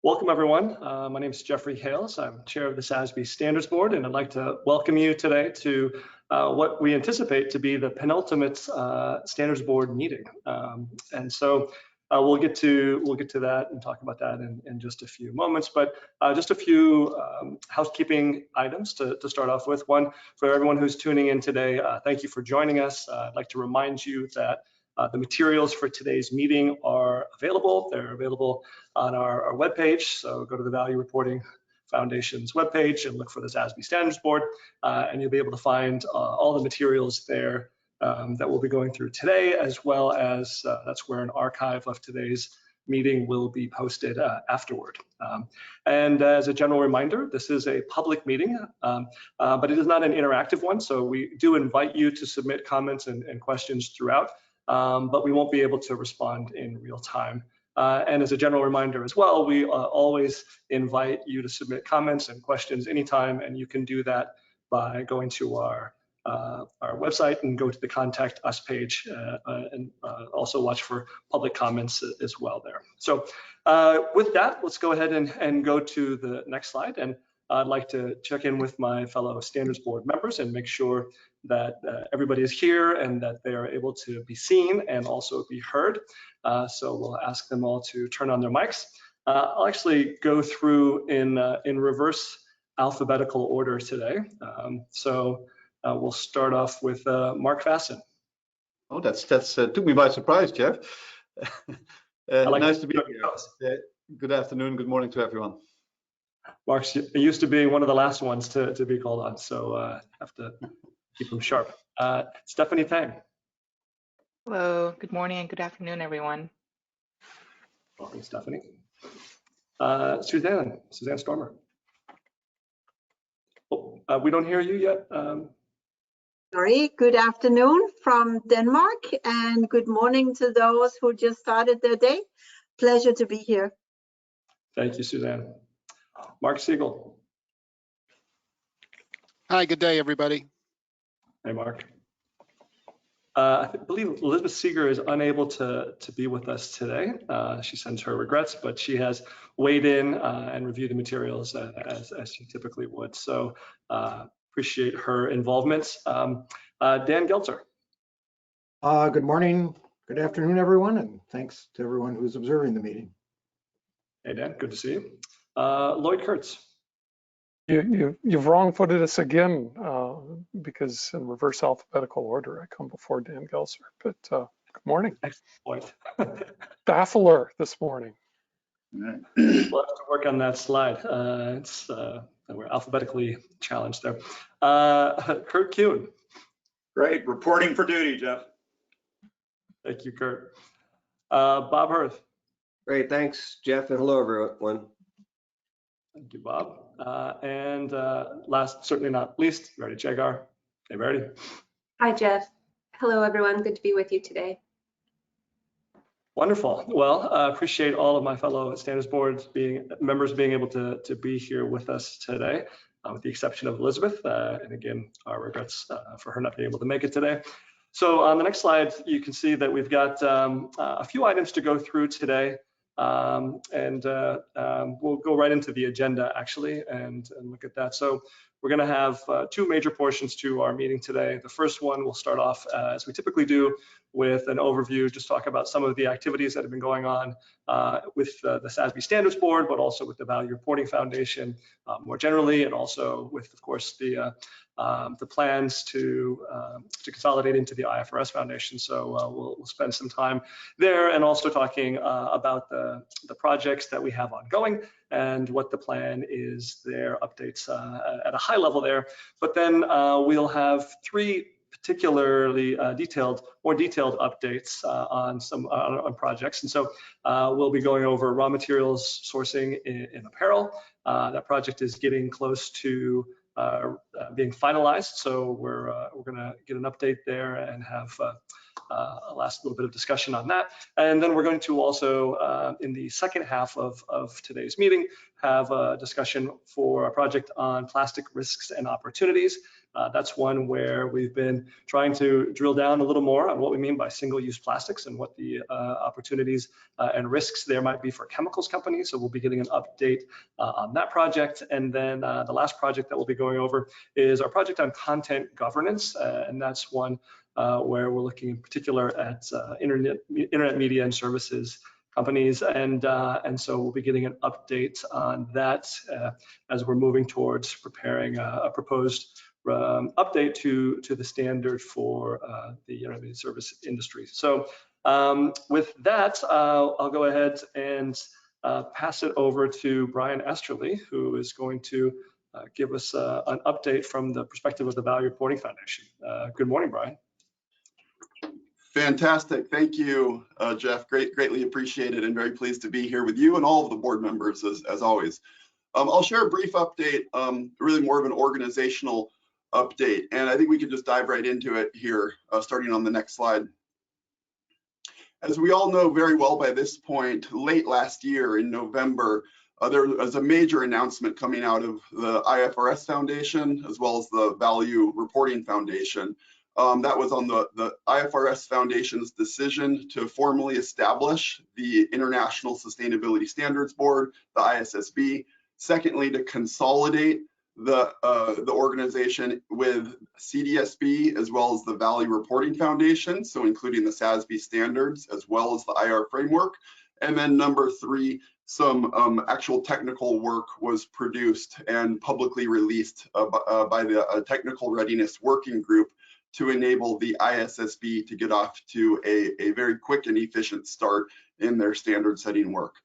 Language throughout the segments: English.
Welcome, everyone. My name is Jeffrey Hales. I'm chair of the SASB Standards Board, and I'd like to welcome you today to what we anticipate to be the penultimate Standards Board meeting. We'll get to that and talk about that in just a few moments. But just a few housekeeping items to start off with. One, for everyone who's tuning in today, thank you for joining us. I'd like to remind you that the materials for today's meeting are available. They're available on our webpage. So go to the Value Reporting Foundation's webpage and look for the SASB Standards Board, and you'll be able to find all the materials there that we'll be going through today, as well as that's where an archive of today's meeting will be posted afterward. And as a general reminder, this is a public meeting, but it is not an interactive one. So we do invite you to submit comments and questions throughout. But we won't be able to respond in real time. And as a general reminder as well, we always invite you to submit comments and questions anytime, and you can do that by going to our website and go to the Contact Us page, and also watch for public comments as well there. So with that, let's go ahead and go to the next slide. And I'd like to check in with my fellow Standards Board members and make sure that everybody is here and that they are able to be seen and also be heard. So we'll ask them all to turn on their mics. I'll actually go through in reverse alphabetical order today. We'll start off with Mark Fasten. Oh, that's took me by surprise, Jeff. Nice to be here. Good afternoon, good morning to everyone. Mark's used to being one of the last ones to be called on, so have to keep them sharp. Stephanie Tang. Hello, good morning and good afternoon, everyone. Welcome, Stephanie. Suzanne Stormer. Oh, we don't hear you yet. Sorry, good afternoon from Denmark and good morning to those who just started their day. Pleasure to be here. Thank you, Suzanne. Mark Siegel. Hi, good day, everybody. Hey, Mark. I believe Elizabeth Seeger is unable to be with us today. She sends her regrets, but she has weighed in and reviewed the materials as she typically would. So appreciate her involvement. Dan Gelzer. Good morning, good afternoon, everyone, and thanks to everyone who's observing the meeting. Hey, Dan, good to see you. Lloyd Kurtz. You've wrong-footed us again, because in reverse alphabetical order, I come before Dan Gelser. But good morning. Excellent. Baffler this morning. We'll have to work on that slide. We're alphabetically challenged there. Kurt Kuhn. Great, reporting for duty, Jeff. Thank you, Kurt. Bob Hirth. Great, thanks, Jeff, and hello, everyone. Thank you, Bob. And last, certainly not least, Verity Jagar. Hey, Verity. Hi, Jeff. Hello, everyone. Good to be with you today. Wonderful. Well, appreciate all of my fellow Standards Board members being able to be here with us today, with the exception of Elizabeth. And again, our regrets for her not being able to make it today. So on the next slide, you can see that we've got a few items to go through today. We'll go right into the agenda actually and look at that. So we're going to have two major portions to our meeting today. The first one will start off as we typically do with an overview, just talk about some of the activities that have been going on with the SASB Standards Board, but also with the Value Reporting Foundation more generally, and also with, of course, the plans to consolidate into the IFRS Foundation. So we'll spend some time there, and also talking about the projects that we have ongoing and what the plan is there, updates at a high level there. But then we'll have three particularly more detailed updates on projects. And so we'll be going over raw materials sourcing in Apparel. That project is getting close to being finalized, so we're going to get an update there and have a last little bit of discussion on that. And then we're going to also, in the second half of today's meeting, have a discussion for a project on plastic risks and opportunities. That's one where we've been trying to drill down a little more on what we mean by single-use plastics and what the opportunities and risks there might be for chemicals companies. So we'll be getting an update on that project. And then the last project that we'll be going over is our project on content governance, and that's one where we're looking in particular at internet media and services companies, and so we'll be getting an update on that as we're moving towards preparing a proposed update to the standard for the internet media service industry. So with that, I'll go ahead and pass it over to Brian Esterly, who is going to give us an update from the perspective of the Value Reporting Foundation. Good morning, Brian. Fantastic. Thank you, Jeff. Greatly appreciated and very pleased to be here with you and all of the board members as always. I'll share a brief update, really more of an organizational update, and I think we can just dive right into it here, starting on the next slide. As we all know very well by this point, late last year in November, there was a major announcement coming out of the IFRS Foundation as well as the Value Reporting Foundation. That was on the IFRS Foundation's decision to formally establish the International Sustainability Standards Board, the ISSB. Secondly, to consolidate the organization with CDSB as well as the Value Reporting Foundation, so including the SASB standards as well as the IR framework. And then number three, some actual technical work was produced and publicly released by the Technical Readiness Working Group to enable the ISSB to get off to a very quick and efficient start in their standard setting work.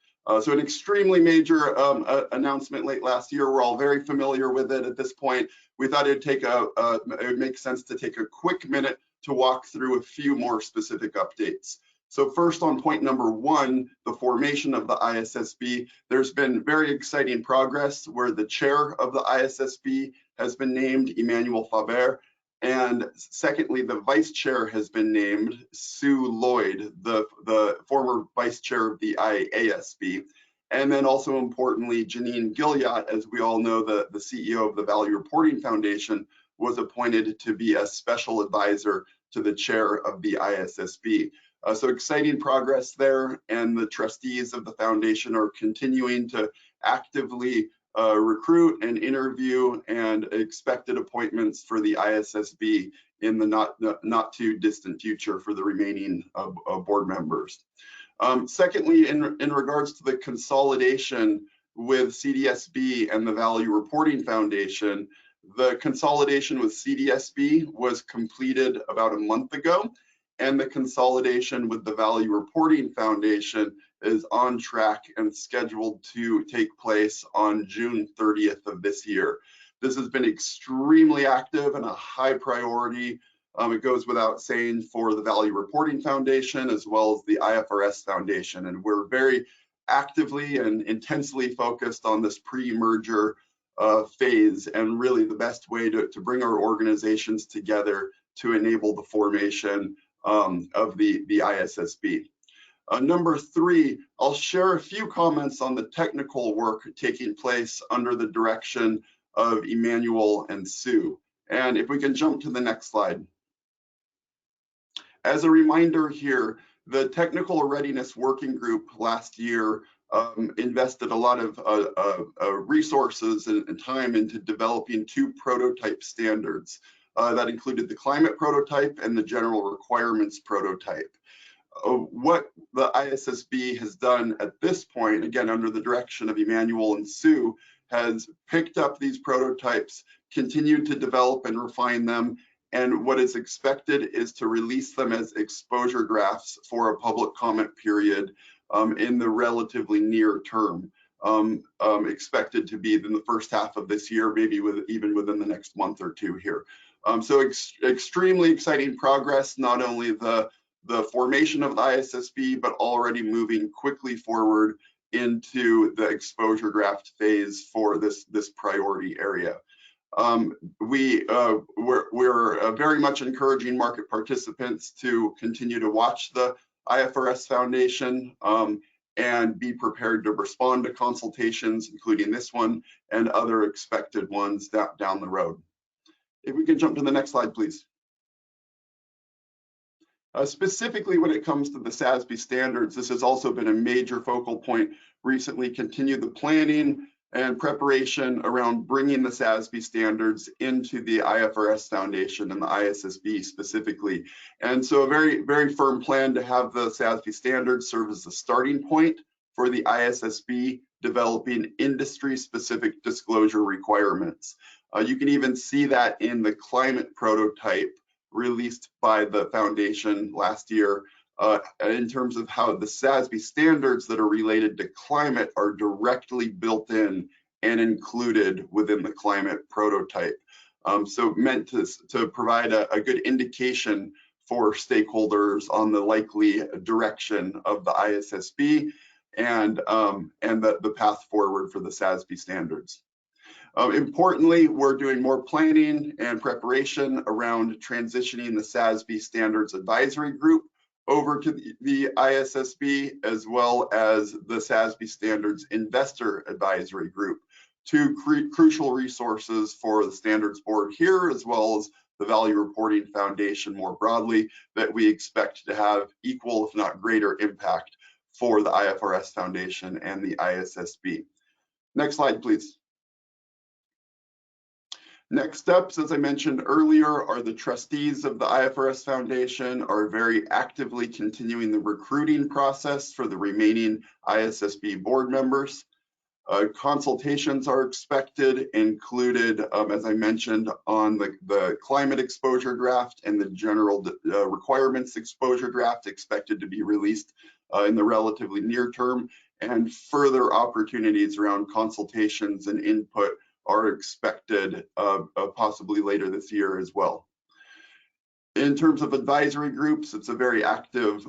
So an extremely major announcement late last year. We're all very familiar with it at this point. We thought it would make sense to take a quick minute to walk through a few more specific updates. So first, on point number one, the formation of the ISSB, there's been very exciting progress where the chair of the ISSB has been named Emmanuel Faber. And secondly, the vice chair has been named Sue Lloyd, the former vice chair of the IASB. And then also importantly, Janine Gilliatt, as we all know, the CEO of the Value Reporting Foundation, was appointed to be a special advisor to the chair of the ISSB. So exciting progress there, and the trustees of the foundation are continuing to actively recruit and interview and expected appointments for the ISSB in the not too distant future for the remaining board members. Secondly, in regards to the consolidation with CDSB and the Value Reporting Foundation, the consolidation with CDSB was completed about a month ago, and the consolidation with the Value Reporting Foundation is on track and scheduled to take place on June 30th of this year. This has been extremely active and a high priority. It goes without saying for the Value Reporting Foundation as well as the IFRS Foundation, and we're very actively and intensely focused on this pre-merger phase, and really the best way to bring our organizations together to enable the formation of the ISSB. Number three, I'll share a few comments on the technical work taking place under the direction of Emmanuel and Sue. And if we can jump to the next slide. As a reminder here, the Technical Readiness Working Group last year invested a lot of resources and time into developing two prototype standards that included the climate prototype and the general requirements prototype. What the ISSB has done at this point, again under the direction of Emmanuel and Sue, has picked up these prototypes, continued to develop and refine them, and what is expected is to release them as exposure drafts for a public comment period in the relatively near term, expected to be in the first half of this year, maybe even within the next month or two here. So extremely exciting progress, not only the formation of the ISSB, but already moving quickly forward into the exposure draft phase for this priority area. We're very much encouraging market participants to continue to watch the IFRS Foundation and be prepared to respond to consultations, including this one and other expected ones down the road. If we can jump to the next slide, please. Specifically when it comes to the SASB standards, this has also been a major focal point recently. Continue the planning and preparation around bringing the SASB standards into the IFRS Foundation and the ISSB specifically. And so a very firm plan to have the SASB standards serve as the starting point for the ISSB developing industry-specific disclosure requirements. You can even see that in the climate prototype released by the foundation last year in terms of how the SASB standards that are related to climate are directly built in and included within the climate prototype. So meant to provide a good indication for stakeholders on the likely direction of the ISSB and the path forward for the SASB standards. Importantly, we're doing more planning and preparation around transitioning the SASB Standards Advisory Group over to the ISSB, as well as the SASB Standards Investor Advisory Group, two crucial resources for the Standards Board here, as well as the Value Reporting Foundation more broadly, that we expect to have equal, if not greater, impact for the IFRS Foundation and the ISSB. Next slide, please. Next steps, as I mentioned earlier, are the trustees of the IFRS Foundation are very actively continuing the recruiting process for the remaining ISSB board members. Consultations are expected, included, as I mentioned, on the climate exposure draft and the general requirements exposure draft expected to be released in the relatively near term, and further opportunities around consultations and input are expected possibly later this year as well. In terms of advisory groups, it's a very active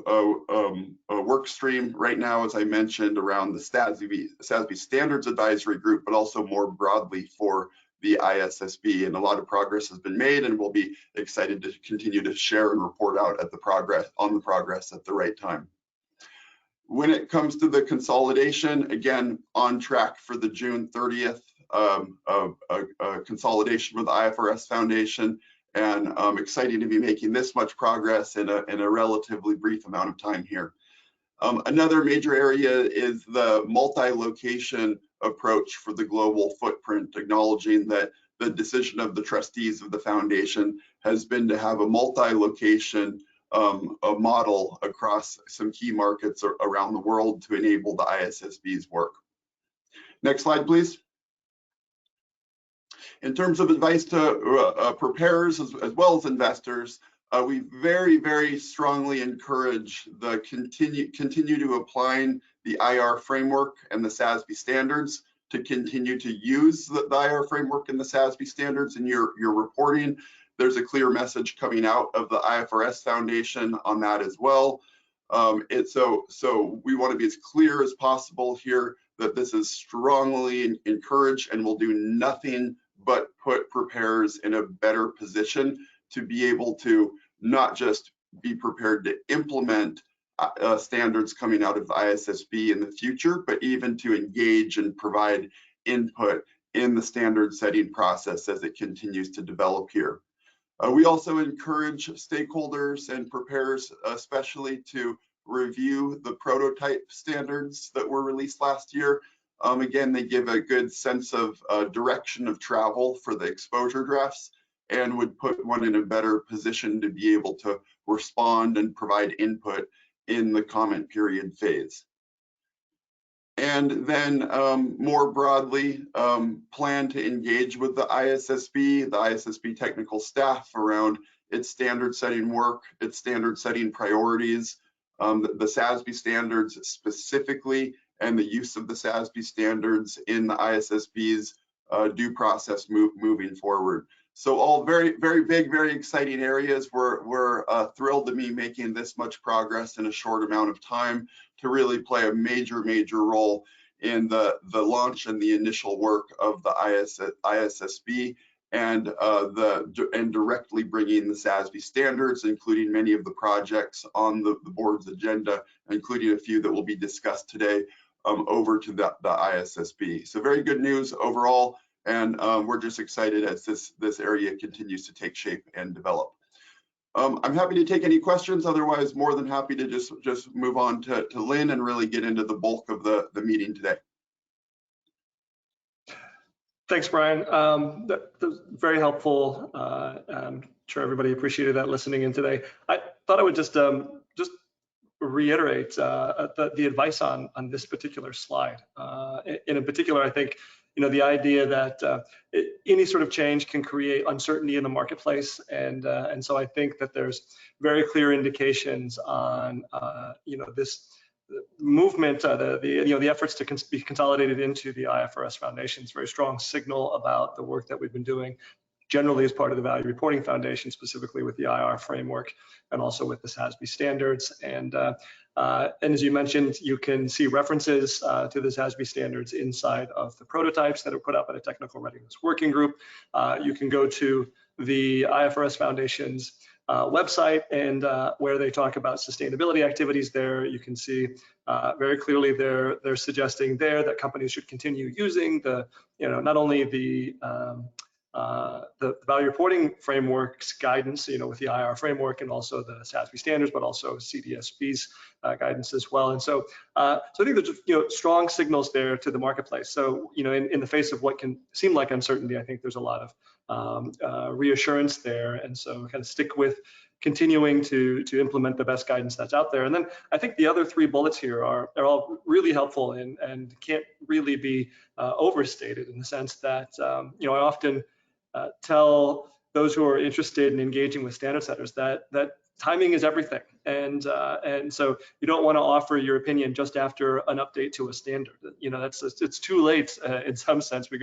work stream right now, as I mentioned, around the SASB Standards Advisory Group, but also more broadly for the ISSB. And a lot of progress has been made, and we'll be excited to continue to share and report out at the progress at the right time. When it comes to the consolidation, again, on track for the June 30th consolidation with the IFRS Foundation, and exciting to be making this much progress in a relatively brief amount of time here. Another major area is the multi-location approach for the global footprint, acknowledging that the decision of the trustees of the foundation has been to have a multi-location model across some key markets around the world to enable the ISSB's work. Next slide, please. In terms of advice to preparers as well as investors, we very strongly encourage the continue to applying the IR framework and the SASB standards, to continue to use the IR framework and the SASB standards in your reporting. There's a clear message coming out of the IFRS Foundation on that as well. So we want to be as clear as possible here that this is strongly encouraged and will do nothing but put preparers in a better position to be able to not just be prepared to implement standards coming out of the ISSB in the future, but even to engage and provide input in the standard setting process as it continues to develop here. We also encourage stakeholders and preparers especially to review the prototype standards that were released last year. Again, they give a good sense of direction of travel for the exposure drafts and would put one in a better position to be able to respond and provide input in the comment period phase. And then more broadly, plan to engage with the ISSB technical staff around its standard setting work, its standard setting priorities, the SASB standards specifically, and the use of the SASB standards in the ISSB's due process moving forward. So all very big, very exciting areas. We're thrilled to be making this much progress in a short amount of time to really play a major role in the launch and the initial work of the ISSB and directly bringing the SASB standards, including many of the projects on the board's agenda, including a few that will be discussed today, over to the ISSB. So very good news overall. And we're just excited as this area continues to take shape and develop. I'm happy to take any questions. Otherwise, more than happy to just move on to Lynn and really get into the bulk of the meeting today. Thanks, Brian. That was very helpful. I'm sure everybody appreciated that listening in today. I thought I would just reiterate the advice on this particular slide. In particular, I think the idea that any sort of change can create uncertainty in the marketplace, and so I think that there's very clear indications on this movement, the efforts to be consolidated into the IFRS Foundation's very strong signal about the work that we've been doing generally as part of the Value Reporting Foundation, specifically with the IR framework and also with the SASB standards. And as you mentioned, you can see references to the SASB standards inside of the prototypes that are put up at a technical readiness working group. You can go to the IFRS Foundation's website, and where they talk about sustainability activities there, you can see very clearly they're suggesting there that companies should continue using the, not only the value reporting framework's guidance, with the IR framework and also the SASB standards, but also CDSB's guidance as well. And so, I think there's strong signals there to the marketplace. So, in the face of what can seem like uncertainty, I think there's a lot of reassurance there. And so, kind of stick with continuing to implement the best guidance that's out there. And then I think the other three bullets here are all really helpful and can't really be overstated, in the sense that I often tell those who are interested in engaging with standard setters that timing is everything, and so you don't want to offer your opinion just after an update to a standard. It's too late in some sense. We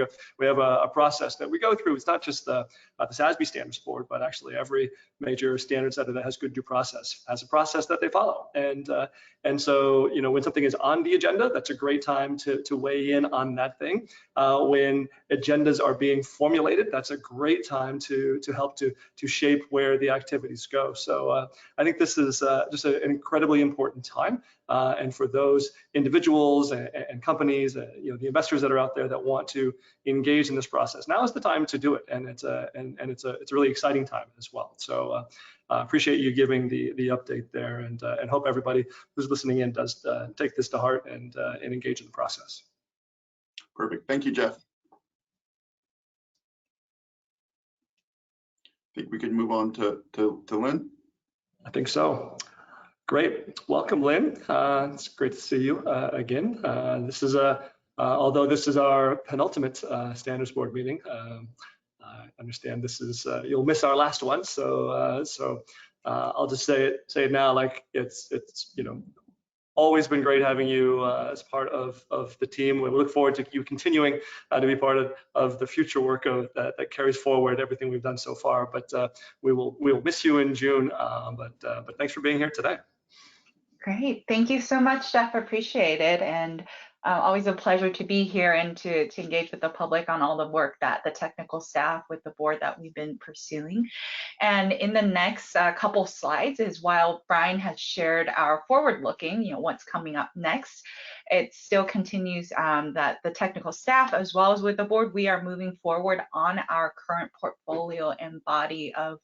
have a process that we go through. It's not just the SASB standards board, but actually every major standard setter that has good due process has a process that they follow. And so when something is on the agenda, that's a great time to weigh in on that thing. When agendas are being formulated, that's a great time to help to shape where the activities go. So I think this is just an incredibly important time, and for those individuals and companies, the investors that are out there that want to engage in this process, now is the time to do it, and it's a really exciting time as well. So appreciate you giving the update there, and hope everybody who's listening in does take this to heart and engage in the process. Perfect. Thank you, Jeff. I think we can move on to Lynn. I think so. Great. Welcome, Lynn. It's great to see you again. This is although this is our penultimate standards board meeting, I understand this is you'll miss our last one. So I'll just say it now, like it's always been great having you as part of the team. We look forward to you continuing to be part of the future work that carries forward everything we've done so far. But we will miss you in June. But thanks for being here today. Great. Thank you so much, Jeff. Appreciate it. And always a pleasure to be here and to engage with the public on all the work that the technical staff with the board that we've been pursuing. And in the next couple slides is, while Brian has shared our forward-looking, what's coming up next, it still continues that the technical staff, as well as with the board, we are moving forward on our current portfolio and body of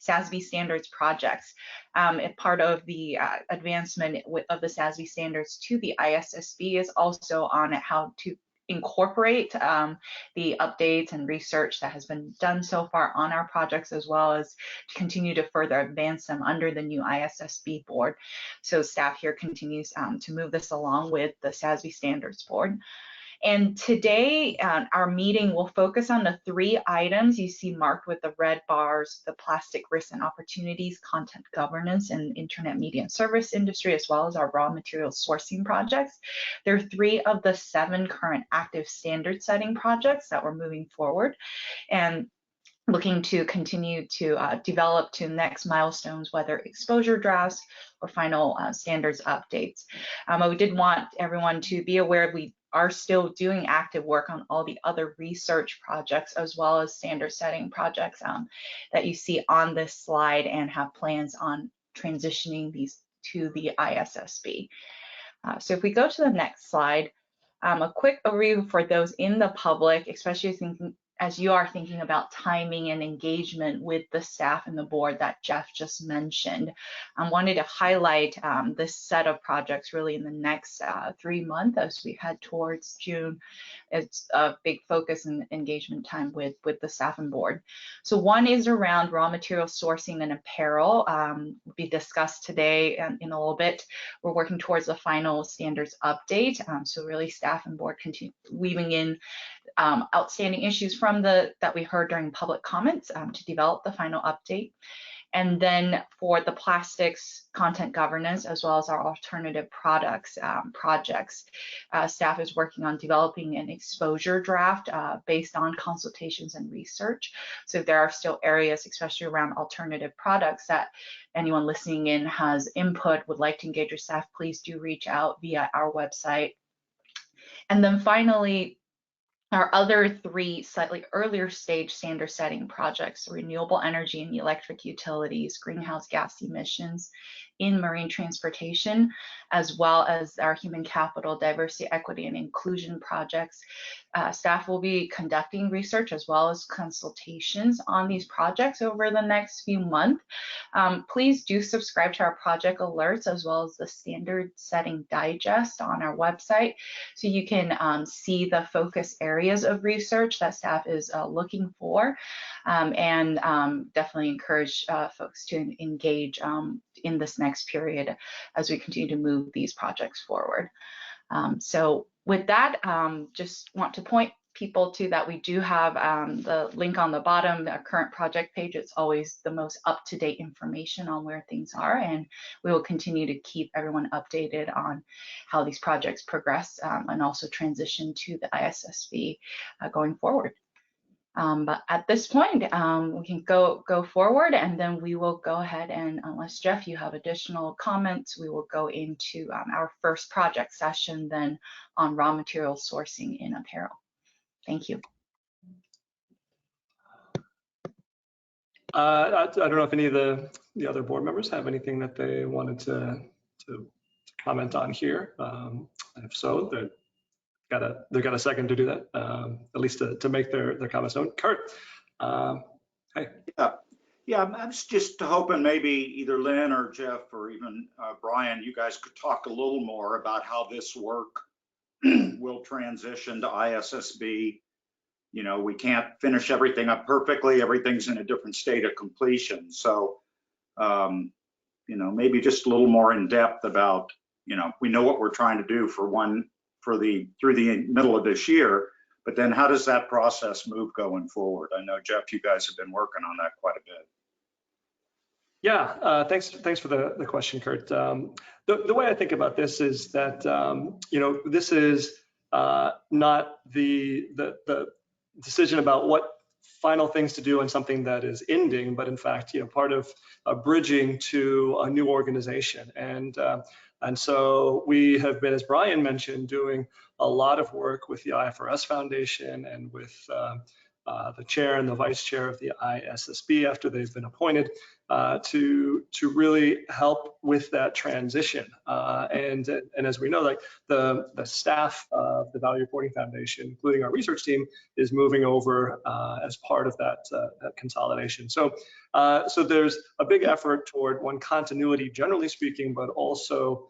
SASB standards projects. And part of the advancement of the SASB standards to the ISSB is also on how to incorporate the updates and research that has been done so far on our projects, as well as to continue to further advance them under the new ISSB board. So staff here continues to move this along with the SASB standards board. And today, our meeting will focus on the three items you see marked with the red bars: the plastic risks and opportunities, content governance, and internet media and service industry, as well as our raw materials sourcing projects. There are 3 of the 7 current active standard setting projects that we're moving forward and looking to continue to develop to next milestones, whether exposure drafts or final standards updates. We did want everyone to be aware we are still doing active work on all the other research projects, as well as standard setting projects that you see on this slide, and have plans on transitioning these to the ISSB. So if we go to the next slide, a quick overview for those in the public, especially thinking as you are thinking about timing and engagement with the staff and the board that Jeff just mentioned, I wanted to highlight this set of projects really in the next 3 months as we head towards June. It's a big focus and engagement time with the staff and board. So one is around raw material sourcing and apparel. Will be discussed today in a little bit. We're working towards the final standards update. So really staff and board continue weaving in outstanding issues from that we heard during public comments to develop the final update. And then for the plastics content governance, as well as our alternative products projects, staff is working on developing an exposure draft based on consultations and research. So if there are still areas, especially around alternative products, that anyone listening in has input, would like to engage with staff, please do reach out via our website. And then finally, our other 3 slightly earlier stage standard setting projects, renewable energy and electric utilities, greenhouse gas emissions in marine transportation, as well as our human capital, diversity, equity, and inclusion projects. Staff will be conducting research as well as consultations on these projects over the next few months. Please do subscribe to our project alerts as well as the standard setting digest on our website, so you can see the focus areas of research that staff is looking for, and definitely encourage folks to engage in this next period as we continue to move these projects forward. So with that, just want to point people to that we do have the link on the bottom, our current project page. It's always the most up-to-date information on where things are, and we will continue to keep everyone updated on how these projects progress and also transition to the ISSB going forward. But at this point, we can go forward, and then we will go ahead and, unless Jeff, you have additional comments, we will go into our first project session then on raw material sourcing in apparel. Thank you. I don't know if any of the other board members have anything that they wanted to comment on here. If so, they've got a second to do that, at least to make their comments known. Kurt, hey. Yeah, I'm just hoping maybe either Lynn or Jeff or even Brian, you guys could talk a little more about how this work will transition to ISSB. You know, we can't finish everything up perfectly. Everything's in a different state of completion. So, you know, maybe just a little more in depth about, you know, we know what we're trying to do through the middle of this year, but then how does that process move going forward? I know, Jeff, you guys have been working on that quite a bit. Yeah, thanks for the question, Kurt. The way I think about this is that you know, this is not the decision about what final things to do and something that is ending, but in fact, you know, part of bridging to a new organization. And so we have been, as Brian mentioned, doing a lot of work with the IFRS Foundation and with the chair and the vice chair of the ISSB after they've been appointed to really help with that transition. And as we know, like the staff of the Value Reporting Foundation, including our research team, is moving over as part of that consolidation. So there's a big effort toward continuity, generally speaking, but also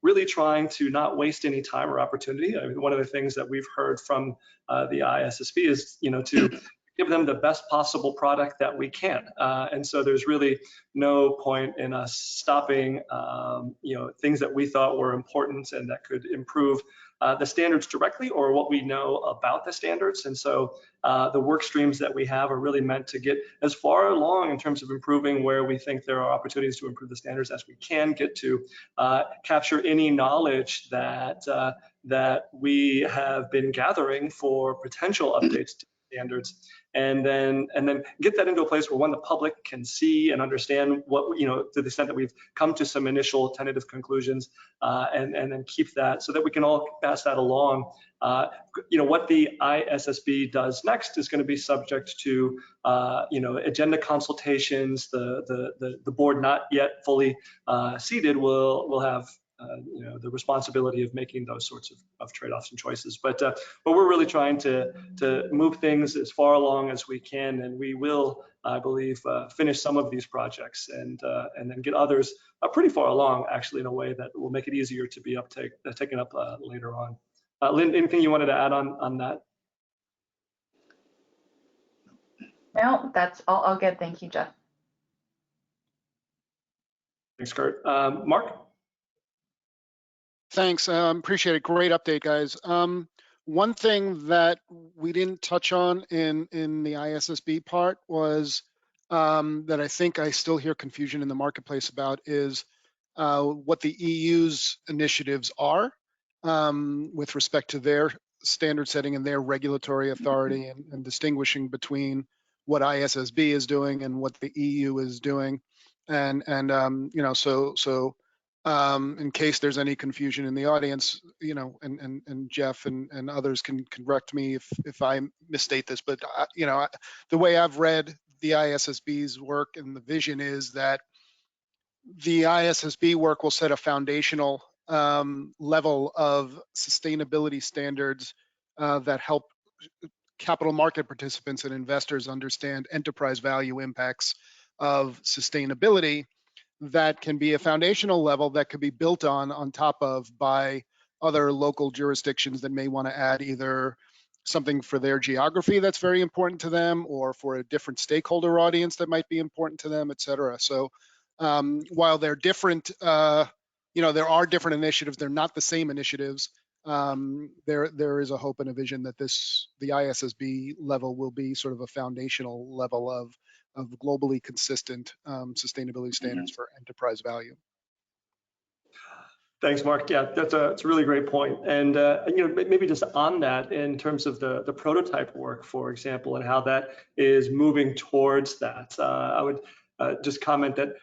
really trying to not waste any time or opportunity. I mean, one of the things that we've heard from the ISSB is, you know, to give them the best possible product that we can. And so there's really no point in us stopping, you know, things that we thought were important and that could improve the standards directly or what we know about the standards. And so the work streams that we have are really meant to get as far along in terms of improving where we think there are opportunities to improve the standards as we can get to capture any knowledge that we have been gathering for potential updates to standards, and then get that into a place where, one, the public can see and understand what, you know, to the extent that we've come to some initial tentative conclusions, and then keep that so that we can all pass that along. You know, what the ISSB does next is going to be subject to, you know, agenda consultations. The board not yet fully seated will have the responsibility of making those sorts of trade-offs and choices. But we're really trying to move things as far along as we can, and we will, I believe, finish some of these projects and then get others pretty far along, actually, in a way that will make it easier to be taken up later on. Lynn, anything you wanted to add on that? No, that's all good. Thank you, Jeff. Thanks, Kurt. Mark? Thanks, appreciate it. Great update, guys. One thing that we didn't touch on in the ISSB part was that I think I still hear confusion in the marketplace about is what the EU's initiatives are with respect to their standard setting and their regulatory authority, and distinguishing between what ISSB is doing and what the EU is doing. And in case there's any confusion in the audience, and Jeff and others can correct me if I misstate this, but the way I've read the ISSB's work and the vision is that the ISSB work will set a foundational level of sustainability standards that help capital market participants and investors understand enterprise value impacts of sustainability that can be a foundational level that could be built on top of by other local jurisdictions that may want to add either something for their geography that's very important to them, or for a different stakeholder audience that might be important to them, et cetera. So while they're different, there are different initiatives, they're not the same initiatives. There is a hope and a vision that the ISSB level will be sort of a foundational level of globally consistent sustainability standards for enterprise value. Thanks, Mark. Yeah, that's a really great point. And maybe just on that, in terms of the prototype work, for example, and how that is moving towards that, I would just comment that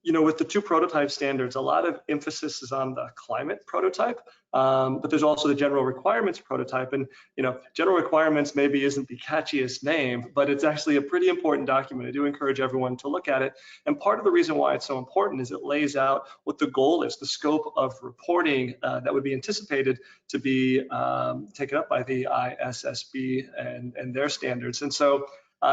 with the two prototype standards, a lot of emphasis is on the climate prototype, but there's also the general requirements prototype. And general requirements maybe isn't the catchiest name, but it's actually a pretty important document. I do encourage everyone to look at it. And part of the reason why it's so important is it lays out what the goal is, the scope of reporting that would be anticipated to be taken up by the ISSB and their standards. And so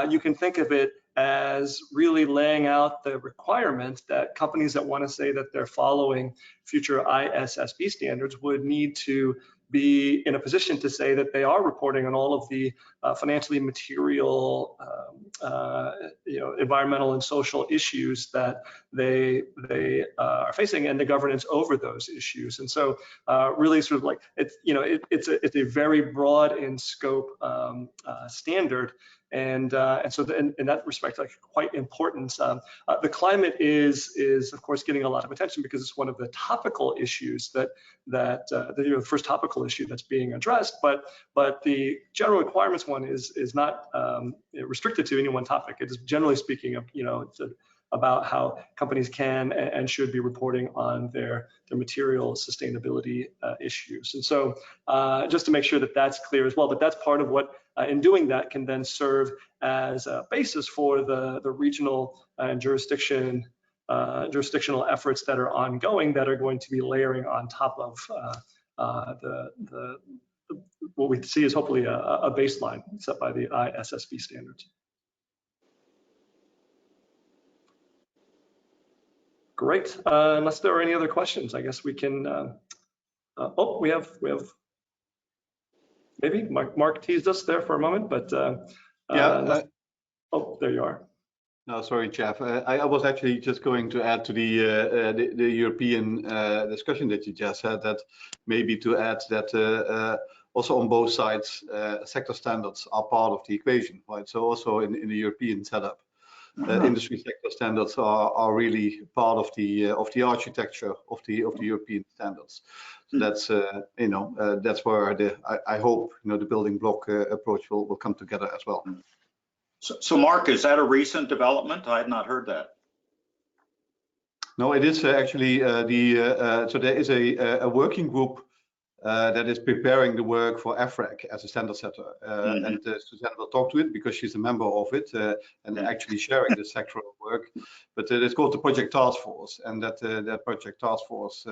you can think of it as really laying out the requirements that companies that want to say that they're following future ISSB standards would need to be in a position to say that they are reporting on all of the financially material, environmental and social issues that they are facing, and the governance over those issues. And so, really, sort of like it's a very broad in scope standard. And so in that respect, like, quite important. The climate is of course getting a lot of attention because it's one of the topical issues that the first topical issue that's being addressed. But the general requirements one is not restricted to any one topic. It is generally speaking about how companies can and should be reporting on their material sustainability issues. And so just to make sure that that's clear as well, but that's part of what in doing that can then serve as a basis for the regional and jurisdictional efforts that are ongoing, that are going to be layering on top of what we see as hopefully a baseline set by the ISSB standards. Great. Unless there are any other questions, I guess we can. We have. Maybe Mark teased us there for a moment, but yeah. There you are. No, sorry, Jeff. I was actually just going to add to the European discussion that you just had, that maybe to add that also on both sides, sector standards are part of the equation, right? So also in the European setup, industry sector standards are really part of the architecture of the European standards. So that's that's where I hope the building block approach will come together as well. So Mark, is that a recent development? I had not heard that. No, it is actually so there is a working group that is preparing the work for AFREC as a standard setter. And Suzanne will talk to it because she's a member of it and actually sharing the sectoral work. But it's called the Project Task Force, and that Project Task Force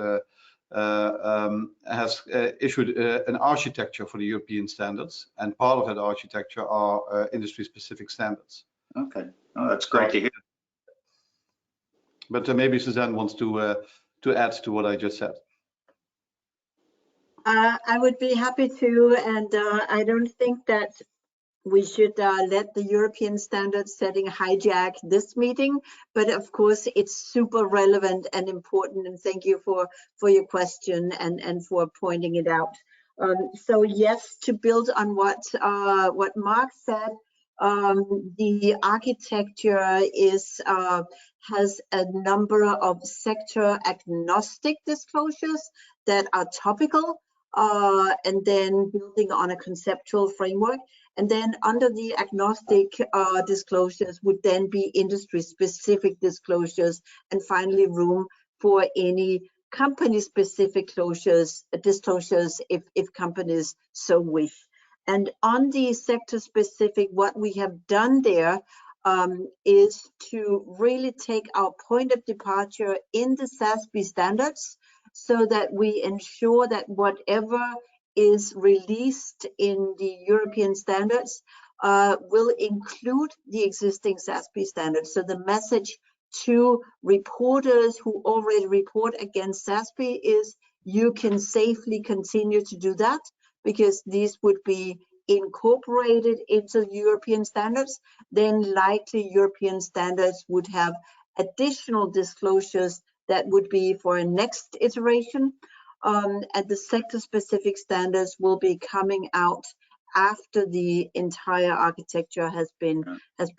has issued an architecture for the European standards, and part of that architecture are industry-specific standards. Okay, oh, that's great to hear. But maybe Suzanne wants to add to what I just said. I would be happy to, and I don't think that we should let the European standard setting hijack this meeting, but of course it's super relevant and important, and thank you for your question and for pointing it out. So yes, to build on what Mark said, the architecture has a number of sector agnostic disclosures that are topical, and then building on a conceptual framework. And then under the agnostic disclosures would then be industry specific disclosures, and finally room for any company specific disclosures if companies so wish. And on the sector specific, what we have done there is to really take our point of departure in the SASB standards, so that we ensure that whatever is released in the European standards will include the existing SASB standards. So the message to reporters who already report against SASB is you can safely continue to do that, because these would be incorporated into European standards. Then likely European standards would have additional disclosures that would be for a next iteration. And the sector-specific standards will be coming out after the entire architecture has been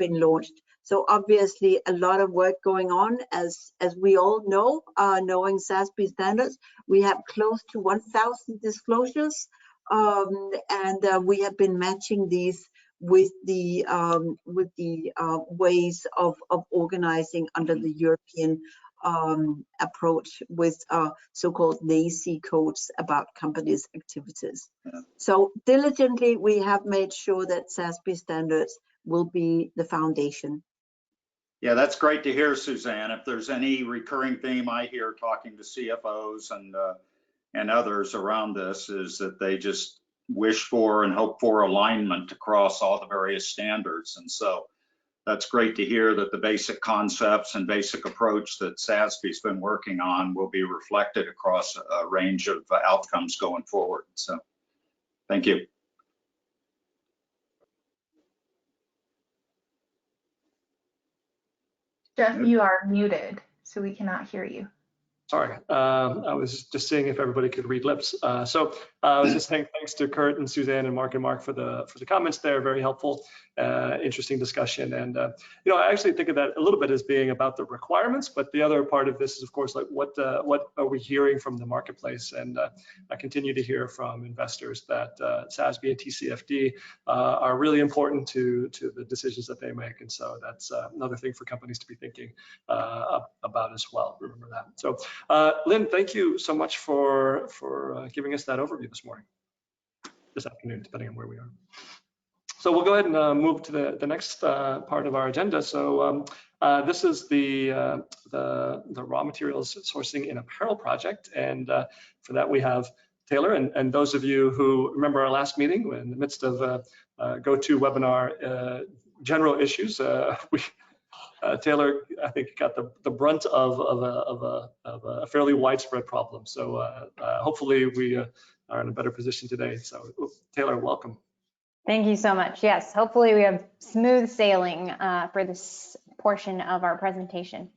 launched. So obviously a lot of work going on, as we all know, knowing SASB standards. We have close to 1,000 disclosures, and we have been matching these with the ways of organizing under the European approach with so-called NACI codes about companies' activities. Yeah. So diligently, we have made sure that SASB standards will be the foundation. Yeah, that's great to hear, Suzanne. If there's any recurring theme I hear talking to CFOs and others around this, is that they just wish for and hope for alignment across all the various standards. And so that's great to hear that the basic concepts and basic approach that SASB's been working on will be reflected across a range of outcomes going forward. So thank you. Jeff, you are muted, so we cannot hear you. Sorry, I was just seeing if everybody could read lips. So I was just saying thanks to Kurt and Suzanne and Mark for the comments there. Very helpful, interesting discussion. And you know, I actually think of that a little bit as being about the requirements, but the other part of this is, of course, like what are we hearing from the marketplace? And I continue to hear from investors that SASB and TCFD are really important to the decisions that they make. And so that's another thing for companies to be thinking about as well. Remember that. So. Lynn, thank you so much for giving us that overview this afternoon, depending on where we are. So we'll go ahead and move to the next part of our agenda. So this is the raw materials sourcing in apparel project, and for that we have Taylor, and those of you who remember our last meeting, we're in the midst of GoToWebinar general issues. Taylor, I think, got the brunt of a fairly widespread problem. So hopefully we are in a better position today. So Taylor, welcome. Thank you so much. Yes, hopefully we have smooth sailing for this portion of our presentation.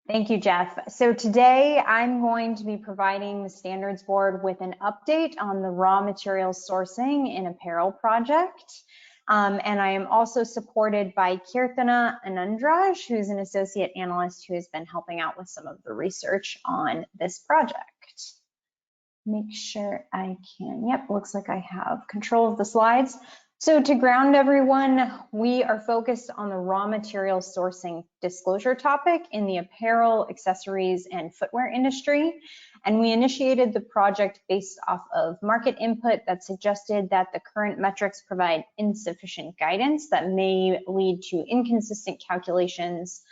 Thank you, Jeff. So today I'm going to be providing the Standards Board with an update on the raw materials sourcing in apparel project. And I am also supported by Kirtana Anandraj, who's an associate analyst who has been helping out with some of the research on this project. Make sure I can, yep, looks like I have control of the slides. So to ground everyone, we are focused on the raw material sourcing disclosure topic in the apparel, accessories, and footwear industry. And we initiated the project based off of market input that suggested that the current metrics provide insufficient guidance that may lead to inconsistent calculations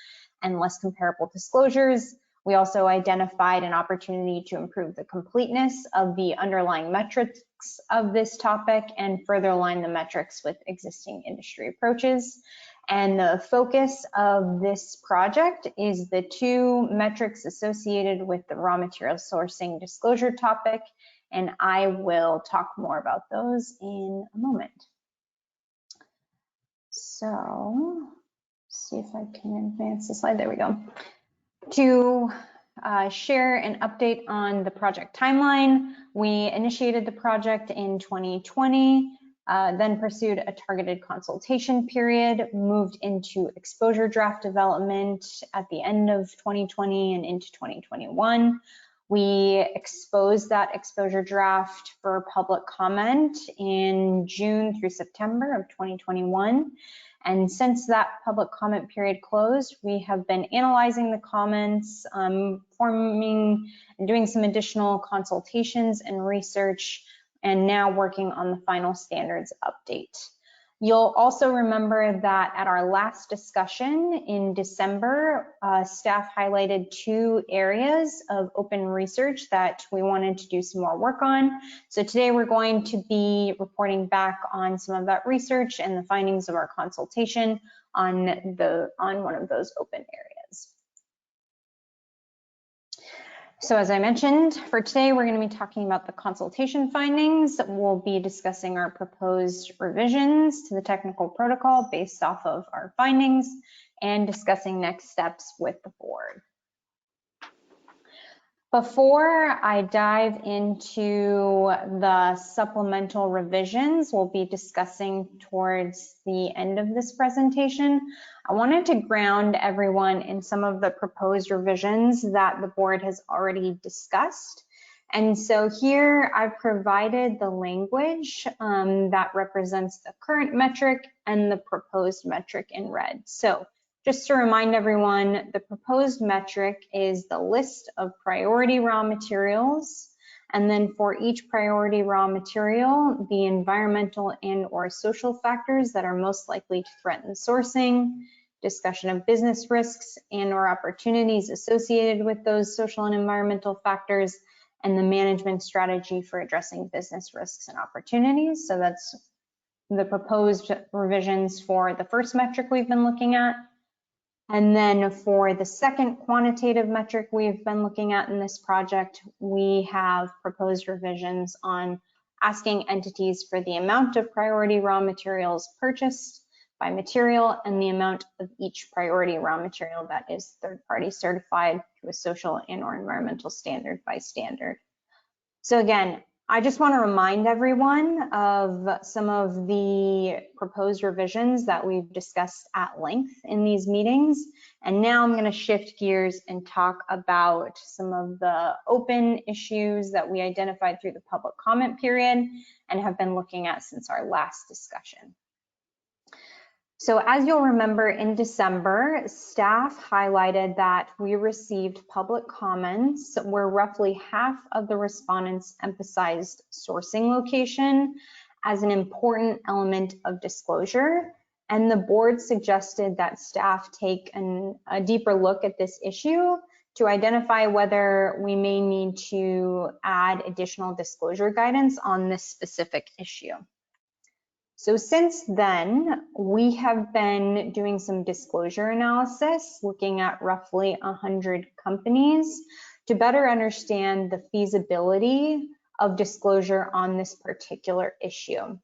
and less comparable disclosures. We also identified an opportunity to improve the completeness of the underlying metrics of this topic and further align the metrics with existing industry approaches. And the focus of this project is the 2 metrics associated with the raw material sourcing disclosure topic, and I will talk more about those in a moment. So, see if I can advance the slide. There we go. To share an update on the project timeline, we initiated the project in 2020, then pursued a targeted consultation period, moved into exposure draft development at the end of 2020 and into 2021. We exposed that exposure draft for public comment in June through September of 2021. And since that public comment period closed, we have been analyzing the comments, forming and doing some additional consultations and research, and now working on the final standards update. You'll also remember that at our last discussion in December, staff highlighted 2 areas of open research that we wanted to do some more work on. So today we're going to be reporting back on some of that research and the findings of our consultation on one of those open areas. So as I mentioned, for today, we're going to be talking about the consultation findings. We'll be discussing our proposed revisions to the technical protocol based off of our findings and discussing next steps with the board. Before I dive into the supplemental revisions we'll be discussing towards the end of this presentation, I wanted to ground everyone in some of the proposed revisions that the board has already discussed. And so here I've provided the language that represents the current metric and the proposed metric in red. So just to remind everyone, the proposed metric is the list of priority raw materials. And then for each priority raw material, the environmental and/or social factors that are most likely to threaten sourcing, discussion of business risks and/or opportunities associated with those social and environmental factors, and the management strategy for addressing business risks and opportunities. So that's the proposed revisions for the first metric we've been looking at. And then for the second quantitative metric we've been looking at in this project, we have proposed revisions on asking entities for the amount of priority raw materials purchased by material and the amount of each priority raw material that is third-party certified to a social and/or environmental standard by standard. So again, I just want to remind everyone of some of the proposed revisions that we've discussed at length in these meetings. And now I'm going to shift gears and talk about some of the open issues that we identified through the public comment period and have been looking at since our last discussion. So as you'll remember, in December, staff highlighted that we received public comments where roughly half of the respondents emphasized sourcing location as an important element of disclosure. And the board suggested that staff take a deeper look at this issue to identify whether we may need to add additional disclosure guidance on this specific issue. So since then, we have been doing some disclosure analysis, looking at roughly 100 companies to better understand the feasibility of disclosure on this particular issue.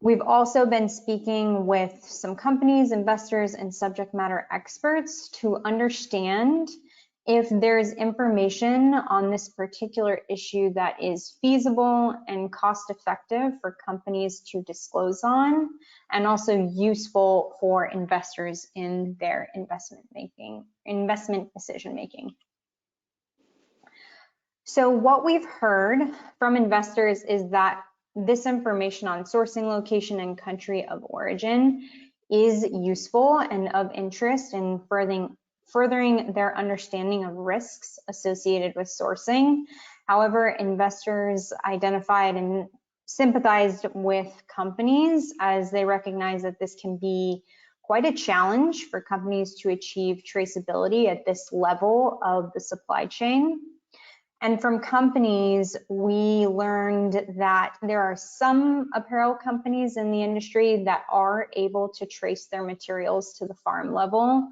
We've also been speaking with some companies, investors, and subject matter experts to understand if there's information on this particular issue that is feasible and cost effective for companies to disclose on, and also useful for investors in their investment decision making. So what we've heard from investors is that this information on sourcing location and country of origin is useful and of interest in furthering their understanding of risks associated with sourcing. However, investors identified and sympathized with companies as they recognize that this can be quite a challenge for companies to achieve traceability at this level of the supply chain. And from companies, we learned that there are some apparel companies in the industry that are able to trace their materials to the farm level,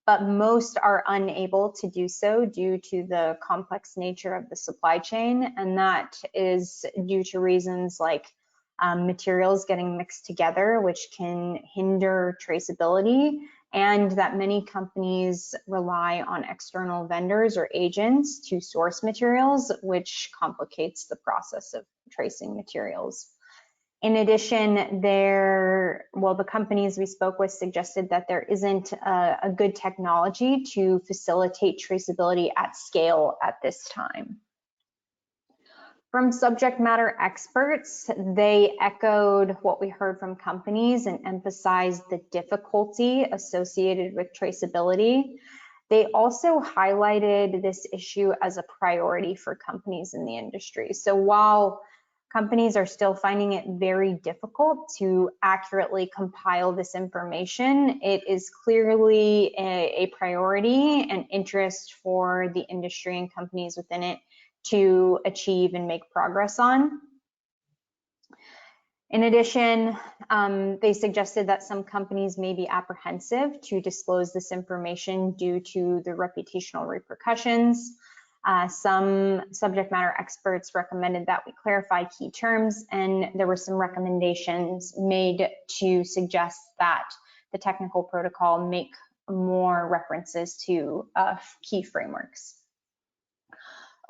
but most are unable to do so due to the complex nature of the supply chain. And that is due to reasons like materials getting mixed together, which can hinder traceability, and that many companies rely on external vendors or agents to source materials, which complicates the process of tracing materials. In addition, the companies we spoke with suggested that there isn't a good technology to facilitate traceability at scale at this time. From subject matter experts, they echoed what we heard from companies and emphasized the difficulty associated with traceability. They also highlighted this issue as a priority for companies in the industry. So while companies are still finding it very difficult to accurately compile this information, it is clearly a priority and interest for the industry and companies within it to achieve and make progress on. In addition, they suggested that some companies may be apprehensive to disclose this information due to the reputational repercussions. Some subject matter experts recommended that we clarify key terms, and there were some recommendations made to suggest that the technical protocol make more references to key frameworks.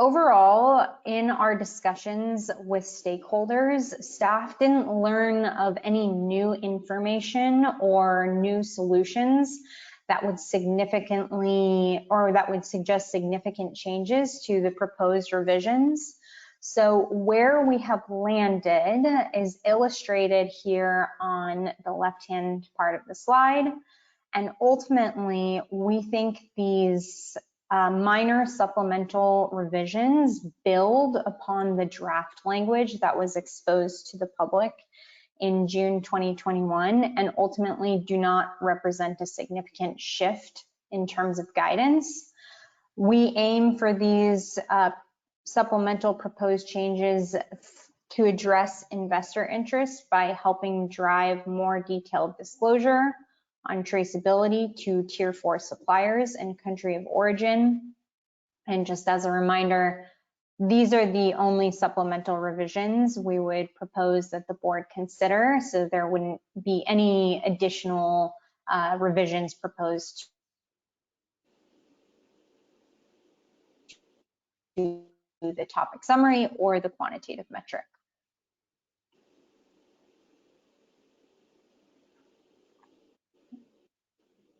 Overall, in our discussions with stakeholders, staff didn't learn of any new information or new solutions that would significantly, or that would suggest significant changes to the proposed revisions. So where we have landed is illustrated here on the left-hand part of the slide. And ultimately, we think these minor supplemental revisions build upon the draft language that was exposed to the public in June 2021 and ultimately do not represent a significant shift in terms of guidance. We aim for these supplemental proposed changes to address investor interest by helping drive more detailed disclosure on traceability to Tier 4 suppliers and country of origin. And just as a reminder, these are the only supplemental revisions we would propose that the board consider, so there wouldn't be any additional revisions proposed to the topic summary or the quantitative metric.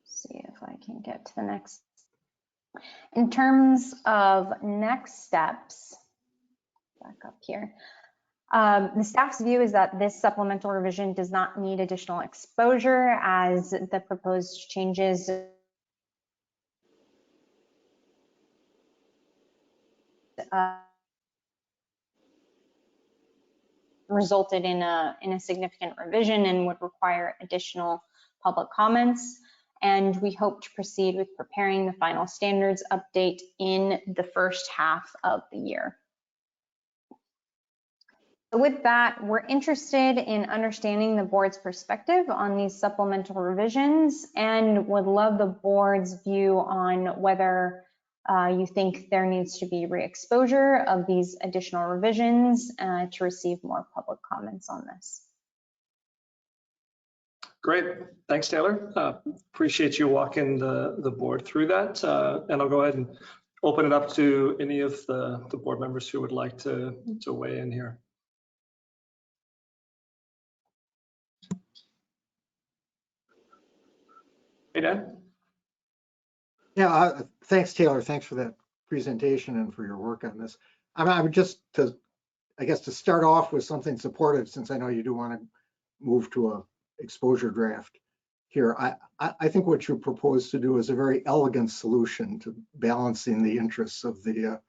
See if I can get to the next. In terms of next steps, back up here, the staff's view is that this supplemental revision does not need additional exposure as the proposed changes resulted in a significant revision and would require additional public comments. And we hope to proceed with preparing the final standards update in the first half of the year. With that, we're interested in understanding the board's perspective on these supplemental revisions and would love the board's view on whether you think there needs to be re-exposure of these additional revisions to receive more public comments on this. Great, thanks, Taylor. Appreciate you walking the board through that. And I'll go ahead and open it up to any of the board members who would like to weigh in here. Hey, Dan. Yeah, thanks, Taylor. Thanks for that presentation and for your work on this. I'm just to I guess to start off with something supportive, since I know you do want to move to a exposure draft here, I think what you propose to do is a very elegant solution to balancing the interests of the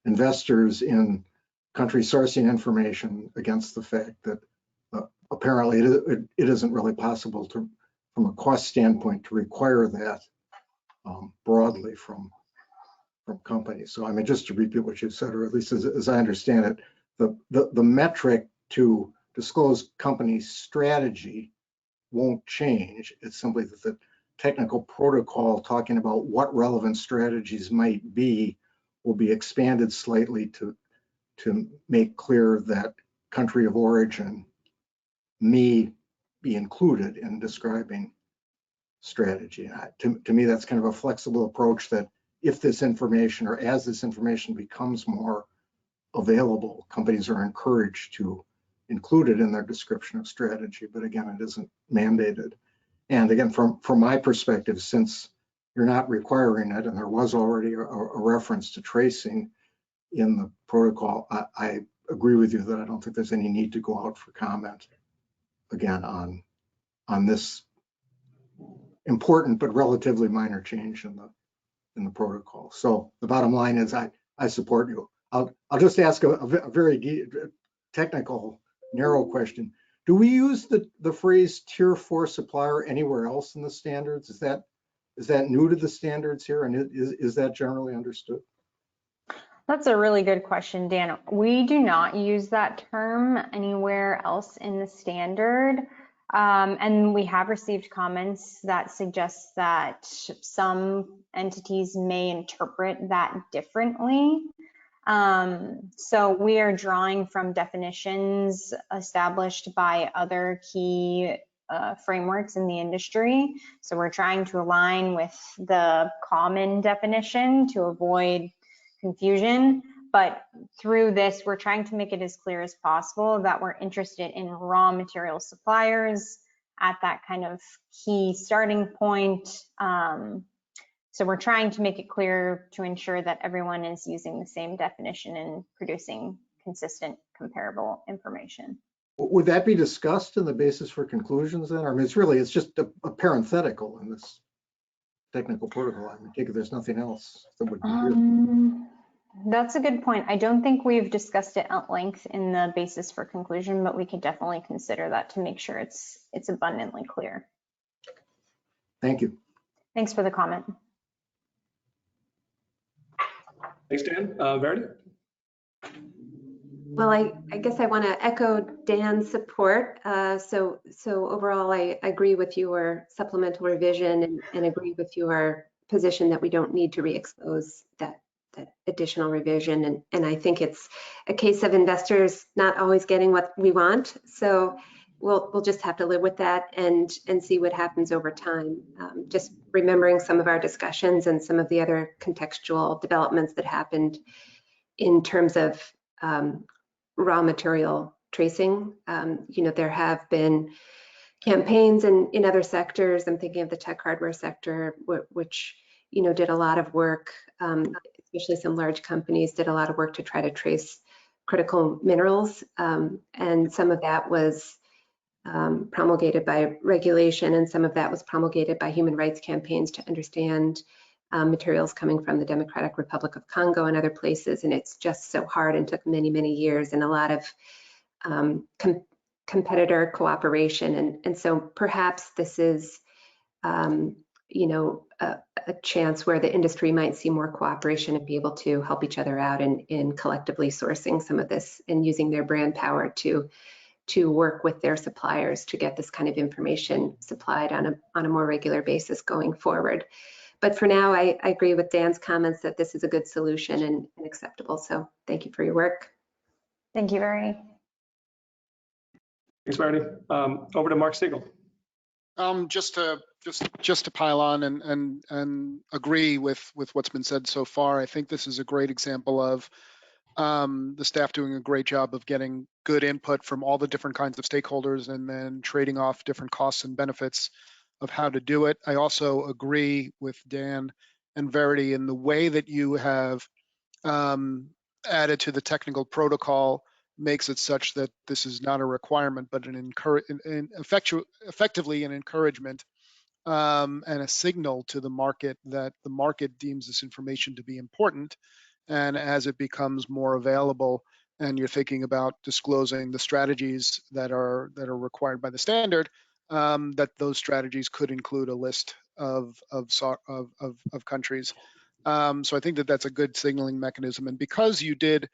investors in country sourcing information against the fact that apparently it isn't really possible to, from a cost standpoint, to require that broadly from companies. So I mean, just to repeat what you said, or at least as I understand it, the metric to disclose company strategy won't change. It's simply that the technical protocol talking about what relevant strategies might be will be expanded slightly to make clear that country of origin may be included in describing strategy. To me, that's kind of a flexible approach that if this information, or as this information becomes more available, companies are encouraged to include it in their description of strategy. But again, it isn't mandated. And again, from my perspective, since you're not requiring it, and there was already a reference to tracing in the protocol, I agree with you that I don't think there's any need to go out for comment again on this important but relatively minor change in the protocol. So the bottom line is I support you. I'll just ask a very technical, narrow question. Do we use the phrase tier 4 supplier anywhere else in the standards? Is that new to the standards here, and is that generally understood? That's a really good question, Dan. We do not use that term anywhere else in the standard. And we have received comments that suggest that some entities may interpret that differently. So we are drawing from definitions established by other key frameworks in the industry. So we're trying to align with the common definition to avoid confusion. But through this, we're trying to make it as clear as possible that we're interested in raw material suppliers at that kind of key starting point. So we're trying to make it clear to ensure that everyone is using the same definition and producing consistent, comparable information. Would that be discussed in the basis for conclusions then? I mean, it's just a parenthetical in this technical protocol. I mean, there's nothing else that would be here. That's a good point. I don't think we've discussed it at length in the basis for conclusion, but we could definitely consider that to make sure it's abundantly clear. Thank you. Thanks for the comment. Thanks, Dan. Verity? Well, I guess I want to echo Dan's support. So overall, I agree with your supplemental revision and agree with your position that we don't need to re-expose that additional revision. And I think it's a case of investors not always getting what we want. So we'll just have to live with that and see what happens over time. Just remembering some of our discussions and some of the other contextual developments that happened in terms of raw material tracing. There have been campaigns in other sectors. I'm thinking of the tech hardware sector, which did a lot of work, especially some large companies did a lot of work to try to trace critical minerals. And some of that was promulgated by regulation, and some of that was promulgated by human rights campaigns to understand materials coming from the Democratic Republic of Congo and other places. And it's just so hard and took many, many years and a lot of competitor cooperation. And so perhaps this is, a chance where the industry might see more cooperation and be able to help each other out in collectively sourcing some of this and using their brand power to work with their suppliers to get this kind of information supplied on a more regular basis going forward. But for now, I agree with Dan's comments that this is a good solution and acceptable. So thank you for your work. Thank you, Verity. Thanks, Verity. Over to Mark Siegel. Just to pile on and agree with what's been said so far. I think this is a great example of the staff doing a great job of getting good input from all the different kinds of stakeholders and then trading off different costs and benefits of how to do it. I also agree with Dan and Verity in the way that you have added to the technical protocol makes it such that this is not a requirement, but effectively an encouragement and a signal to the market that the market deems this information to be important. And as it becomes more available and you're thinking about disclosing the strategies that are required by the standard, that those strategies could include a list of countries. So I think that that's a good signaling mechanism. And because you did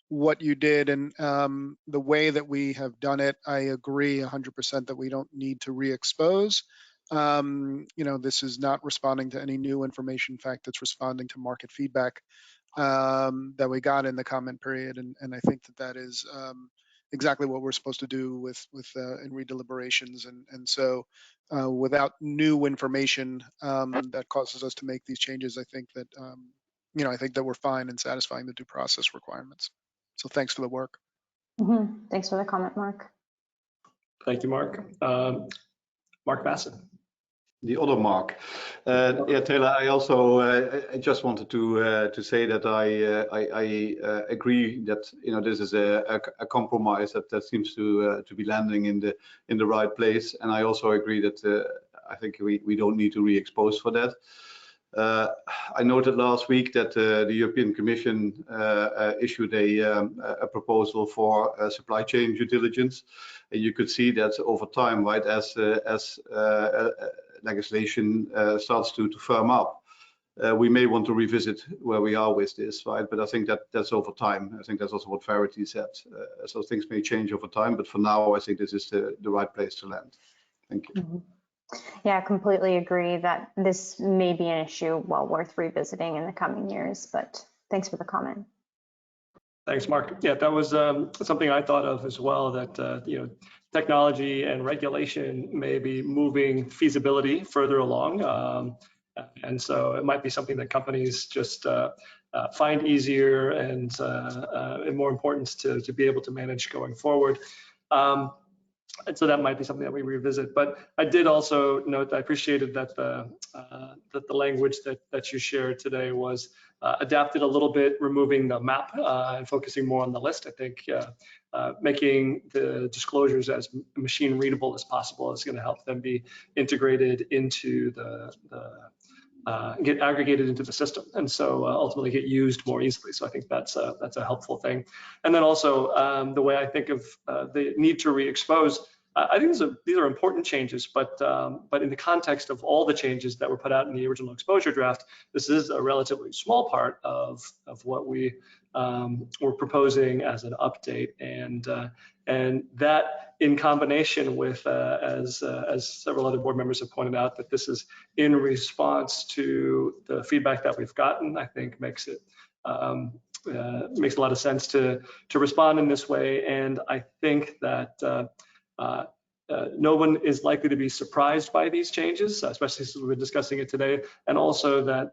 what you did and the way that we have done it, I agree 100% that we don't need to re-expose. This is not responding to any new information. In fact, it's responding to market feedback that we got in the comment period. And I think that that is exactly what we're supposed to do with in redeliberations. And so without new information that causes us to make these changes, I think that, I think that we're fine in satisfying the due process requirements. So thanks for the work. Mm-hmm. Thanks for the comment, Mark. Thank you, Mark. Mark Bassett. The other Mark. Yeah, Taylor, I also I just wanted to say that I agree that this is a compromise that seems to be landing in the right place, and I also agree that I think we don't need to re-expose for that. I noted last week that the European Commission issued a proposal for supply chain due diligence, and you could see that over time, right, as legislation starts to firm up, we may want to revisit where we are with this, right? But I think that's over time. I think that's also what Verity said. So things may change over time, but for now, I think this is the right place to land. Thank you. Mm-hmm. Yeah, I completely agree that this may be an issue well worth revisiting in the coming years, but thanks for the comment. Thanks, Mark. Yeah, that was something I thought of as well, that technology and regulation may be moving feasibility further along. And so it might be something that companies just find easier and more important to be able to manage going forward. And so that might be something that we revisit. But I did also note, I appreciated that the language that you shared today was adapted a little bit, removing the map and focusing more on the list. I think making the disclosures as machine readable as possible is going to help them be integrated into get aggregated into the system, and so ultimately get used more easily. So I think that's a helpful thing. And then also the way I think of the need to re-expose, I think these are important changes, but in the context of all the changes that were put out in the original exposure draft, this is a relatively small part of what we were proposing as an update, and that in combination with, as several other board members have pointed out, that this is in response to the feedback that we've gotten, I think makes it makes a lot of sense to respond in this way. And I think that no one is likely to be surprised by these changes, especially since we've been discussing it today. And also that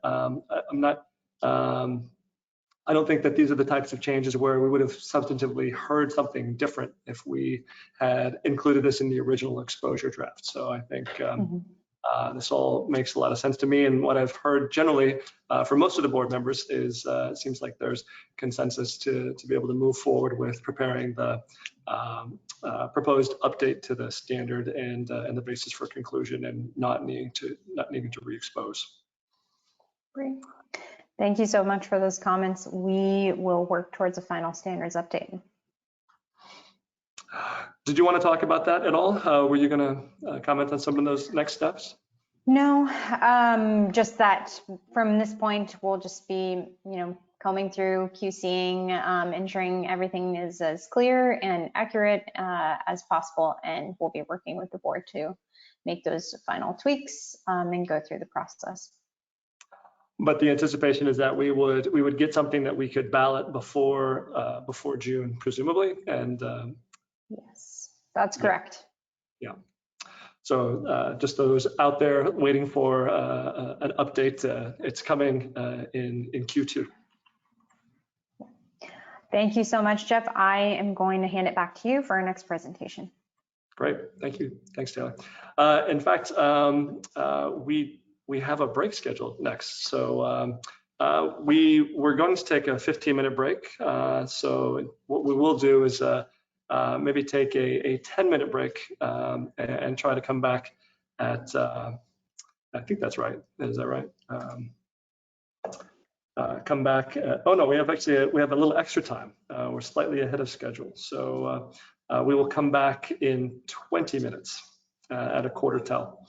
I don't think that these are the types of changes where we would have substantively heard something different if we had included this in the original exposure draft. So I think this all makes a lot of sense to me. And what I've heard generally for most of the board members is it seems like there's consensus to be able to move forward with preparing the proposed update to the standard and the basis for conclusion, and not needing to re-expose. Great. Thank you so much for those comments. We will work towards a final standards update. Did you want to talk about that at all? Were you going to comment on some of those next steps? No, just that from this point, we'll just be, combing through, QCing, ensuring everything is as clear and accurate as possible, and we'll be working with the board to make those final tweaks and go through the process. But the anticipation is that we would get something that we could ballot before June, presumably, and yes, that's correct. Yeah. So just those out there waiting for an update, it's coming in Q2. Thank you so much, Jeff. I am going to hand it back to you for our next presentation. Great, thank you. Thanks, Taylor. In fact, we have a break scheduled next. So we're going to take a 15-minute break. So what we will do is maybe take a 10-minute break and try to come back at, I think that's right. Is that right? Come back. Oh no, we have a little extra time. We're slightly ahead of schedule. So we will come back in 20 minutes at a quarter till.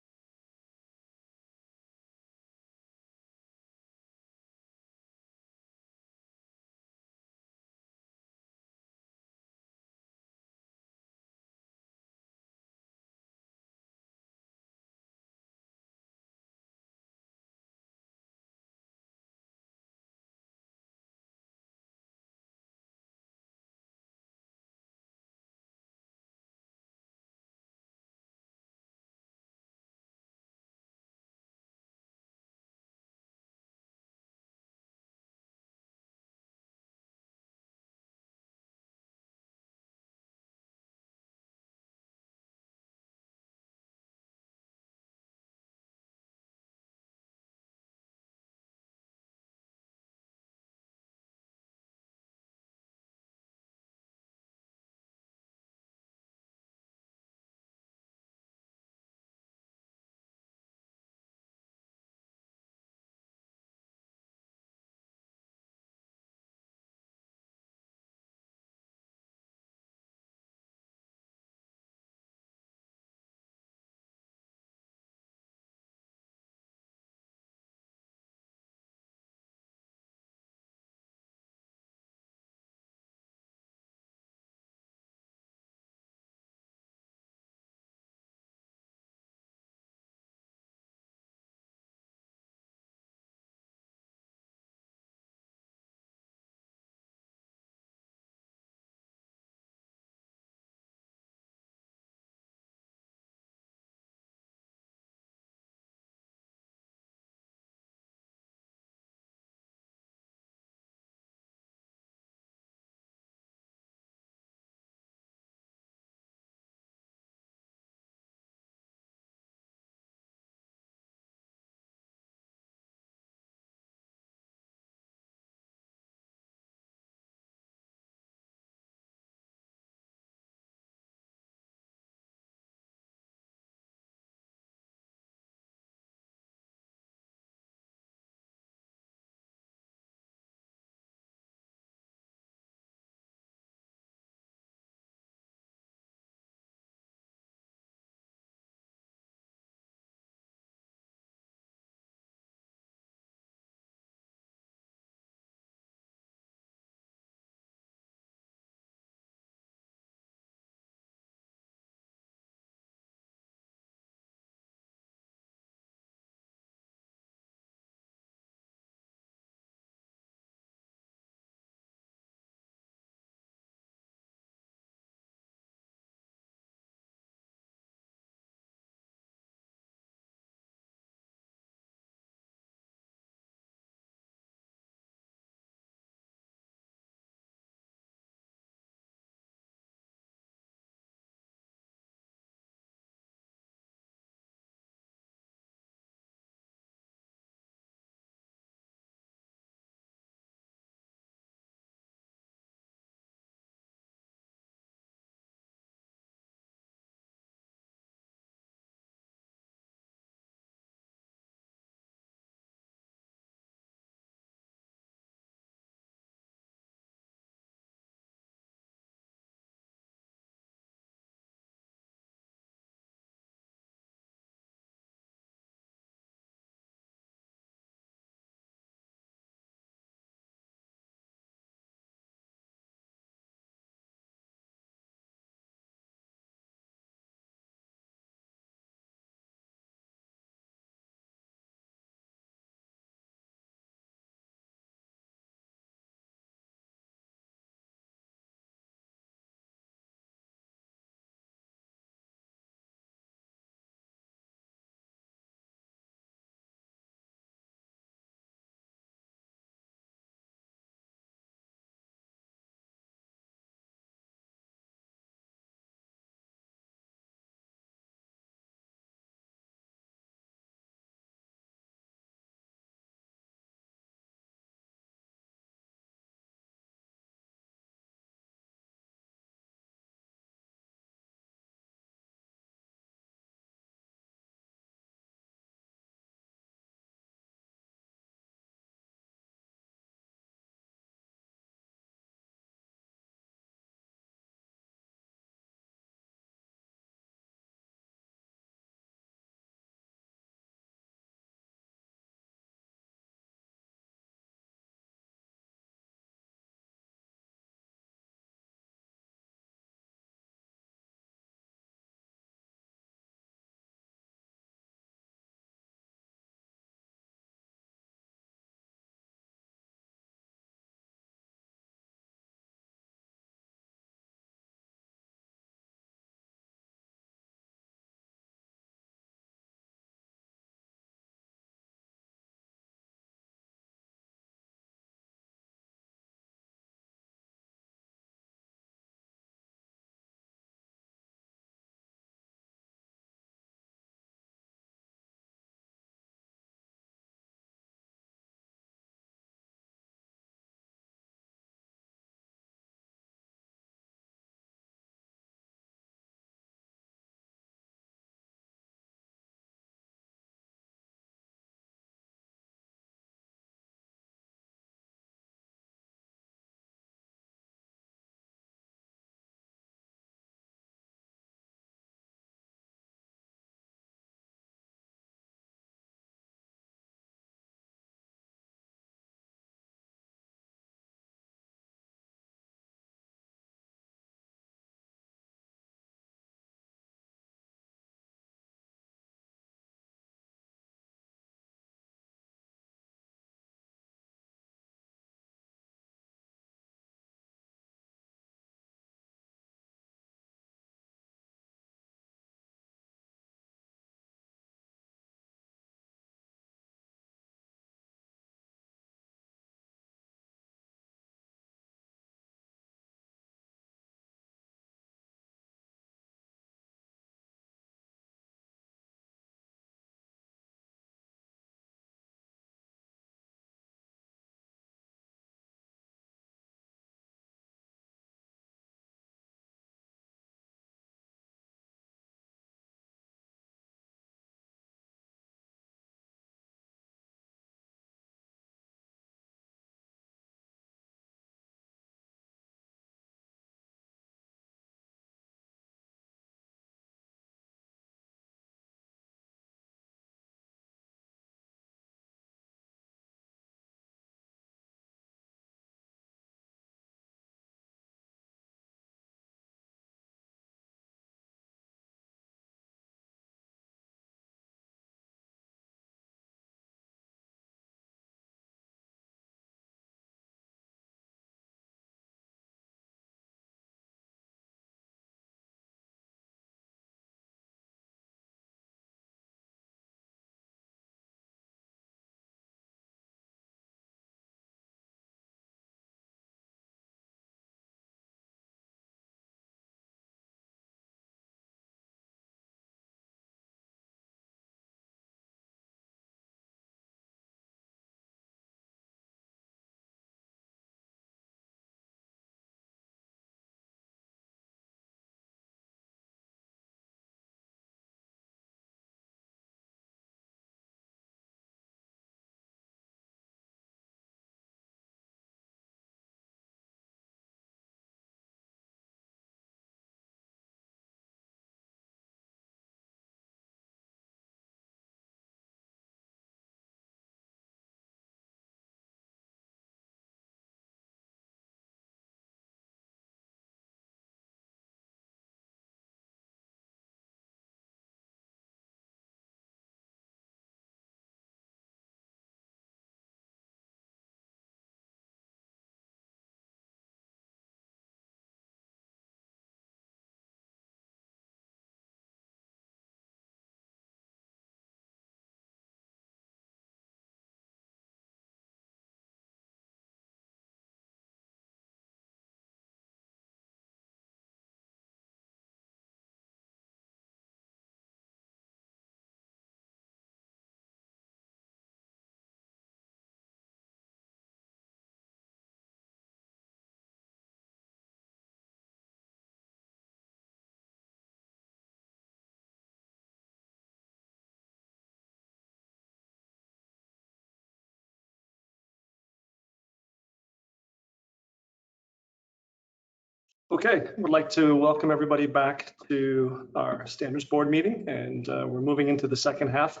Okay, would like to welcome everybody back to our standards board meeting, and we're moving into the second half.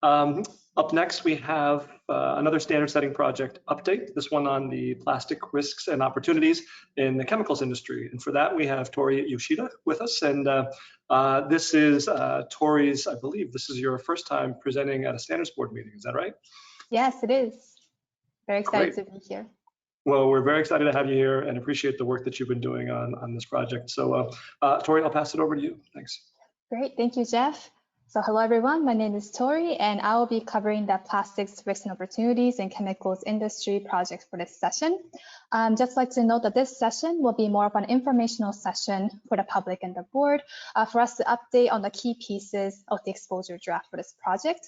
Up next, we have another standard setting project update, this one on the plastic risks and opportunities in the chemicals industry. And for that, we have Tori Yoshida with us. And this is Tori's, I believe this is your first time presenting at a standards board meeting, is that right? Yes, it is. Very excited Great. to be here. Well, we're very excited to have you here and appreciate the work that you've been doing on this project. So Tori, I'll pass it over to you. Thanks. Great, thank you, Jeff. So hello, everyone. My name is Tori, and I will be covering the plastics risks and opportunities in chemicals industry project for this session. Just like to note that this session will be more of an informational session for the public and the board for us to update on the key pieces of the exposure draft for this project.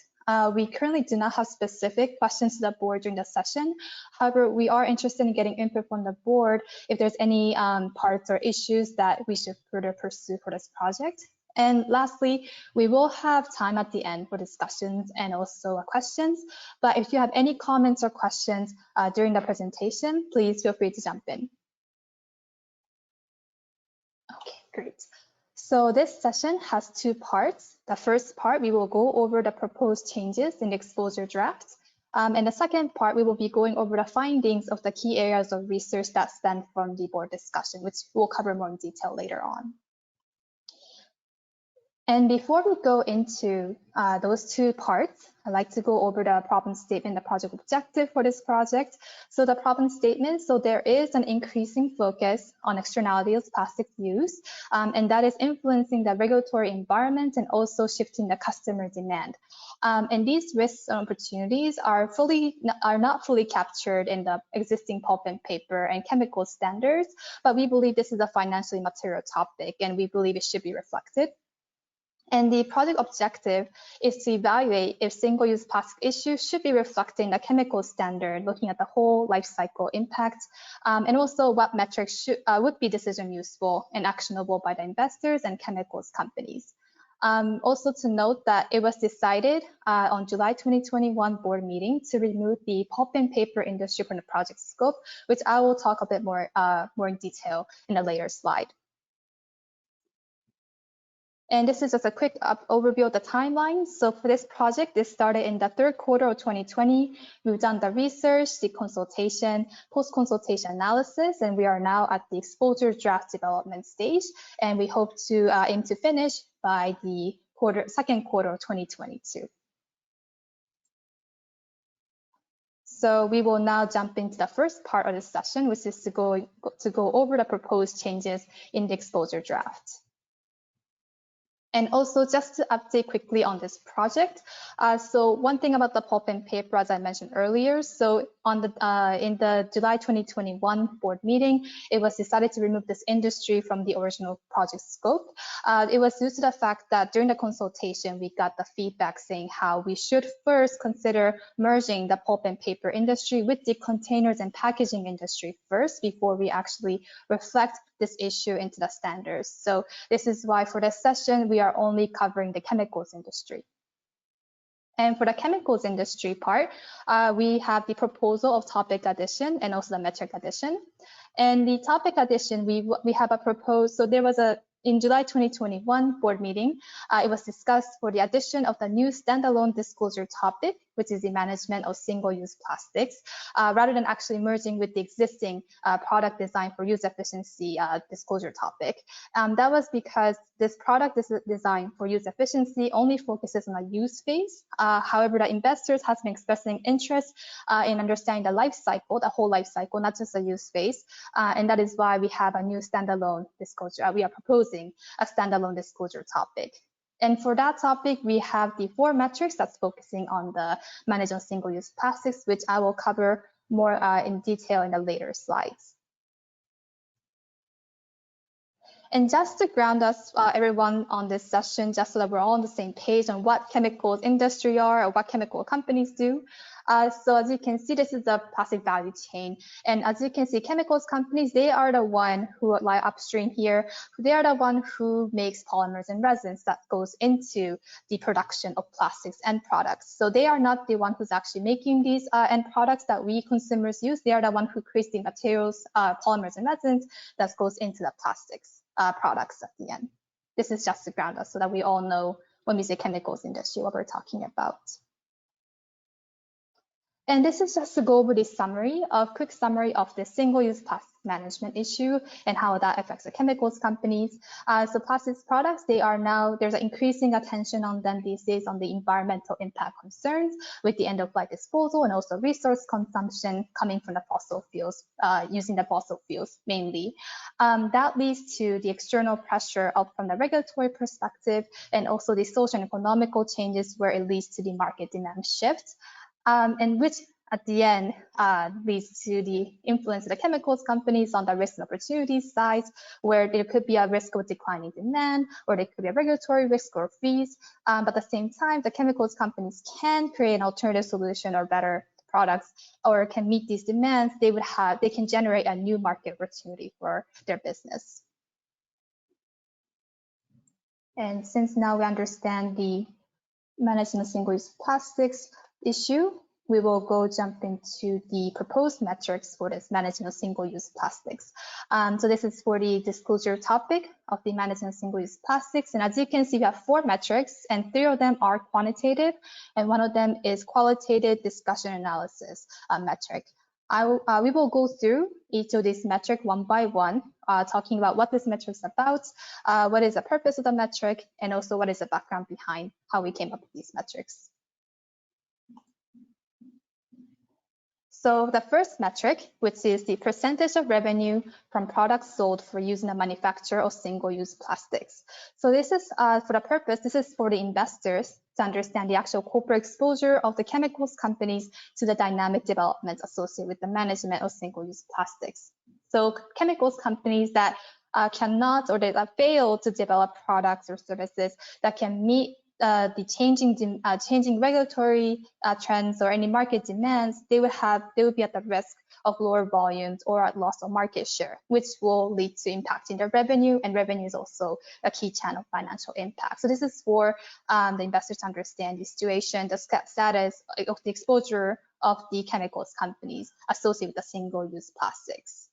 We currently do not have specific questions to the board during the session. However, we are interested in getting input from the board if there's any parts or issues that we should further pursue for this project. And lastly, we will have time at the end for discussions and also questions. But if you have any comments or questions during the presentation, please feel free to jump in. Okay, great. So this session has two parts. The first part, we will go over the proposed changes in the exposure draft. And the second part, we will be going over the findings of the key areas of research that stem from the board discussion, which we'll cover more in detail later on. And before we go into those two parts, I'd like to go over the problem statement, the project objective for this project. So the problem statement, so there is an increasing focus on externalities of plastic use, and that is influencing the regulatory environment and also shifting the customer demand. And these risks and opportunities are not fully captured in the existing pulp and paper and chemical standards, but we believe this is a financially material topic, and we believe it should be reflected. And the project objective is to evaluate if single-use plastic issues should be reflecting the chemical standard, looking at the whole life cycle impact, and also what metrics would be decision useful and actionable by the investors and chemicals companies. Also to note that it was decided on July 2021 board meeting to remove the pulp and paper industry from the project scope, which I will talk a bit more in detail in a later slide. And this is just a quick overview of the timeline. So for this project, this started in the third quarter of 2020. We've done the research, the consultation, post-consultation analysis, and we are now at the exposure draft development stage. And we hope to aim to finish by the second quarter of 2022. So we will now jump into the first part of the session, which is to go over the proposed changes in the exposure draft. And also just to update quickly on this project. So one thing about the pulp and paper, as I mentioned earlier, so on in the July 2021 board meeting, it was decided to remove this industry from the original project scope. It was due to the fact that during the consultation, we got the feedback saying how we should first consider merging the pulp and paper industry with the containers and packaging industry first before we actually reflect this issue into the standards. So this is why for this session, we are only covering the chemicals industry. And for the chemicals industry part, we have the proposal of topic addition and also the metric addition. And the topic addition, we have a proposed, so there was in July 2021 board meeting, it was discussed for the addition of the new standalone disclosure topic, which is the management of single-use plastics, rather than actually merging with the existing product design for use efficiency disclosure topic. That was because this product design for use efficiency only focuses on the use phase. However, the investors has been expressing interest in understanding the life cycle, the whole life cycle, not just the use phase. And that is why we have a new standalone disclosure. We are proposing a standalone disclosure topic. And for that topic, we have the 4 metrics that's focusing on the management of single-use plastics, which I will cover more in detail in the later slides. And just to ground us, everyone on this session, just so that we're all on the same page on what chemicals industry are or what chemical companies do. So as you can see, this is the plastic value chain. And as you can see, chemicals companies, they are the one who lie upstream here. They are the one who makes polymers and resins that goes into the production of plastics end products. So they are not the one who's actually making these end products that we consumers use. They are the one who creates the materials, polymers and resins that goes into the plastics products at the end. This is just to ground us so that we all know when we say chemicals industry, what we're talking about. And this is just to go over the quick summary of the single-use plastic management issue and how that affects the chemicals companies. So plastics products, there's an increasing attention on them these days on the environmental impact concerns with the end-of-life disposal and also resource consumption coming from the fossil fuels, using the fossil fuels mainly. That leads to the external pressure from the regulatory perspective and also the social and economical changes where it leads to the market demand shift. And which at the end leads to the influence of the chemicals companies on the risk and opportunities side, where there could be a risk of declining demand, or there could be a regulatory risk or fees. But at the same time, the chemicals companies can create an alternative solution or better products, or can meet these demands. They can generate a new market opportunity for their business. And since now we understand the management of single-use plastics issue, we will jump into the proposed metrics for this management of single-use plastics. So this is for the disclosure topic of the management of single-use plastics. And as you can see, we have 4 metrics, and 3 of them are quantitative, and 1 of them is qualitative discussion analysis metric. We will go through each of these metrics one by one, talking about what this metric is about, what is the purpose of the metric, and also what is the background behind how we came up with these metrics. So the first metric, which is the percentage of revenue from products sold for use in the manufacture of single-use plastics. So this is for the purpose, this is for the investors to understand the actual corporate exposure of the chemicals companies to the dynamic developments associated with the management of single-use plastics. So chemicals companies that cannot or that fail to develop products or services that can meet the changing regulatory trends or any market demands, they would be at the risk of lower volumes or at loss of market share, which will lead to impacting their revenue, and revenue is also a key channel of financial impact. So this is for the investors to understand the situation, the status of the exposure of the chemicals companies associated with the single-use plastics.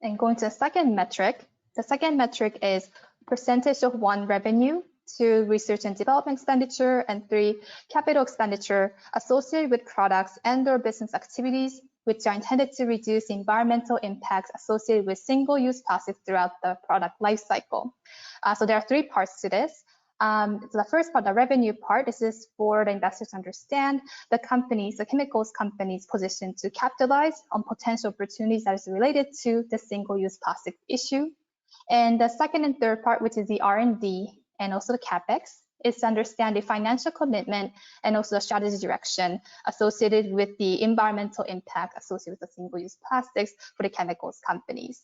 And going to the second metric is percentage of 1 revenue, 2 research and development expenditure, and 3 capital expenditure associated with products and/or business activities which are intended to reduce the environmental impacts associated with single-use plastics throughout the product life cycle. So there are 3 parts to this. So the first part, the revenue part, this is for the investors to understand the chemicals companies' position to capitalize on potential opportunities that is related to the single-use plastic issue. And the second and third part, which is the R&D and also the CapEx, is to understand the financial commitment and also the strategy direction associated with the environmental impact associated with the single-use plastics for the chemicals companies.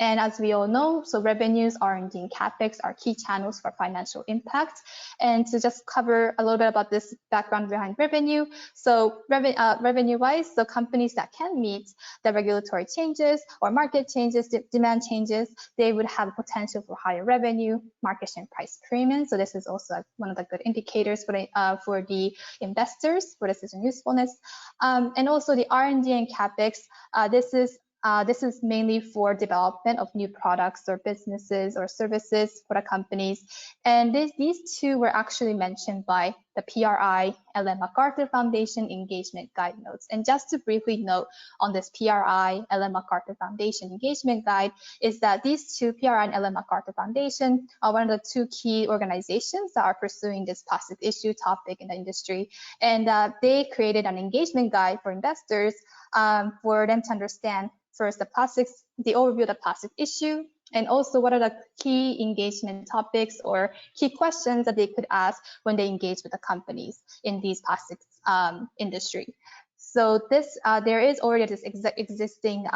And as we all know, so revenues, R&D, and CapEx are key channels for financial impact. And to just cover a little bit about this background behind revenue, so revenue-wise, so companies that can meet the regulatory changes or market changes, demand changes, they would have potential for higher revenue, market share, and price premium. So this is also one of the good indicators for the investors for decision usefulness. And also the R&D and CapEx, this is mainly for development of new products or businesses or services for the companies. And these 2 were actually mentioned by the PRI Ellen MacArthur Foundation Engagement Guide Notes. And just to briefly note on this PRI Ellen MacArthur Foundation Engagement Guide is that these 2, PRI and Ellen MacArthur Foundation, are one of the 2 key organizations that are pursuing this plastic issue topic in the industry. And they created an engagement guide for investors for them to understand first the overview of the plastic issue, and also what are the key engagement topics or key questions that they could ask when they engage with the companies in these plastics industry. So this there is already this existing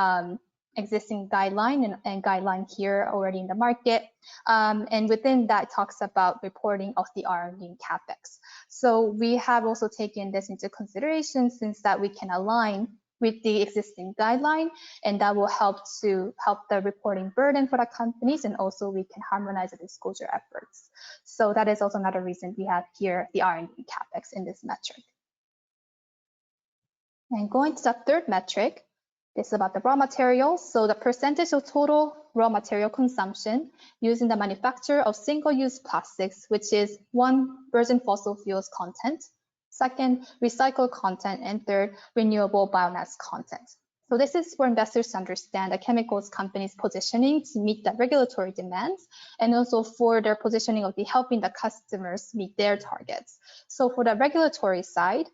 existing guideline and guideline here already in the market. And within that talks about reporting of the R&D and CapEx. So we have also taken this into consideration, since that we can align with the existing guideline, and that will help the reporting burden for the companies, and also we can harmonize the disclosure efforts. So that is also another reason we have here the R&D and CapEx in this metric. And going to the third metric, this is about the raw materials. So the percentage of total raw material consumption using the manufacture of single-use plastics, which is 1, virgin fossil fuels content, 2nd, recycled content, and 3rd, renewable biomass content. So this is for investors to understand the chemicals companies' positioning to meet the regulatory demands, and also for their positioning of helping the customers meet their targets. So for the regulatory side,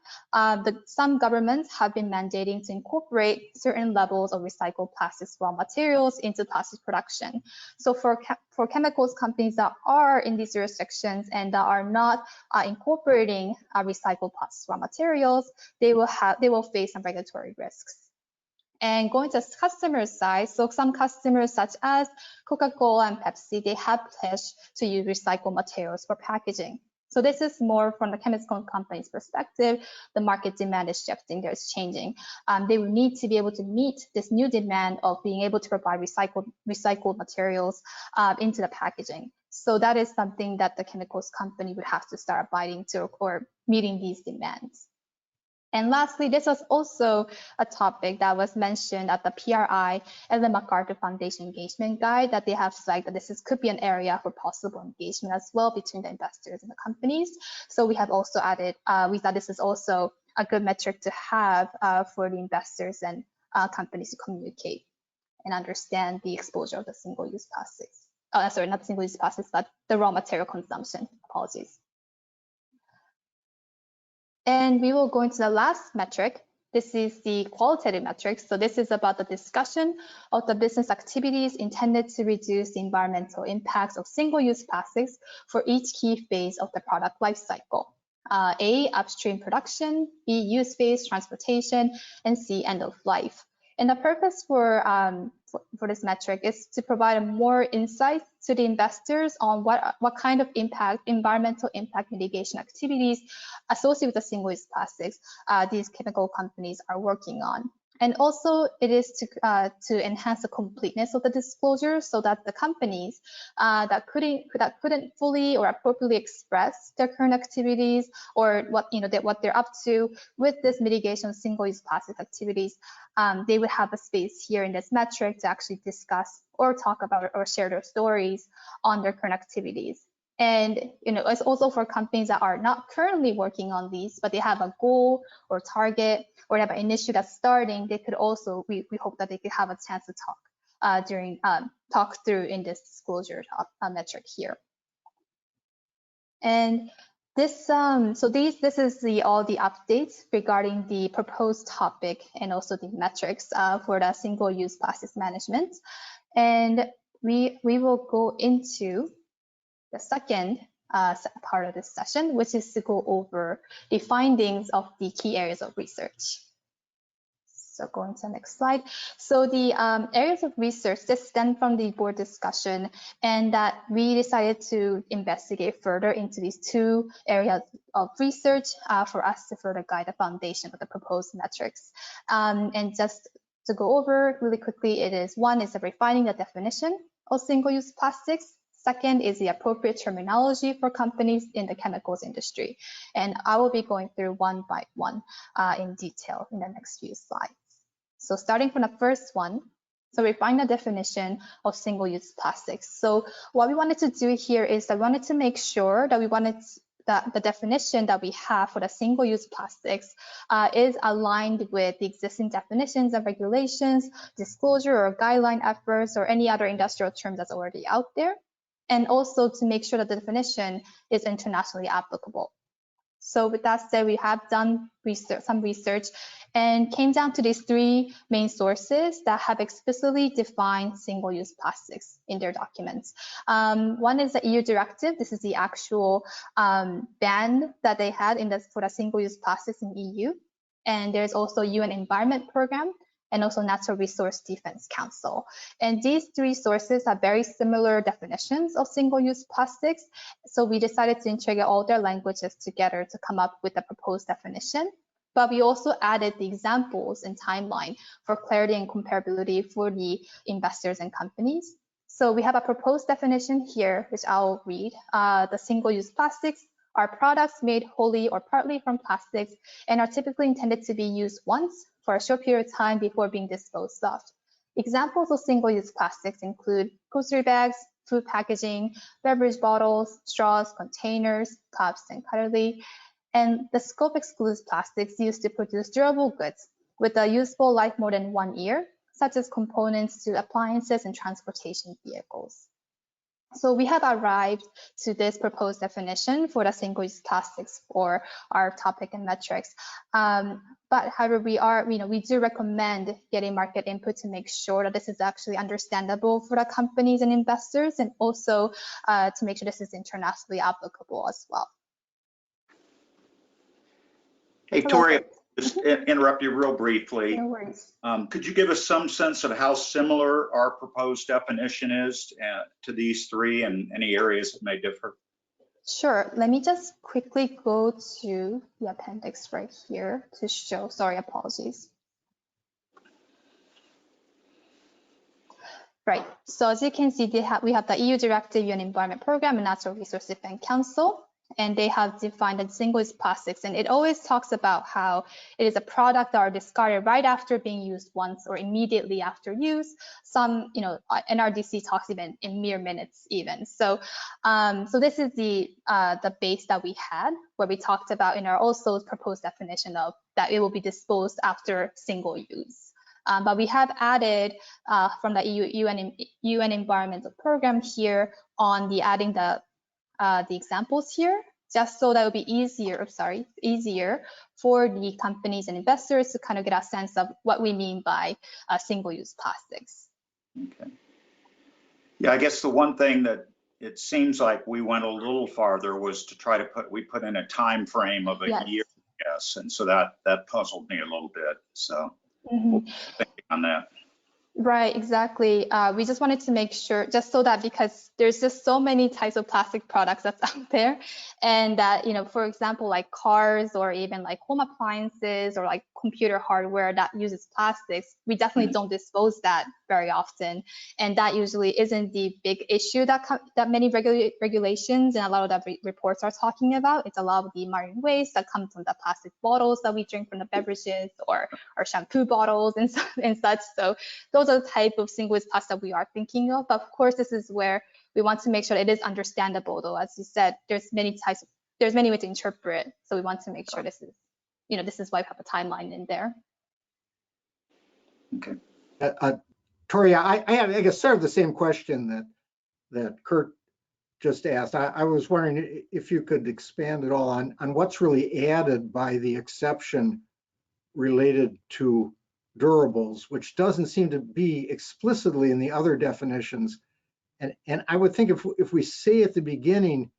some governments have been mandating to incorporate certain levels of recycled plastics raw materials into plastic production. So for chemicals companies that are in these jurisdictions and that are not incorporating recycled plastic raw materials, they will face some regulatory risks. And going to the customer side, so some customers such as Coca-Cola and Pepsi, they have pledged to use recycled materials for packaging. So this is more from the chemical company's perspective. The market demand is shifting, it's changing. They will need to be able to meet this new demand of being able to provide recycled materials into the packaging. So that is something that the chemicals company would have to start abiding to or meeting these demands. And lastly, this was also a topic that was mentioned at the PRI and the MacArthur Foundation engagement guide, that they have flagged that this could be an area for possible engagement as well between the investors and the companies. So we have also added, we thought this is also a good metric to have for the investors and companies to communicate and understand the exposure of the single-use plastics. Sorry, not single-use plastics, but the raw material consumption. Apologies. And we will go into the last metric. This is the qualitative metrics. So this is about the discussion of the business activities intended to reduce the environmental impacts of single-use plastics for each key phase of the product life cycle. A, upstream production, B, use phase, transportation, and C, end of life. And the purpose for this metric is to provide more insight to the investors on what kind of environmental impact mitigation activities associated with the single-use plastics these chemical companies are working on. And also it is to enhance the completeness of the disclosure, so that the companies that couldn't fully or appropriately express their current activities or what they're up to with this mitigation of single-use plastic activities, they would have a space here in this metric to actually discuss or talk about or share their stories on their current activities. And it's also for companies that are not currently working on these, but they have a goal or target, or they have an initiative that's starting. They could also, we hope that they could have a chance to talk talk through in this disclosure metric here. And this, this is all the updates regarding the proposed topic and also the metrics for the single-use plastics management. And we will go into the second part of this session, which is to go over the findings of the key areas of research. So going to the next slide. So the areas of research that stem from the board discussion, and that we decided to investigate further into these two areas of research for us to further guide the foundation of the proposed metrics. And just to go over really quickly, one is refining the definition of single-use plastics. Second is the appropriate terminology for companies in the chemicals industry. And I will be going through one by one in detail in the next few slides. So starting from the first one, so refine the definition of single-use plastics. So what we wanted to do here is I wanted to make sure that the definition that we have for the single-use plastics is aligned with the existing definitions and regulations, disclosure or guideline efforts, or any other industrial terms that's already out there. And also to make sure that the definition is internationally applicable. So with that said, we have done some research and came down to these three main sources that have explicitly defined single-use plastics in their documents. One is the EU directive. This is the actual ban that they had for the single-use plastics in EU. And there's also UN Environment Program. and also Natural Resource Defense Council. And these three sources have very similar definitions of single-use plastics. So we decided to integrate all their languages together to come up with a proposed definition. But we also added the examples and timeline for clarity and comparability for the investors and companies. So we have a proposed definition here, which I'll read. The single-use plastics are products made wholly or partly from plastics and are typically intended to be used once for a short period of time before being disposed of. Examples of single-use plastics include grocery bags, food packaging, beverage bottles, straws, containers, cups, and cutlery. And the scope excludes plastics used to produce durable goods with a useful life more than 1 year, such as components to appliances and transportation vehicles. So we have arrived to this proposed definition for the single-use plastics for our topic and metrics. But however, we do recommend getting market input to make sure that this is actually understandable for the companies and investors, and also to make sure this is internationally applicable as well. Hey, Tori, just interrupt you real briefly. No worries. Could you give us some sense of how similar our proposed definition is to these three, and any areas that may differ? Sure. Let me just quickly go to the appendix right here to show. Sorry, apologies. Right. So as you can see, we have the EU Directive, UN Environment Programme, and Natural Resource Defense Council. And they have defined the single-use plastics, and it always talks about how it is a product that are discarded right after being used once or immediately after use. Some, NRDC talks even in mere minutes even. So, so this is the base that we had, where we talked about in our also proposed definition of that it will be disposed after single use. But we have added from the UN Environmental Programme here on the adding the examples here, just so that it would be easier for the companies and investors to kind of get a sense of what we mean by single-use plastics. Okay. Yeah, I guess the one thing that it seems like we went a little farther was to try to put in a time frame of a year, yes, and so that puzzled me a little bit. So we'll think on that. Right, exactly. We just wanted to make sure, just so that, because there's just so many types of plastic products that's out there, and that, for example, like cars or even like home appliances or like computer hardware that uses plastics, we definitely don't dispose that very often, and that usually isn't the big issue that many regulations and a lot of the reports are talking about. It's a lot of the marine waste that comes from the plastic bottles that we drink from the beverages, or our shampoo bottles and such. So those are the type of single-use plastic that we are thinking of. But of course, this is where we want to make sure it is understandable, though. As you said, there's many ways to interpret. So we want to make sure this is, this is why we have a timeline in there. Okay. Tori, I guess sort of the same question that Kurt just asked. I was wondering if you could expand at all on what's really added by the exception related to durables, which doesn't seem to be explicitly in the other definitions. And I would think if we say at the beginning,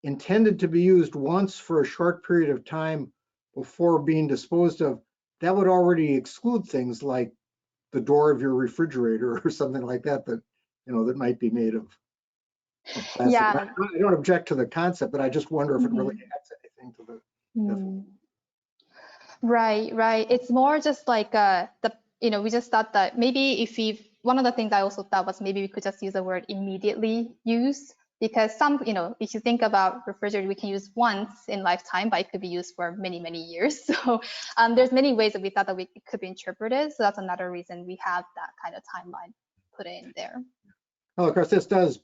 intended to be used once for a short period of time before being disposed of, that would already exclude things like the door of your refrigerator or something like that, that might be made of plastic. Yeah. I don't object to the concept, but I just wonder if it really adds anything to the Right. It's more just like we just thought that maybe one of the things I also thought was maybe we could just use the word immediately used, because if you think about refrigerator, we can use once in lifetime, but it could be used for many, many years. So there's many ways that we thought that it could be interpreted. So that's another reason we have that kind of timeline put in there. Well, of course, this does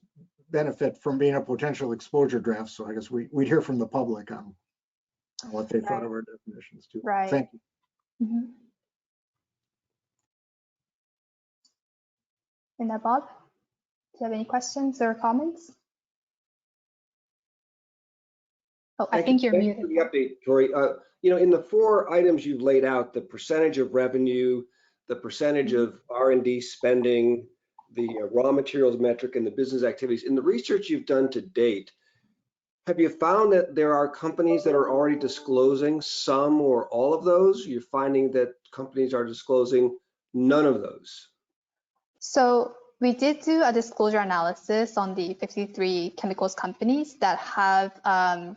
benefit from being a potential exposure draft. So I guess we'd hear from the public on what they thought of our definitions too. Right. Thank you. And now, Bob, do you have any questions or comments? Oh, I think you're muted. Thank you for the update, Tori. In the 4 items you've laid out, the percentage of revenue, the percentage of R&D spending, the raw materials metric, and the business activities, in the research you've done to date, have you found that there are companies that are already disclosing some or all of those? You're finding that companies are disclosing none of those? So we did do a disclosure analysis on the 53 chemicals companies that have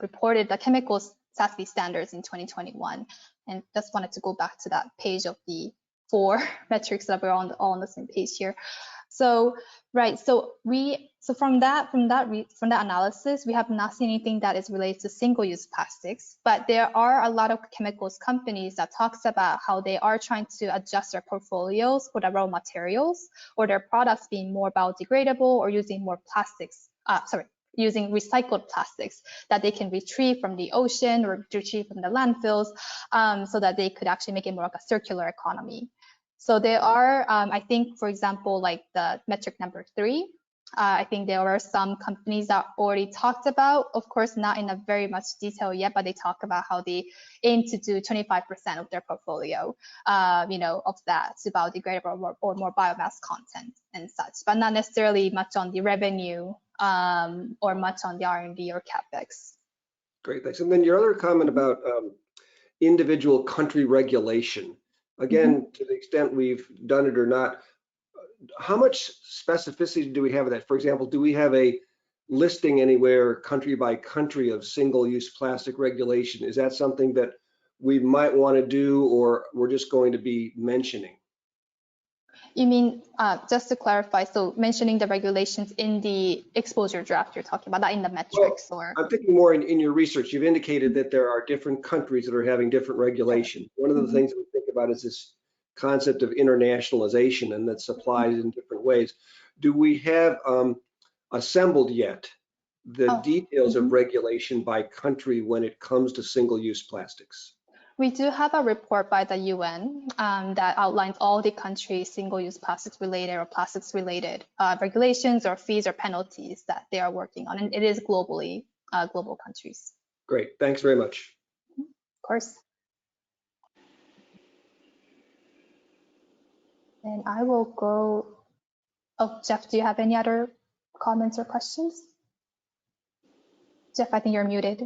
reported the chemicals SASB standards in 2021. And just wanted to go back to that page of the 4 metrics that we're all on the same page here. So right, so from that analysis, we have not seen anything that is related to single-use plastics, but there are a lot of chemicals companies that talks about how they are trying to adjust their portfolios for the raw materials or their products being more biodegradable or using more plastics, using recycled plastics that they can retrieve from the ocean or retrieve from the landfills, so that they could actually make it more like a circular economy. So there are, I think, for example, like the metric number 3, I think there are some companies that already talked about, of course, not in a very much detail yet, but they talk about how they aim to do 25% of their portfolio, of that to biodegradable or more biomass content and such, but not necessarily much on the revenue or much on the R&D or CapEx. Great, thanks. And then your other comment about individual country regulation. Again, to the extent we've done it or not, how much specificity do we have of that? For example, do we have a listing anywhere country by country of single-use plastic regulation? Is that something that we might want to do, or we're just going to be mentioning? You mean, just to clarify, so mentioning the regulations in the exposure draft you're talking about, not in the metrics? Well, or? I'm thinking more in your research. You've indicated that there are different countries that are having different regulation. One of the things that we think about is this concept of internationalization, and that's applied in different ways. Do we have assembled yet the details of regulation by country when it comes to single-use plastics? We do have a report by the UN that outlines all the countries' single-use plastics related or plastics related regulations or fees or penalties that they are working on, and it is globally, global countries. Great, thanks very much. Of course. And I will go, Jeff, do you have any other comments or questions? Jeff, I think you're muted.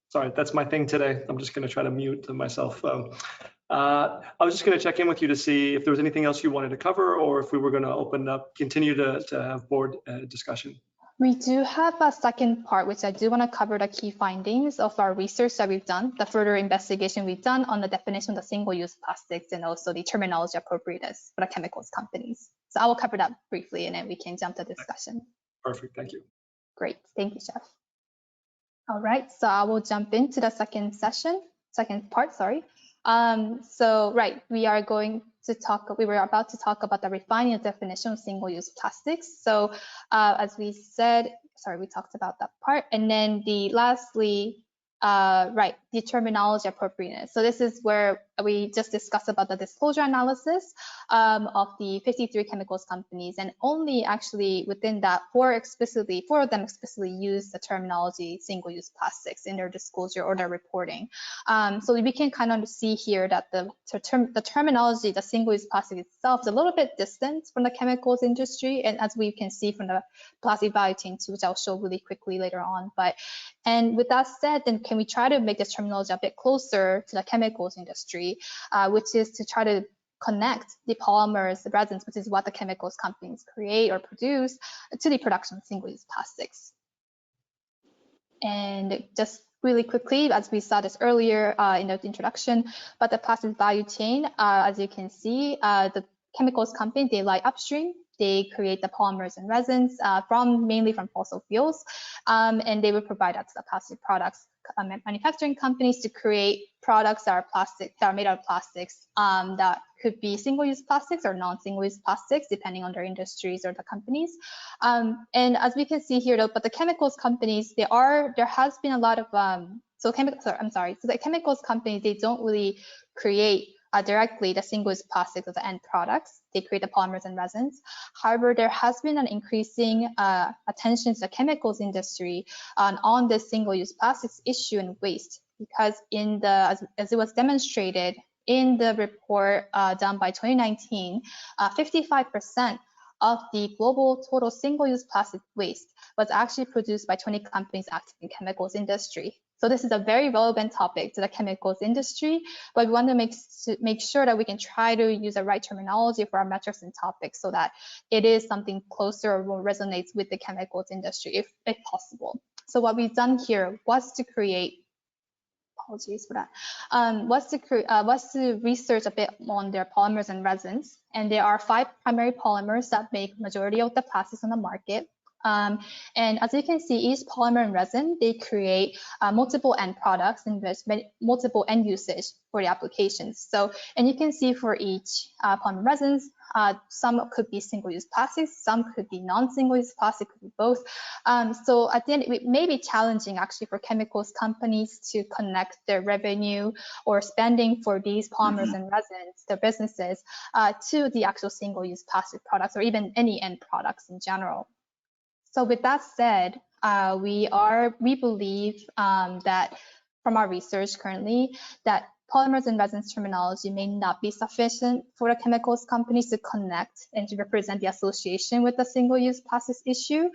Sorry, that's my thing today. I'm just going to try to mute myself. I was just going to check in with you to see if there was anything else you wanted to cover, or if we were going to open up, continue to have board discussion. We do have a second part, which I do want to cover the key findings of our research that we've done, the further investigation we've done on the definition of the single-use plastics and also the terminology appropriateness for the chemicals companies. So I will cover that briefly, and then we can jump to discussion. Perfect, thank you. Great, thank you, Jeff. All right, so I will jump into the second part, sorry. We are going to talk, we were about to talk about the refining of definition of single-use plastics. So as we said, sorry, we talked about that part. And then lastly, the terminology appropriateness. So this is where we just discussed about the disclosure analysis of the 53 chemicals companies, and only actually within that 4 of them explicitly use the terminology single-use plastics in their disclosure or their reporting. So we can kind of see here that the terminology, the single-use plastic itself, is a little bit distant from the chemicals industry, and as we can see from the plastic value chain too, which I'll show really quickly later on. And with that said, then can we try to make this terminology a bit closer to the chemicals industry, which is to try to connect the polymers, the resins, which is what the chemicals companies create or produce, to the production of single-use plastics. And just really quickly, as we saw this earlier in the introduction, but the plastic value chain, as you can see, the chemicals company, they lie upstream. They create the polymers and resins mainly from fossil fuels, and they would provide that to the plastic products manufacturing companies to create products that are made out of plastics that could be single-use plastics or non-single-use plastics, depending on their industries or the companies. And as we can see here, though, but the chemicals companies, there has been a lot of so the chemicals companies, they don't really create directly the single-use plastics of the end products. They create the polymers and resins. However, there has been an increasing attention to the chemicals industry on this single-use plastics issue and waste, because as it was demonstrated in the report done by 2019, 55% of the global total single-use plastic waste was actually produced by 20 companies active in chemicals industry. So this is a very relevant topic to the chemicals industry, but we want to make sure that we can try to use the right terminology for our metrics and topics so that it is something closer or more resonates with the chemicals industry if possible. So what we've done here was to create, apologies for that, was to research a bit on their polymers and resins. And there are 5 primary polymers that make majority of the plastics on the market. And as you can see, each polymer and resin, they create multiple end products and there's multiple end usage for the applications. So, and you can see for each polymer resins, some could be single-use plastics, some could be non-single-use plastic, could be both. So at the end, it may be challenging actually for chemicals companies to connect their revenue or spending for these polymers and resins, their businesses, to the actual single-use plastic products or even any end products in general. So with that said, we believe that from our research currently that polymers and resins terminology may not be sufficient for the chemicals companies to connect and to represent the association with the single-use plastics issue.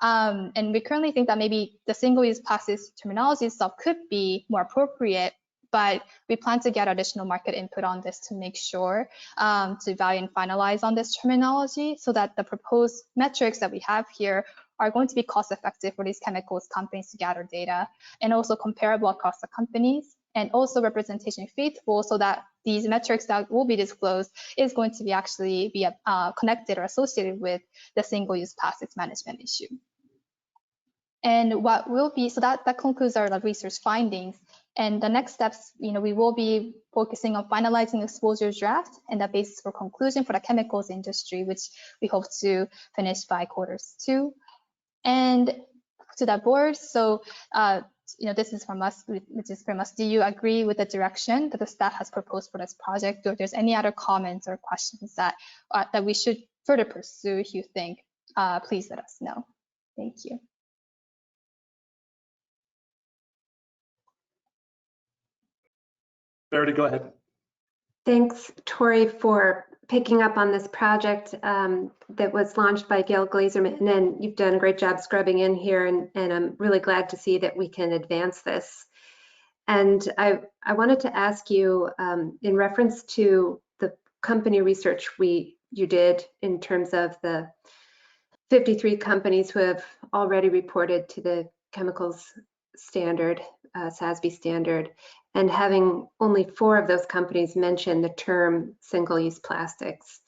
And we currently think that maybe the single-use plastics terminology itself could be more appropriate, but we plan to get additional market input on this to make sure to evaluate and finalize on this terminology so that the proposed metrics that we have here are going to be cost effective for these chemicals companies to gather data and also comparable across the companies and also representation faithful so that these metrics that will be disclosed is going to be actually be connected or associated with the single-use plastics management issue. And what will be, so that concludes our research findings. And the next steps, we will be focusing on finalizing exposure draft and the basis for conclusion for the chemicals industry, which we hope to finish by Q2. And to the board, so this is from us, which is from us. Do you agree with the direction that the staff has proposed for this project? Or if there's any other comments or questions that we should further pursue, if you think, please let us know. Thank you. Verity, go ahead. Thanks, Tori, for picking up on this project that was launched by Gail Glazerman, and you've done a great job scrubbing in here, and I'm really glad to see that we can advance this. And I wanted to ask you, in reference to the company research you did in terms of the 53 companies who have already reported to the chemicals standard, SASB standard, and having only 4 of those companies mention the term single-use plastics.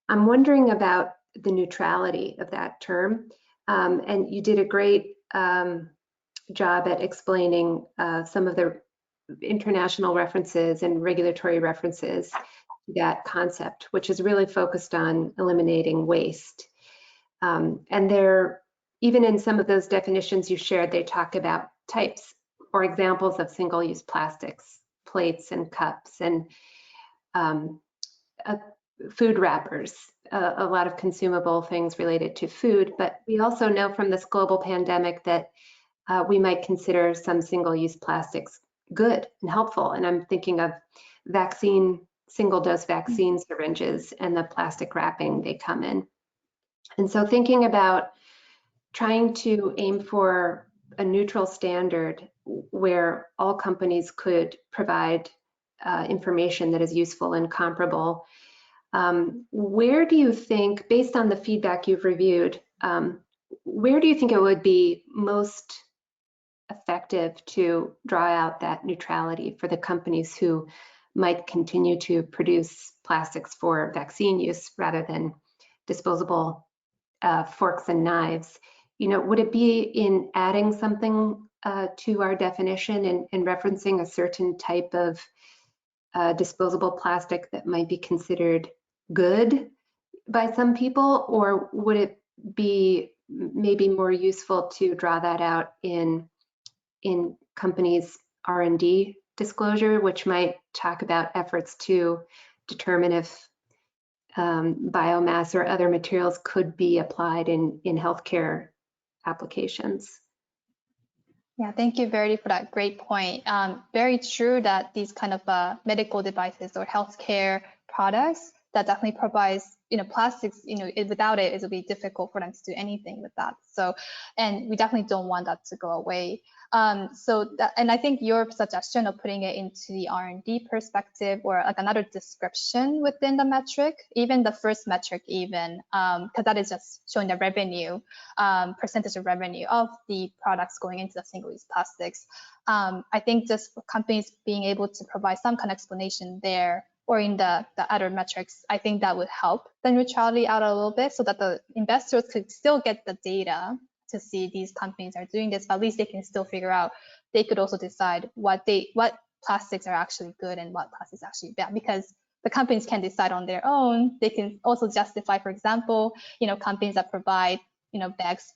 I'm wondering about the neutrality of that term. And you did a great job at explaining some of the international references and regulatory references to that concept, which is really focused on eliminating waste. And even in some of those definitions you shared, they talk about types or examples of single-use plastics, plates and cups, and food wrappers, a lot of consumable things related to food. But we also know from this global pandemic that we might consider some single-use plastics good and helpful. And I'm thinking of single-dose vaccine syringes and the plastic wrapping they come in. And so thinking about trying to aim for a neutral standard where all companies could provide information that is useful and comparable. Where do you think, based on the feedback you've reviewed, where do you think it would be most effective to draw out that neutrality for the companies who might continue to produce plastics for vaccine use rather than disposable forks and knives? Would it be in adding something to our definition and referencing a certain type of disposable plastic that might be considered good by some people? Or would it be maybe more useful to draw that out in companies' R&D disclosure, which might talk about efforts to determine if biomass or other materials could be applied in healthcare applications? Yeah, thank you, Verity, for that great point. Very true that these kind of medical devices or healthcare products that definitely provides plastics, without it, it would be difficult for them to do anything with that. So, and we definitely don't want that to go away. And I think your suggestion of putting it into the R&D perspective, or like another description within the metric, even the first metric, even because that is just showing the revenue, percentage of revenue of the products going into the single-use plastics. I think just companies being able to provide some kind of explanation there, or in the other metrics, I think that would help the neutrality out a little bit, so that the investors could still get the data to see these companies are doing this, but at least they can still figure out, they could also decide what plastics are actually good and what plastics are actually bad, because the companies can decide on their own. They can also justify, for example, companies that provide bags,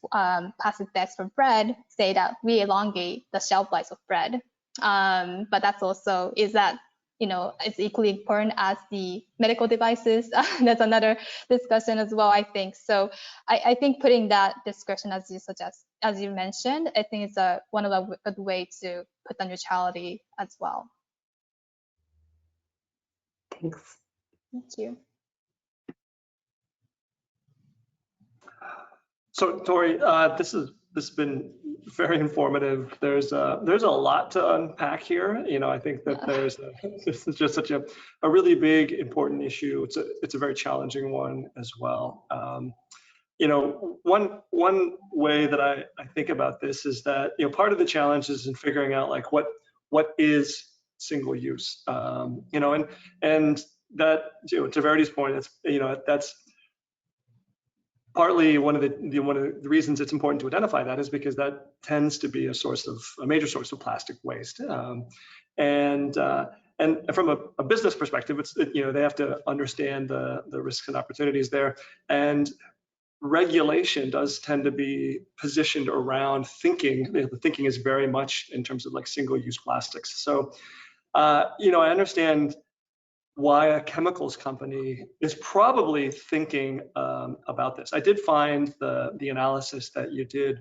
plastic bags for bread, say that we elongate the shelf life of bread. But that's also, is that it's equally important as the medical devices? That's another discussion as well, I think. So I think putting that discussion, as you suggest, as you mentioned, I think it's one of a good way to put the neutrality as well. Thanks. Thank you. So Tori, this has been very informative. There's a lot to unpack here. I think that this is just such a really big, important issue. It's a very challenging one as well. One way that I think about this is that part of the challenge is in figuring out like what is single use. And that to Verity's point, that's partly one of the reasons it's important to identify that is because that tends to be a major source of plastic waste. And from a business perspective, they have to understand the risks and opportunities there. And regulation does tend to be positioned around thinking. The thinking is very much in terms of like single-use plastics. So I understand why a chemicals company is probably thinking about this. I did find the analysis that you did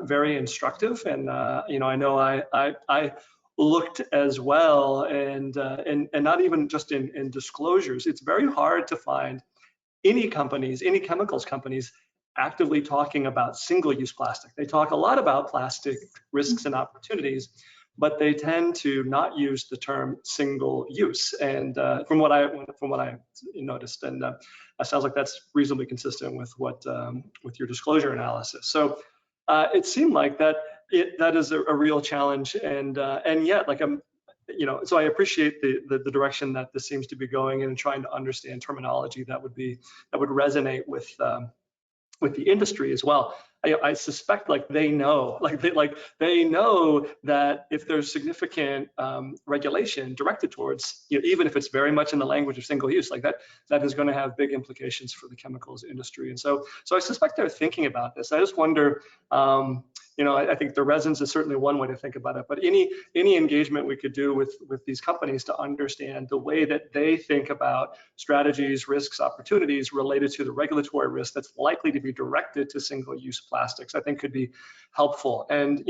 very instructive, and I know I looked as well, and not even just in disclosures. It's very hard to find any chemicals companies actively talking about single-use plastic. They talk a lot about plastic risks and opportunities, but they tend to not use the term single use. And from what I noticed, and it sounds like that's reasonably consistent with with your disclosure analysis. So it seemed like that is a real challenge, and yet so I appreciate the direction that this seems to be going in, and trying to understand terminology that would resonate with the industry as well. I suspect they know that if there's significant regulation directed towards, even if it's very much in the language of single use, that is going to have big implications for the chemicals industry. And so I suspect they're thinking about this. I just wonder, I think the resins is certainly one way to think about it, but any engagement we could do with these companies to understand the way that they think about strategies, risks, opportunities related to the regulatory risk that's likely to be directed to single-use plastics, I think could be helpful. And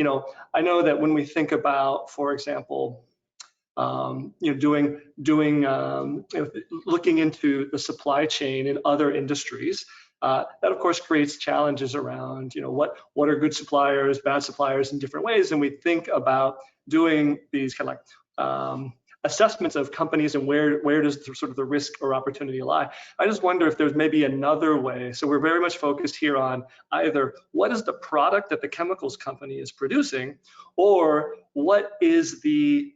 I know that when we think about, for example, looking into the supply chain in other industries, that of course creates challenges around, what are good suppliers, bad suppliers in different ways. And we think about doing these kind of assessments of companies and where does the risk or opportunity lie. I just wonder if there's maybe another way. So we're very much focused here on either what is the product that the chemicals company is producing, or what is the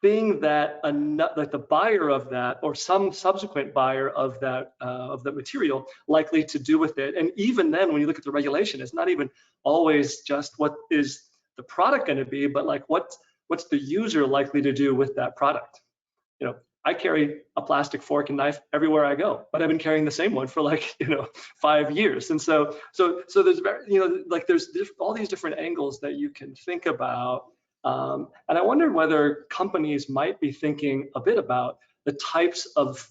thing that the buyer of that, or some subsequent buyer of that of the material, likely to do with it. And even then, when you look at the regulation, it's not even always just what is the product going to be, but what's the user likely to do with that product. I carry a plastic fork and knife everywhere I go, but I've been carrying the same one for 5 years. And so there's there's all these different angles that you can think about. And I wonder whether companies might be thinking a bit about the types of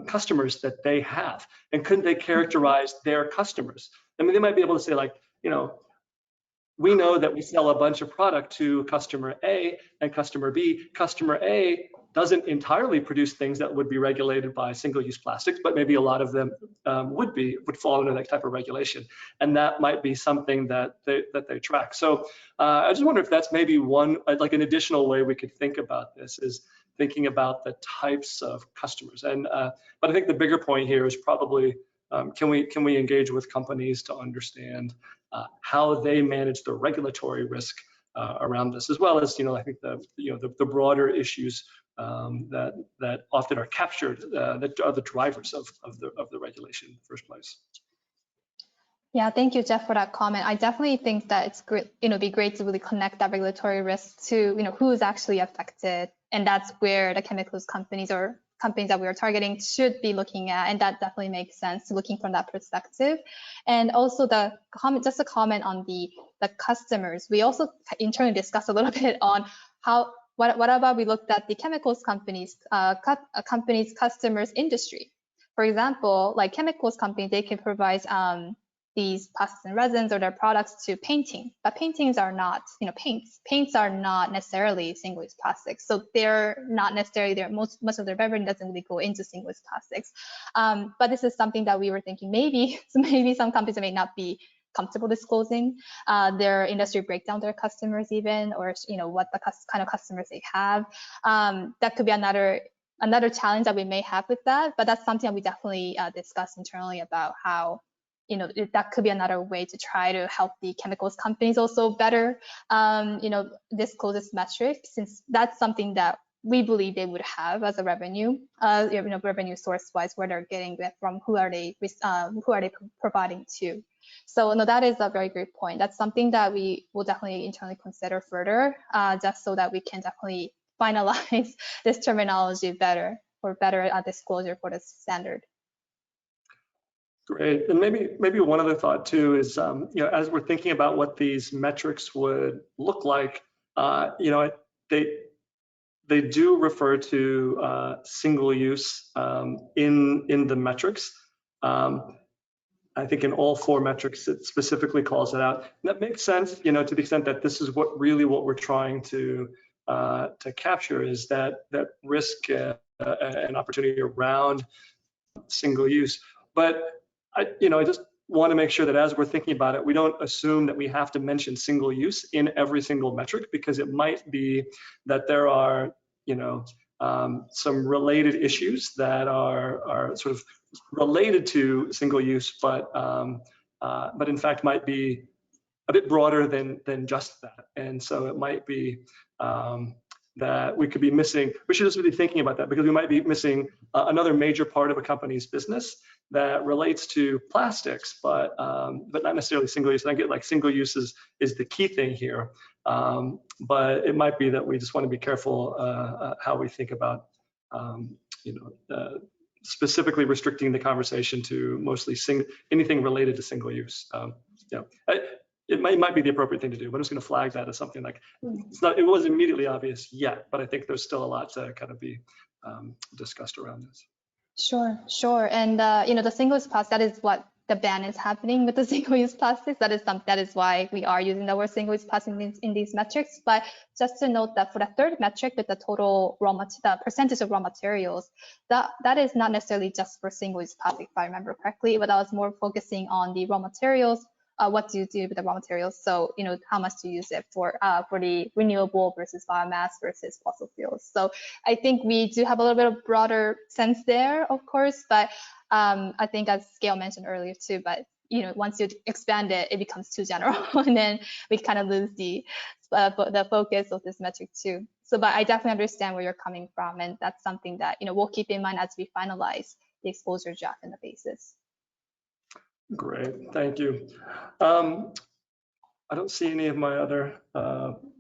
customers that they have, and couldn't they characterize their customers? I mean, they might be able to say we know that we sell a bunch of product to customer A and customer B. Customer A doesn't entirely produce things that would be regulated by single-use plastics, but maybe a lot of them would fall under that type of regulation, and that might be something that they track. So I just wonder if that's maybe one, like an additional way we could think about this, is thinking about the types of customers. And but I think the bigger point here is probably can we engage with companies to understand how they manage the regulatory risk around this, as well as I think the broader issues that often are captured that are the drivers of the regulation in the first place. Yeah, thank you, Jeff, for that comment. I definitely think that it's great, be great to really connect that regulatory risk to, who's actually affected, and that's where the chemicals companies or companies that we are targeting should be looking at, and that definitely makes sense, looking from that perspective. And also just a comment on the customers. We also internally discussed a little bit on what about we looked at the chemicals companies customers industry. For example, like chemicals companies, they can provide these plastics and resins or their products to painting, but paintings are not, paints are not necessarily single-use plastics. So they're not necessarily most of their revenue doesn't really go into single-use plastics. But this is something that we were thinking maybe some companies may not be comfortable disclosing their industry breakdown, their customers even, or what the kind of customers they have. That could be another challenge that we may have with that, but that's something that we definitely discuss internally about how that could be another way to try to help the chemicals companies also better, disclose this metric, since that's something that we believe they would have as a revenue, revenue source-wise, where they're getting it from, who are they providing to. So no, that is a very great point. That's something that we will definitely internally consider further, just so that we can definitely finalize this terminology better, or better disclosure for this standard. Great, and maybe one other thought too is, as we're thinking about what these metrics would look like, they do refer to single use in the metrics. I think in all 4 metrics, it specifically calls it out. And that makes sense, to the extent that this is what we're trying to capture, is that risk and opportunity around single use. But I just want to make sure that as we're thinking about it, we don't assume that we have to mention single use in every single metric, because it might be that there are, some related issues that are sort of related to single use, but in fact might be a bit broader than just that. And so it might be that we could be missing. We should just be thinking about that, because we might be missing another major part of a company's business that relates to plastics, but not necessarily single use. And I get like single use is the key thing here, but it might be that we just want to be careful how we think about specifically restricting the conversation to mostly anything related to single use. It might be the appropriate thing to do, but I'm just going to flag that as something like it wasn't immediately obvious yet, but I think there's still a lot to kind of be discussed around this. Sure. And the single-use plastic, that is what the ban is happening with the single-use plastics. That is why we are using the word single-use plastic in these metrics. But just to note that for the third metric, with the total the percentage of raw materials, that is not necessarily just for single-use plastic, if I remember correctly, but I was more focusing on the raw materials. What do you do with the raw materials? So, how much do you use it for the renewable versus biomass versus fossil fuels? So I think we do have a little bit of broader sense there, of course, but I think, as Gail mentioned earlier too, but once you expand it, it becomes too general, and then we kind of lose the focus of this metric too. So, but I definitely understand where you're coming from, and that's something that we'll keep in mind as we finalize the exposure draft and the basis. Great, thank you. I don't see any of my other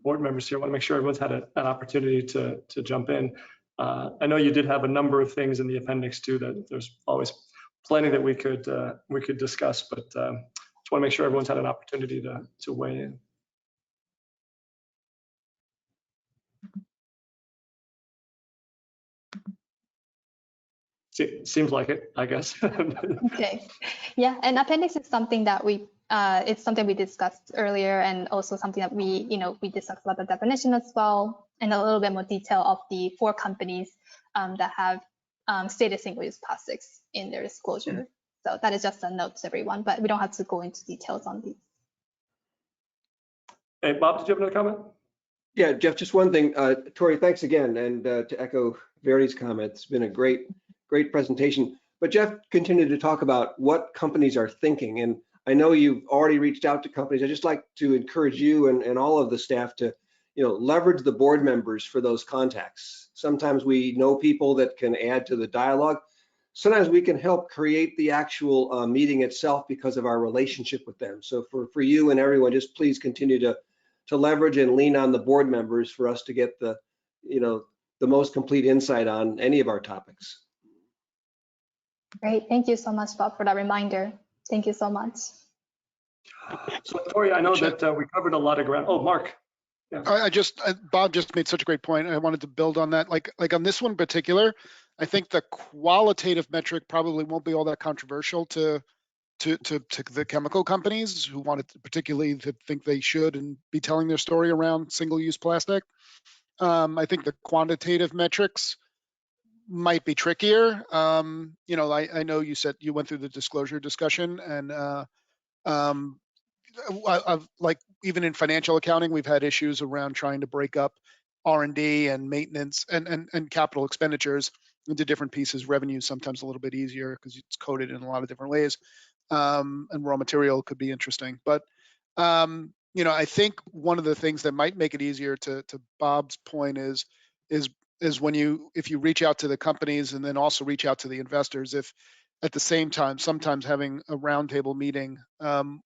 board members here. I want to make sure everyone's had an opportunity to jump in. I know you did have a number of things in the appendix too, that there's always plenty that we could discuss, but just want to make sure everyone's had an opportunity to weigh in. Seems like it, I guess. Okay, yeah, and appendix is something that it's something we discussed earlier, and also something that we discussed about the definition as well. and a little bit more detail of the 4 companies that have stated single-use plastics in their disclosure. So that is just a note to everyone, but we don't have to go into details on these. Hey, Bob, did you have another comment? Yeah, Jeff, just one thing. Tori, thanks again. And to echo Verity's comment, it's been a great presentation. But Jeff continued to talk about what companies are thinking. And I know you've already reached out to companies. I'd just like to encourage you and all of the staff to, leverage the board members for those contacts. Sometimes we know people that can add to the dialogue. Sometimes we can help create the actual meeting itself because of our relationship with them. So for you and everyone, just please continue to leverage and lean on the board members for us to get the most complete insight on any of our topics. Great, thank you so much, Bob, for that reminder. Thank you so much. So Tori, I know that we covered a lot of ground. Oh, Mark. Yeah. Bob just made such a great point. I wanted to build on that. Like on this one in particular, I think the qualitative metric probably won't be all that controversial to the chemical companies who wanted particularly to think they should and be telling their story around single-use plastic. I think the quantitative metrics might be trickier. I know you said you went through the disclosure discussion, and like even in financial accounting, we've had issues around trying to break up R&D and maintenance and capital expenditures into different pieces. Revenue is sometimes a little bit easier because it's coded in a lot of different ways. And raw material could be interesting. But, I think one of the things that might make it easier to Bob's point is if you reach out to the companies and then also reach out to the investors, if at the same time, sometimes having a roundtable meeting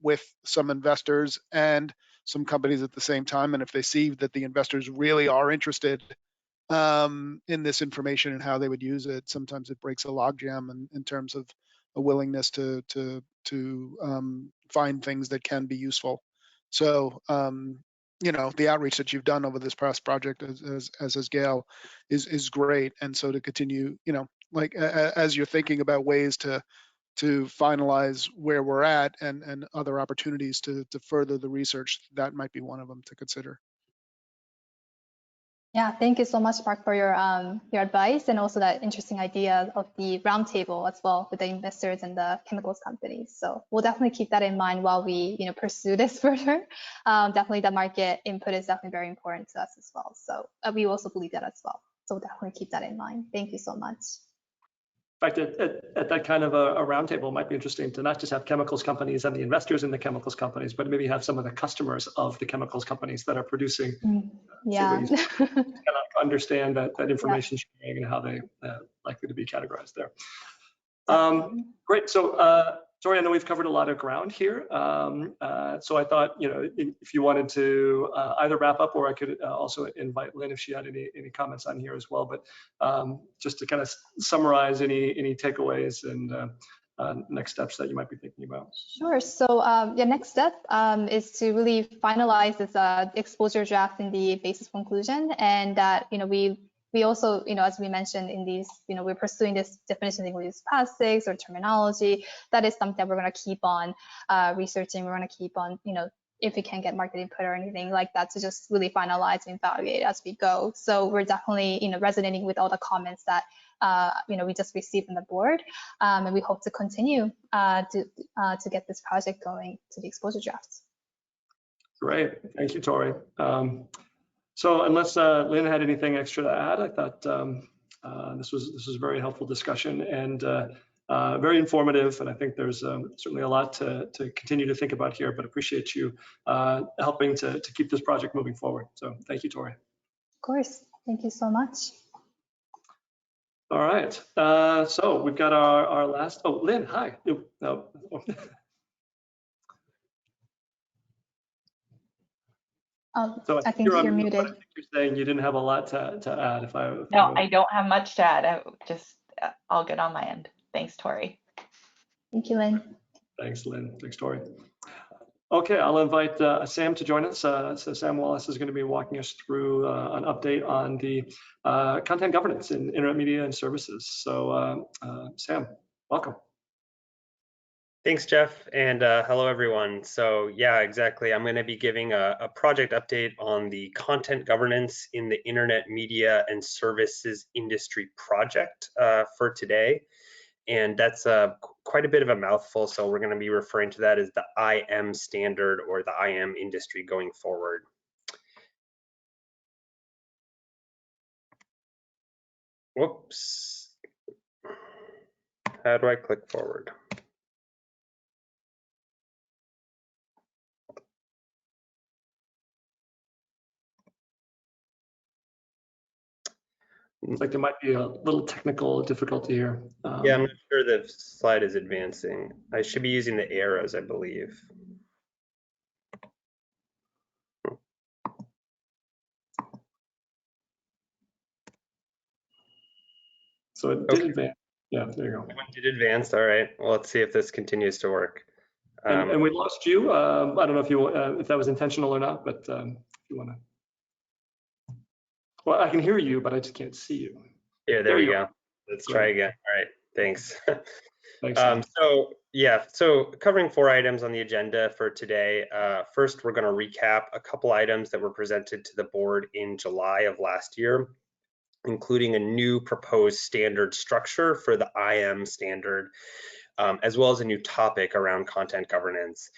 with some investors and some companies at the same time. And if they see that the investors really are interested in this information and how they would use it, sometimes it breaks a logjam in terms of a willingness to find things that can be useful. So, the outreach that you've done over this past project as Gail is great. And so to continue, as you're thinking about ways to finalize where we're at and other opportunities to further the research, that might be one of them to consider. Yeah, thank you so much, Mark, for your advice and also that interesting idea of the roundtable as well with the investors and the chemicals companies. So we'll definitely keep that in mind while we pursue this further. Definitely the market input is definitely very important to us as well. So we also believe that as well. So we'll definitely keep that in mind. Thank you so much. In fact, at that kind of a roundtable, it might be interesting to not just have chemicals companies and the investors in the chemicals companies, but maybe have some of the customers of the chemicals companies that are producing. Yeah. Kind of understand that information sharing and how they likely to be categorized there. Great. So, Tori, I know we've covered a lot of ground here. So I thought, if you wanted to either wrap up, or I could also invite Lynn if she had any comments on here as well. But just to kind of summarize any takeaways and next steps that you might be thinking about. Sure. So the next step is to really finalize this exposure draft in the basis conclusion, and that we also, as we mentioned in these, we're pursuing this definition of single-use plastics or terminology. That is something that we're going to keep on researching. We're going to keep on, if we can get market input or anything like that, to just really finalize and evaluate as we go. So we're definitely, resonating with all the comments that we just received from the board, and we hope to continue to get this project going to the exposure drafts. Great, thank you, Tori. So unless Lynn had anything extra to add, I thought this was a very helpful discussion and very informative. And I think there's certainly a lot to continue to think about here, but appreciate you helping to keep this project moving forward. So thank you, Tori. Of course, thank you so much. All right, so we've got our last, oh, Lynn, hi. So I think you're muted. I think you're saying you didn't have a lot to add. No, I don't have much to add. All good on my end. Thanks, Tori. Thank you, Lynn. Thanks, Lynn. Thanks, Tori. Okay, I'll invite Sam to join us. So Sam Wallace is going to be walking us through an update on the content governance in internet media and services. So Sam, welcome. Thanks, Jeff, and hello, everyone. So yeah, exactly. I'm going to be giving a project update on the content governance in the internet media and services industry project for today. And that's quite a bit of a mouthful, so we're going to be referring to that as the IM standard or the IM industry going forward. Whoops. How do I click forward? It's like there might be a little technical difficulty here. Yeah, I'm not sure the slide is advancing. I should be using the arrows, I believe. So it did advance. Yeah, there you go. It did advance. All right. Well, let's see if this continues to work. And we lost you. I don't know if you if that was intentional or not, but if you want to. Well, I can hear you, but I just can't see you. Yeah, there we go. Let's try again. All right. Thanks. Thanks. So yeah, so covering 4 items on the agenda for today. First, we're going to recap a couple items that were presented to the board in July of last year, including a new proposed standard structure for the IM standard, as well as a new topic around content governance,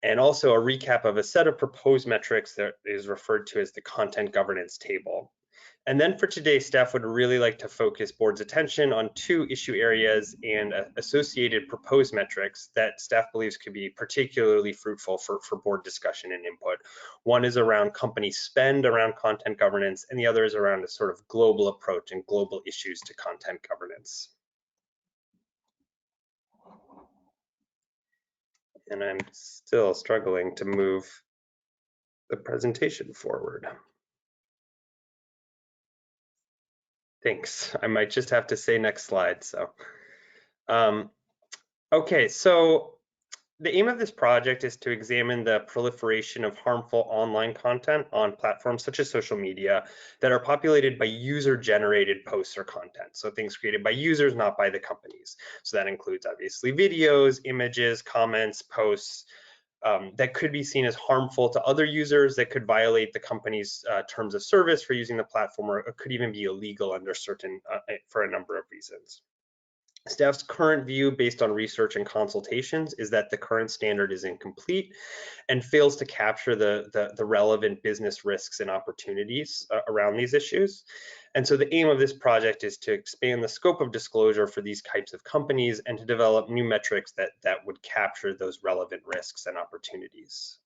and also a recap of a set of proposed metrics that is referred to as the content governance table. And then for today, staff would really like to focus board's attention on 2 issue areas and associated proposed metrics that staff believes could be particularly fruitful for board discussion and input. One is around company spend around content governance, and the other is around a sort of global approach and global issues to content governance. And I'm still struggling to move the presentation forward. Thanks. I might just have to say next slide. So, okay, so the aim of this project is to examine the proliferation of harmful online content on platforms such as social media that are populated by user-generated posts or content. So things created by users, not by the companies. So that includes obviously videos, images, comments, posts that could be seen as harmful to other users, that could violate the company's terms of service for using the platform, or it could even be illegal under certain, for a number of reasons. Staff's current view, based on research and consultations, is that the current standard is incomplete and fails to capture the relevant business risks and opportunities around these issues. And so the aim of this project is to expand the scope of disclosure for these types of companies and to develop new metrics that would capture those relevant risks and opportunities.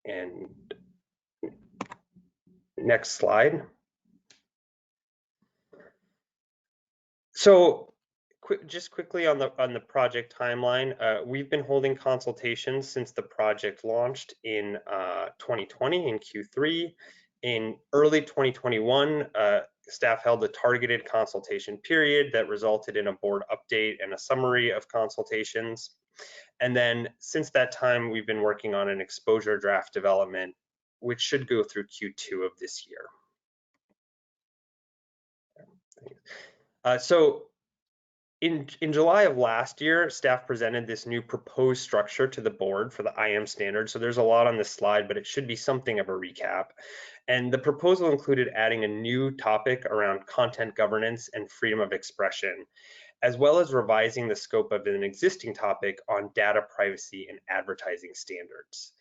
And next slide. So just quickly on the project timeline, we've been holding consultations since the project launched in 2020 in Q3. In early 2021, staff held a targeted consultation period that resulted in a board update and a summary of consultations. And then since that time, we've been working on an exposure draft development, which should go through Q2 of this year. So in July of last year, staff presented this new proposed structure to the board for the IM standard. So there's a lot on this slide, but it should be something of a recap. And the proposal included adding a new topic around content governance and freedom of expression, as well as revising the scope of an existing topic on data privacy and advertising standards.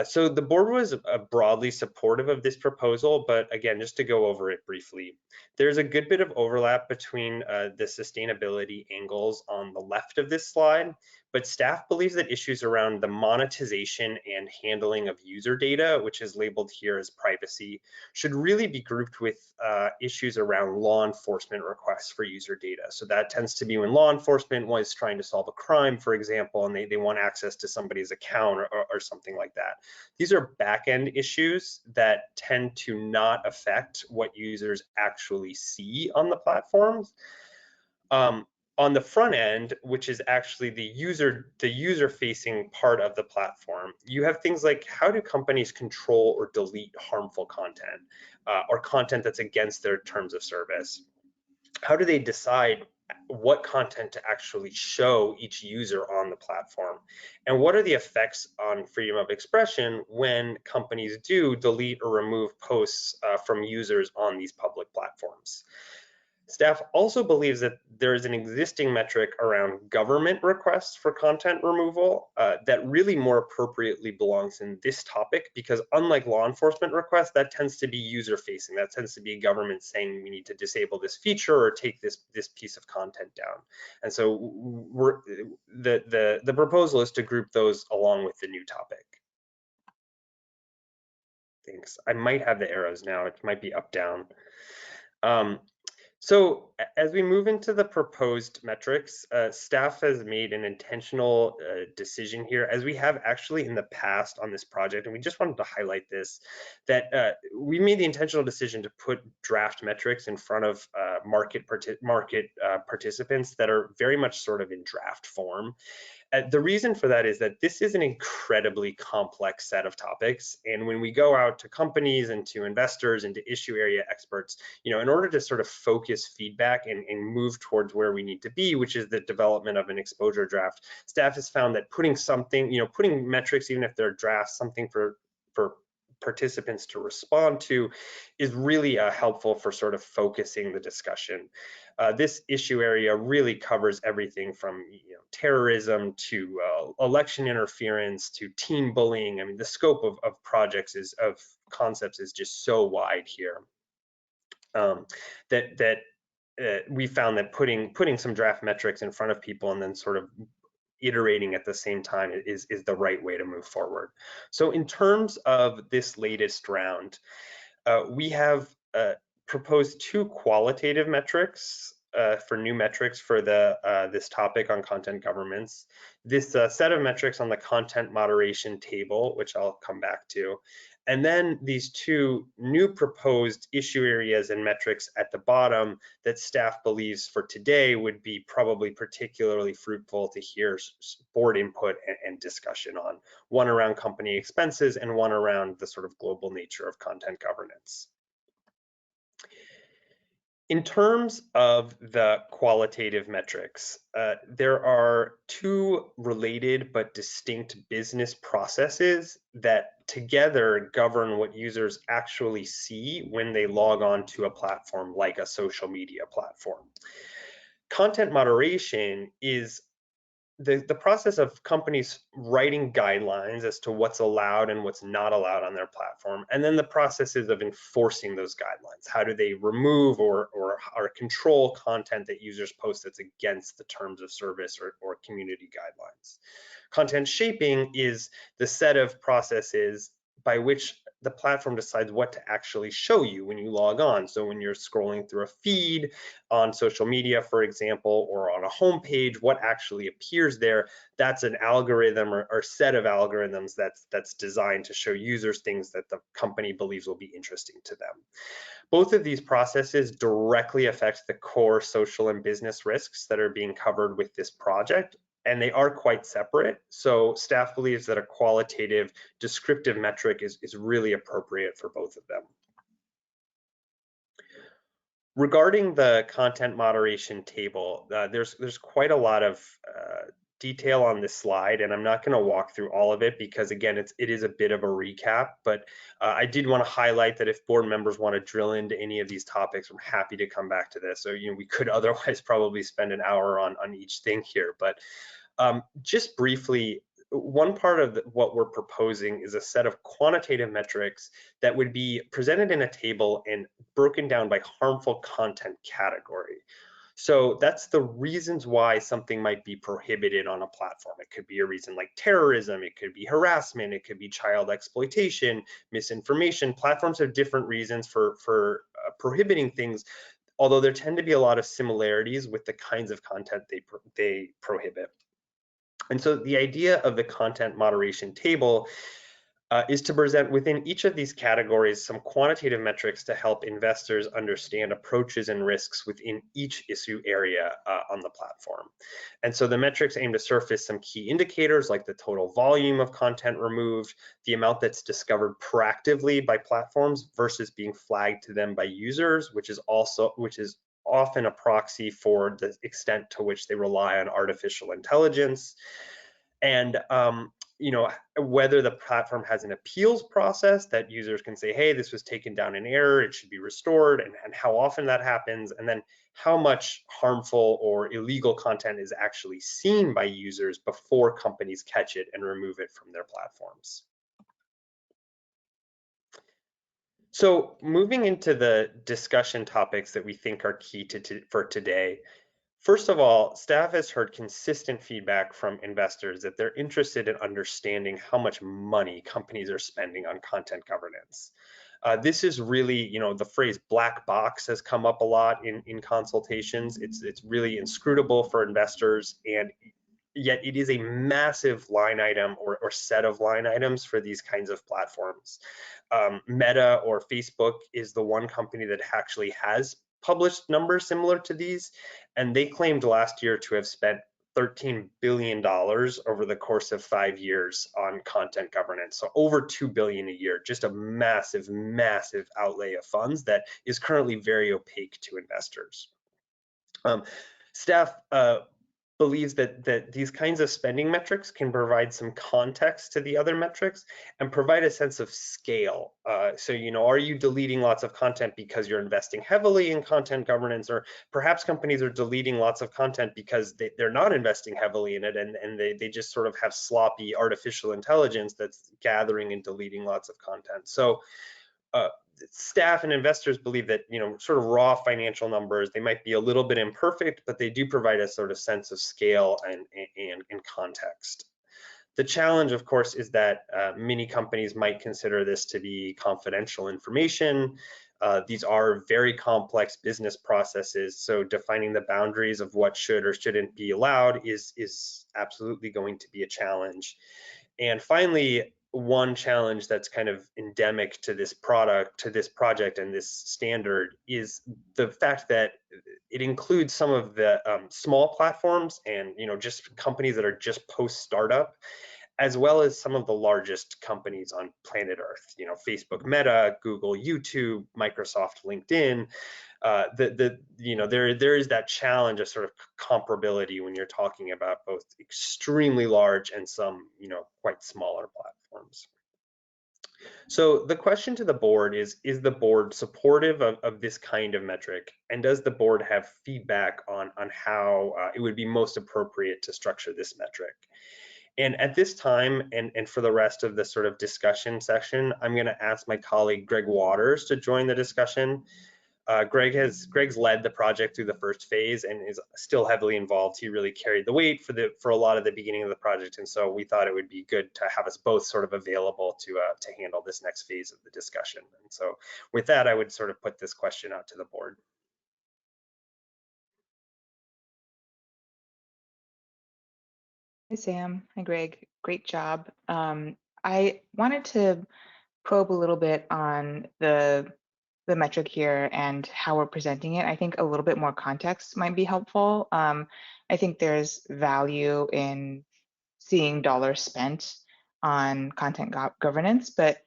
So the board was broadly supportive of this proposal, but again, just to go over it briefly, there's a good bit of overlap between the sustainability angles on the left of this slide, but staff believes that issues around the monetization and handling of user data, which is labeled here as privacy, should really be grouped with issues around law enforcement requests for user data. So that tends to be when law enforcement was trying to solve a crime, for example, and they want access to somebody's account or something like that. These are back-end issues that tend to not affect what users actually see on the platforms. On the front end, which is actually the user-facing part of the platform, you have things like, how do companies control or delete harmful content or content that's against their terms of service? How do they decide what content to actually show each user on the platform, and what are the effects on freedom of expression when companies do delete or remove posts from users on these public platforms. Staff also believes that there is an existing metric around government requests for content removal that really more appropriately belongs in this topic, because unlike law enforcement requests, that tends to be user facing. That tends to be government saying we need to disable this feature or take this piece of content down. And so the proposal is to group those along with the new topic. Thanks. I might have the arrows now. It might be up, down. So as we move into the proposed metrics, staff has made an intentional decision here, as we have actually in the past on this project, and we just wanted to highlight this, that we made the intentional decision to put draft metrics in front of market participants that are very much sort of in draft form. The reason for that is that this is an incredibly complex set of topics. And when we go out to companies and to investors and to issue area experts, in order to sort of focus feedback and move towards where we need to be, which is the development of an exposure draft, staff has found that putting something, putting metrics, even if they're drafts, something for participants to respond to, is really helpful for sort of focusing the discussion. This issue area really covers everything from terrorism to election interference to teen bullying. I mean, the scope of projects of concepts is just so wide here that we found that putting some draft metrics in front of people and then sort of iterating at the same time is the right way to move forward. So in terms of this latest round, we have proposed 2 qualitative metrics for new metrics for this topic on content governance. This set of metrics on the content moderation table, which I'll come back to, and then these 2 new proposed issue areas and metrics at the bottom that staff believes for today would be probably particularly fruitful to hear board input and discussion on. One around company expenses and one around the sort of global nature of content governance. In terms of the qualitative metrics, there are 2 related but distinct business processes that together govern what users actually see when they log on to a platform like a social media platform. Content moderation is the process of companies writing guidelines as to what's allowed and what's not allowed on their platform, and then the processes of enforcing those guidelines. How do they remove or control content that users post that's against the terms of service or community guidelines? Content shaping is the set of processes by which the platform decides what to actually show you when you log on. So when you're scrolling through a feed on social media, for example, or on a homepage, what actually appears there, that's an algorithm or set of algorithms that's designed to show users things that the company believes will be interesting to them. Both of these processes directly affect the core social and business risks that are being covered with this project, and they are quite separate. So staff believes that a qualitative descriptive metric is really appropriate for both of them. Regarding the content moderation table, there's quite a lot of detail on this slide, and I'm not going to walk through all of it because, again, it is a bit of a recap, but I did want to highlight that if board members want to drill into any of these topics, I'm happy to come back to this. So, we could otherwise probably spend an hour on each thing here, but just briefly, one part of what we're proposing is a set of quantitative metrics that would be presented in a table and broken down by harmful content category. So that's the reasons why something might be prohibited on a platform. It could be a reason like terrorism, it could be harassment, it could be child exploitation, misinformation. Platforms have different reasons for prohibiting things, although there tend to be a lot of similarities with the kinds of content they prohibit. And so the idea of the content moderation table is to present within each of these categories some quantitative metrics to help investors understand approaches and risks within each issue area on the platform. And so the metrics aim to surface some key indicators like the total volume of content removed, the amount that's discovered proactively by platforms versus being flagged to them by users, which is often a proxy for the extent to which they rely on artificial intelligence. And you know, whether the platform has an appeals process that users can say, hey, this was taken down in error, it should be restored, and how often that happens, and then how much harmful or illegal content is actually seen by users before companies catch it and remove it from their platforms. So moving into the discussion topics that we think are key for today. First of all, staff has heard consistent feedback from investors that they're interested in understanding how much money companies are spending on content governance. This is really, you know, the phrase black box has come up a lot in consultations. It's really inscrutable for investors, and yet it is a massive line item or set of line items for these kinds of platforms. Meta or Facebook is the one company that actually has published numbers similar to these, and they claimed last year to have spent $13 billion over the course of 5 years on content governance. So over $2 billion a year, just a massive, massive outlay of funds that is currently very opaque to investors. Staff believes that these kinds of spending metrics can provide some context to the other metrics and provide a sense of scale. So, you know, are you deleting lots of content because you're investing heavily in content governance, or perhaps companies are deleting lots of content because they're not investing heavily in it, and they just sort of have sloppy artificial intelligence that's gathering and deleting lots of content. So staff and investors believe that, you know, sort of raw financial numbers, they might be a little bit imperfect, but they do provide a sort of sense of scale and context. The challenge, of course, is that many companies might consider this to be confidential information. These are very complex business processes, so defining the boundaries of what should or shouldn't be allowed is absolutely going to be a challenge. And finally, one challenge that's kind of endemic to this product, to this project and this standard is the fact that it includes some of the small platforms and, you know, just companies that are just post startup, as well as some of the largest companies on planet Earth, you know, Facebook, Meta, Google, YouTube, Microsoft, LinkedIn. You know, there is that challenge of sort of comparability when you're talking about both extremely large and some, you know, quite smaller platforms. So the question to the board is the board supportive of this kind of metric? And does the board have feedback on how it would be most appropriate to structure this metric? And at this time, and for the rest of the sort of discussion section, I'm going to ask my colleague Greg Waters to join the discussion. Greg's led the project through the first phase and is still heavily involved. He really carried the weight for a lot of the beginning of the project, and so we thought it would be good to have us both sort of available to handle this next phase of the discussion. And so with that, I would sort of put this question out to the board. Hi, Sam. Hi, Greg. Great job. I wanted to probe a little bit on the metric here and how we're presenting it. I think a little bit more context might be helpful. I think there's value in seeing dollars spent on content governance, but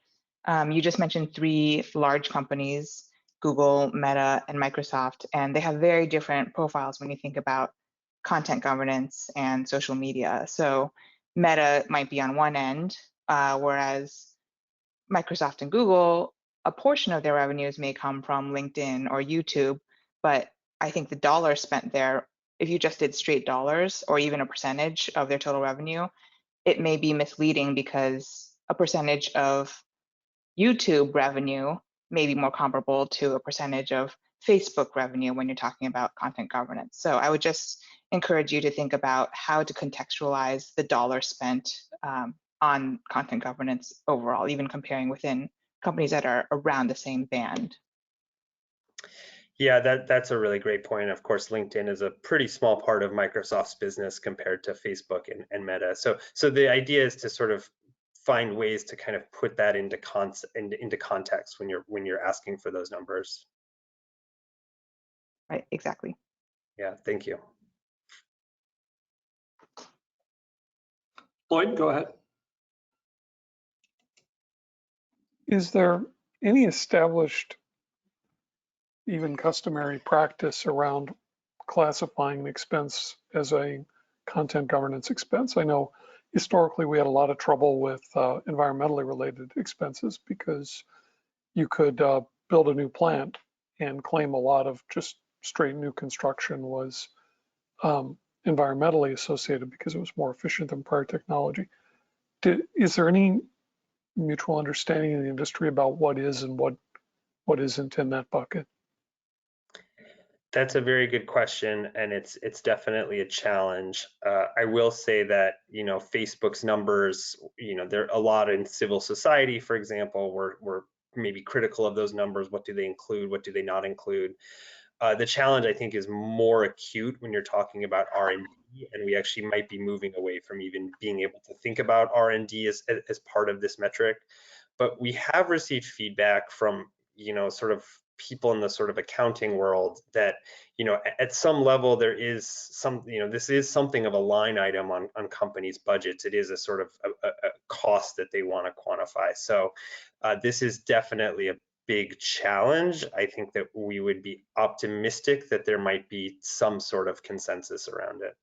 you just mentioned 3 large companies, Google, Meta, and Microsoft, and they have very different profiles when you think about content governance and social media. So Meta might be on one end, whereas Microsoft and Google, a portion of their revenues may come from LinkedIn or YouTube, but I think the dollars spent there, if you just did straight dollars or even a percentage of their total revenue, it may be misleading because a percentage of YouTube revenue may be more comparable to a percentage of Facebook revenue when you're talking about content governance. So I would just encourage you to think about how to contextualize the dollar spent on content governance overall, even comparing within companies that are around the same band. Yeah, that's a really great point. Of course, LinkedIn is a pretty small part of Microsoft's business compared to Facebook and Meta. So the idea is to sort of find ways to kind of put that into context when you're asking for those numbers. Right, exactly. Yeah, thank you. Lloyd, go ahead. Is there any established even customary practice around classifying an expense as a content governance expense? I know historically we had a lot of trouble with environmentally related expenses because you could build a new plant and claim a lot of just straight new construction was environmentally associated because it was more efficient than prior technology. Is there any mutual understanding in the industry about what is and what isn't in that bucket? That's a very good question, and it's definitely a challenge. I will say that, you know, Facebook's numbers, you know, there are a lot in civil society, for example, we're maybe critical of those numbers. What do they include? What do they not include? The challenge, I think, is more acute when you're talking about R&D, and we actually might be moving away from even being able to think about R&D as part of this metric. But we have received feedback from, you know, sort of people in the sort of accounting world that, you know, at some level there is some, you know, this is something of a line item on companies' budgets. It is a sort of a cost that they want to quantify. So this is definitely a big challenge. I think that we would be optimistic that there might be some sort of consensus around it.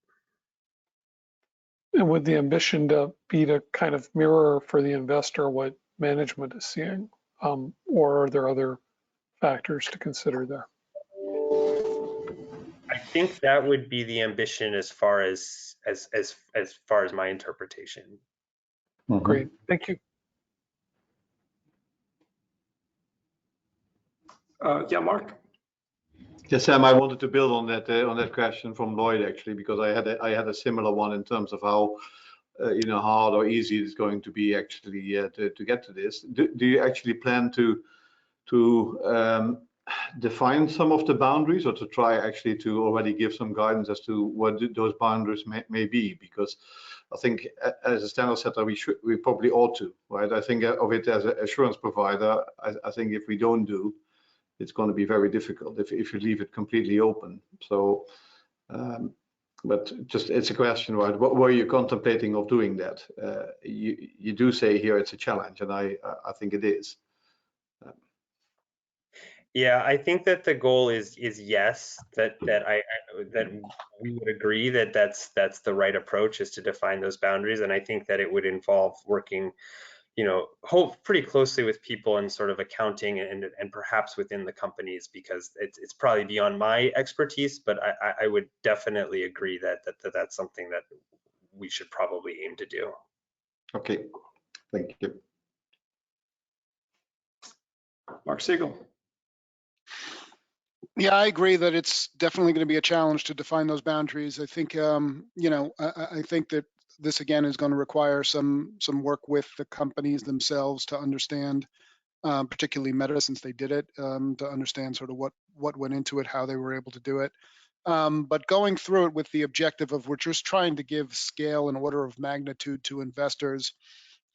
And would the ambition to be to kind of mirror for the investor what management is seeing, or are there other factors to consider there? I think that would be the ambition as far as far as my interpretation. Mm-hmm. Great, thank you. Yeah, Mark. Yeah, Sam, I wanted to build on that question from Lloyd actually, because I had a similar one in terms of how you know, hard or easy it's going to be actually to get to this. Do you actually plan to define some of the boundaries, or to try actually to already give some guidance as to what those boundaries may be? Because I think as a standard setter, we probably ought to, right? I think of it as an assurance provider. I think if we don't do, it's going to be very difficult if you leave it completely open. So, but just it's a question, right? What were you contemplating of doing that? You do say here it's a challenge, and I think it is. Yeah, I think that the goal is yes, that we would agree that that's the right approach, is to define those boundaries, and I think that it would involve working, you know, pretty closely with people in sort of accounting and perhaps within the companies, because it's probably beyond my expertise, but I would definitely agree that that's something that we should probably aim to do. Okay, thank you. Mark Siegel. Yeah, I agree that it's definitely going to be a challenge to define those boundaries. I think, you know, I think that this again is going to require some work with the companies themselves to understand, particularly Meta, since they did it, to understand sort of what went into it, how they were able to do it. But going through it with the objective of we're just trying to give scale and order of magnitude to investors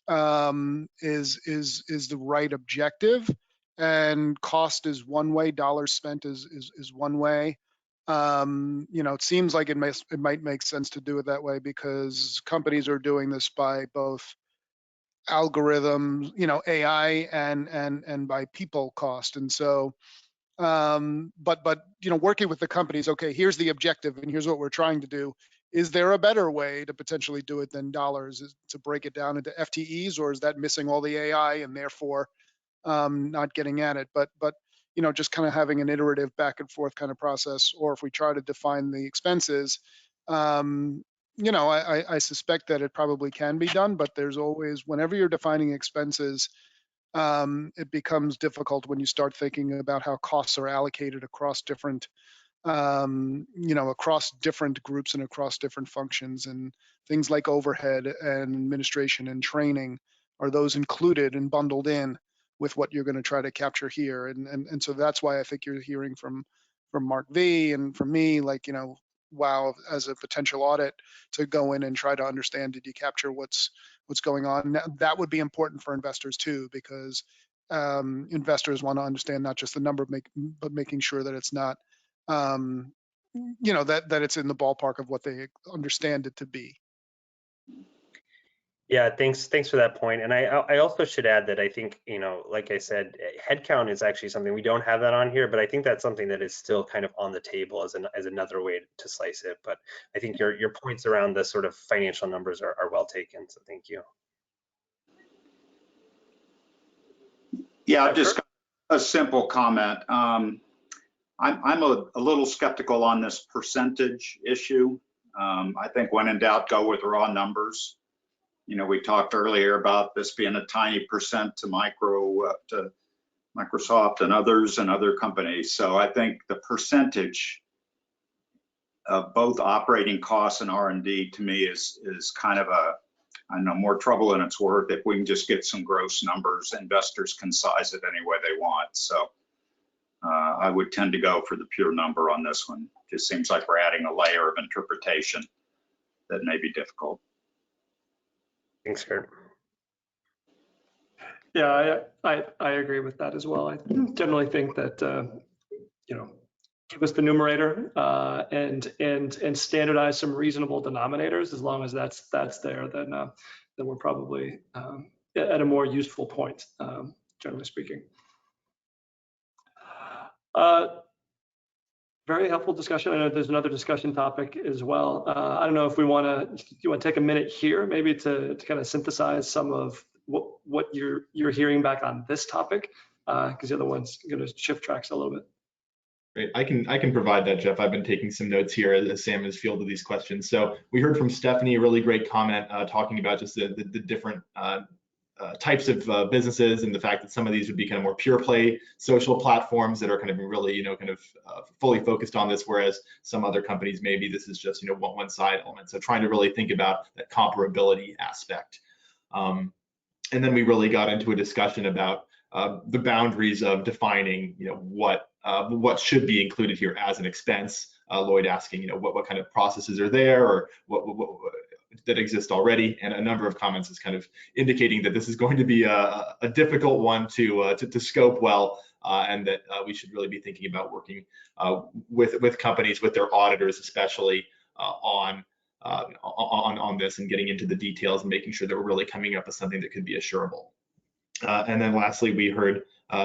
is the right objective. And cost is one way, dollars spent is one way. You know, it seems like it might make sense to do it that way because companies are doing this by both algorithms, you know, AI and by people cost. And so, but you know, working with the companies, okay, here's the objective and here's what we're trying to do. Is there a better way to potentially do it than dollars? Is to break it down into FTEs, or is that missing all the AI and therefore not getting at it? But you know, just kind of having an iterative back and forth kind of process. Or if we try to define the expenses, you know, I suspect that it probably can be done, but there's always, whenever you're defining expenses, it becomes difficult when you start thinking about how costs are allocated across different, you know, across different groups and across different functions, and things like overhead and administration and training, are those included and bundled in with what you're going to try to capture here? And so that's why I think you're hearing from Mark V and from me, like, you know, wow, as a potential audit, to go in and try to understand, did you capture what's going on? Now, that would be important for investors too, because investors want to understand not just the number, but making sure that it's not, you know, that it's in the ballpark of what they understand it to be. Yeah, thanks for that point. And I also should add that I think, like I said, headcount is actually something we don't have that on here, but I think that's something that is still kind of on the table as another way to slice it. But I think your points around the sort of financial numbers are well taken. So thank you. Yeah, just a simple comment. I'm a little skeptical on this percentage issue. I think when in doubt, go with raw numbers. We talked earlier about this being a tiny percent to Microsoft and others and other companies. So I think the percentage of both operating costs and R&D to me is kind of more trouble than it's worth. If we can just get some gross numbers, investors can size it any way they want. So I would tend to go for the pure number on this one. Just seems like we're adding a layer of interpretation that may be difficult. Thanks, Kurt. Yeah, I agree with that as well. I generally think that give us the numerator and standardize some reasonable denominators. As long as that's there, then we're probably at a more useful point, generally speaking. Very helpful discussion. I know there's another discussion topic as well. I don't know if you want to take a minute here, maybe to kind of synthesize some of what you're hearing back on this topic, because the other one's going to shift tracks a little bit. Great. I can provide that, Jeff. I've been taking some notes here as Sam has fielded these questions. So we heard from Stephanie, a really great comment talking about just the different types of businesses and the fact that some of these would be kind of more pure play social platforms that are kind of really, fully focused on this, whereas some other companies, maybe this is just, one side element. So trying to really think about that comparability aspect. And then we really got into a discussion about the boundaries of defining, what should be included here as an expense. Lloyd asking, what kind of processes are there, or what that exist already, and a number of comments is kind of indicating that this is going to be a difficult one to scope well, and that we should really be thinking about working with companies, with their auditors, especially on this, and getting into the details and making sure that we're really coming up with something that could be assurable. And then lastly, we heard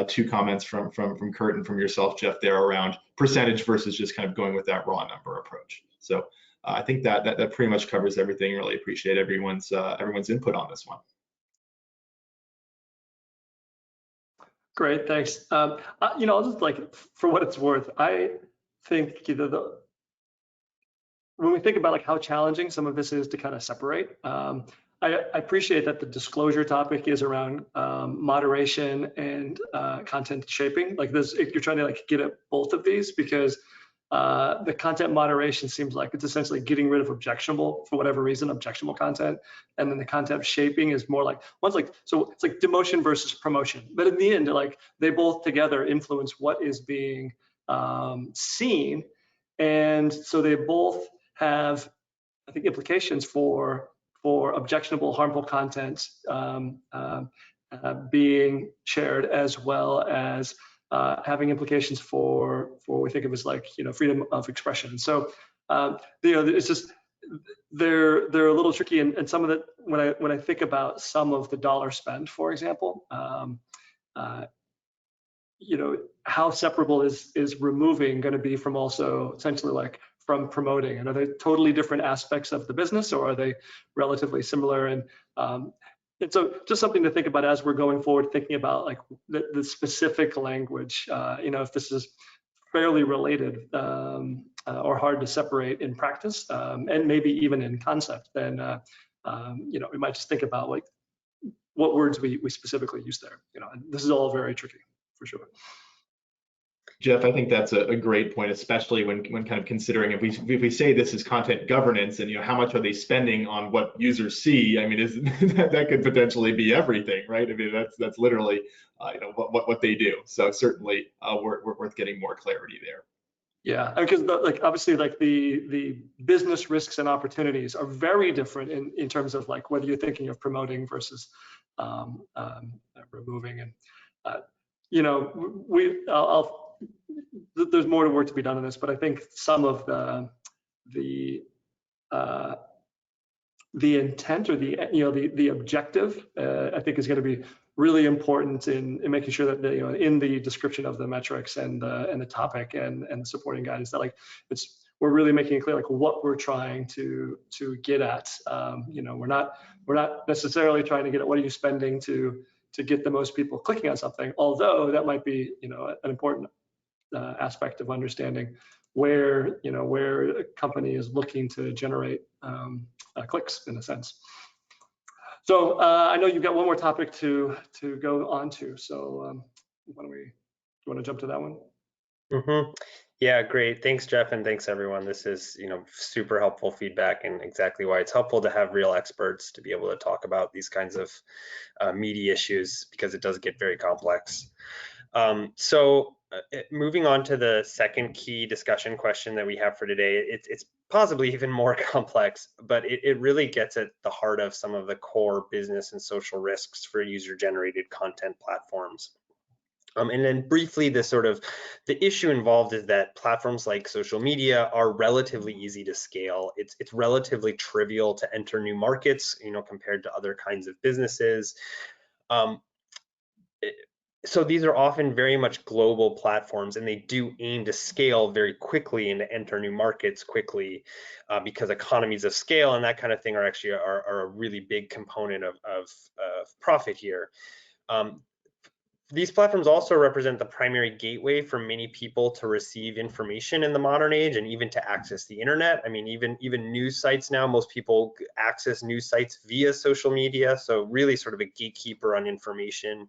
two comments from Kurt and from yourself, Jeff, there around percentage versus just kind of going with that raw number approach. So I think that pretty much covers everything. Really appreciate everyone's input on this one. Great, thanks. I'll just for what it's worth, I think when we think about how challenging some of this is to kind of separate, I appreciate that the disclosure topic is around moderation and content shaping. You're trying to get at both of these, because the content moderation seems like it's essentially getting rid of objectionable, for whatever reason, objectionable content, and then the content shaping is more so it's like demotion versus promotion. But in the end, they both together influence what is being seen, and so they both have, I think, implications for objectionable, harmful content being shared, as well as having implications for what we think of as freedom of expression. So it's just they're a little tricky, and some of it, when I think about some of the dollar spend, for example, how separable is removing going to be from also essentially from promoting, and are they totally different aspects of the business, or are they relatively similar? And so just something to think about as we're going forward, thinking about the specific language, if this is fairly related or hard to separate in practice, and maybe even in concept, then we might just think about what words we specifically use there. And this is all very tricky, for sure. Jeff, I think that's a great point, especially when kind of considering if we say this is content governance, and how much are they spending on what users see? I mean, that could potentially be everything, right? I mean, that's literally what they do. So certainly worth getting more clarity there. Yeah, because obviously the business risks and opportunities are very different in terms of whether you're thinking of promoting versus removing, and there's more work to be done on this, but I think some of the the intent or the objective, I think is going to be really important in making sure that in the description of the metrics and the topic and the supporting guidance, that we're really making it clear what we're trying to get at. We're not necessarily trying to get at what are you spending to get the most people clicking on something, although that might be an important aspect of understanding where a company is looking to generate clicks, in a sense. So I know you've got one more topic to go on to. So do you want to jump to that one? Mm-hmm. Yeah, great. Thanks, Jeff, and thanks everyone. This is super helpful feedback, and exactly why it's helpful to have real experts to be able to talk about these kinds of meaty issues, because it does get very complex. Moving on to the second key discussion question that we have for today, it's possibly even more complex, but it really gets at the heart of some of the core business and social risks for user-generated content platforms. And then briefly, the issue involved is that platforms like social media are relatively easy to scale. It's relatively trivial to enter new markets, compared to other kinds of businesses. So these are often very much global platforms, and they do aim to scale very quickly and to enter new markets quickly, because economies of scale and that kind of thing are actually a really big component of profit here. These platforms also represent the primary gateway for many people to receive information in the modern age, and even to access the internet. I mean, even news sites now, most people access news sites via social media, so really sort of a gatekeeper on information.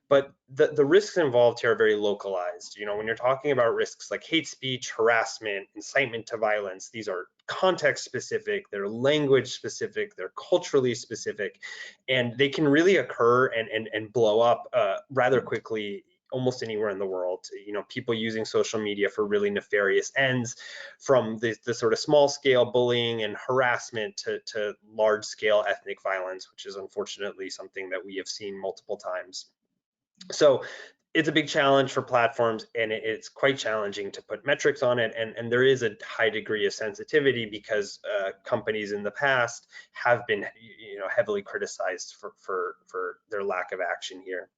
But the risks involved here are very localized. When you're talking about risks like hate speech, harassment, incitement to violence, these are context specific, they're language specific, they're culturally specific, and they can really occur and blow up rather quickly almost anywhere in the world. People using social media for really nefarious ends, from the sort of small scale bullying and harassment to large scale ethnic violence, which is unfortunately something that we have seen multiple times. So it's a big challenge for platforms, and it's quite challenging to put metrics on it. And there is a high degree of sensitivity, because companies in the past have been heavily criticized for their lack of action here.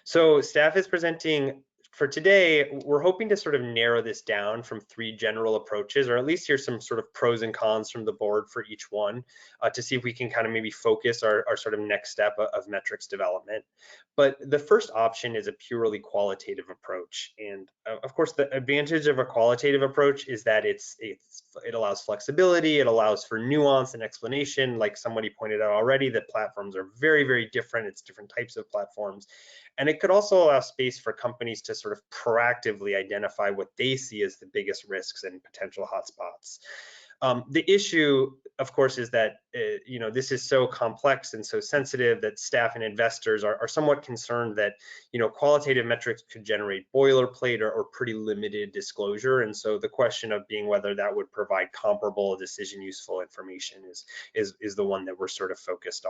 So staff is presenting for today. We're hoping to sort of narrow this down from 3 general approaches, or at least here's some sort of pros and cons from the board for each one, to see if we can kind of maybe focus our sort of next step of metrics development. But the first option is a purely qualitative approach. And of course, the advantage of a qualitative approach is that it allows flexibility, it allows for nuance and explanation. Like somebody pointed out already, that platforms are very, very different. It's different types of platforms. And it could also allow space for companies to sort of proactively identify what they see as the biggest risks and potential hotspots. The issue, of course, is that this is so complex and so sensitive that staff and investors are somewhat concerned that qualitative metrics could generate boilerplate or pretty limited disclosure. And so the question of being whether that would provide comparable decision useful information is the one that we're sort of focused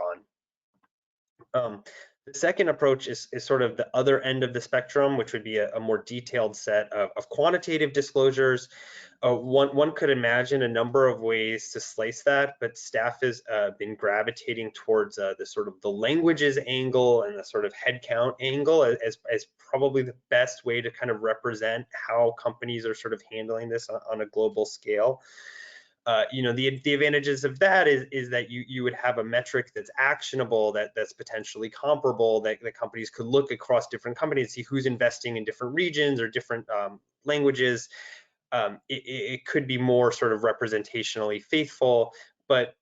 on. The second approach is sort of the other end of the spectrum, which would be a more detailed set of quantitative disclosures. One could imagine a number of ways to slice that, but staff has been gravitating towards the sort of the languages angle and the sort of headcount angle as probably the best way to kind of represent how companies are sort of handling this on a global scale. The advantages of that is that you would have a metric that's actionable, that's potentially comparable, that companies could look across different companies, see who's investing in different regions or different languages. It could be more sort of representationally faithful, but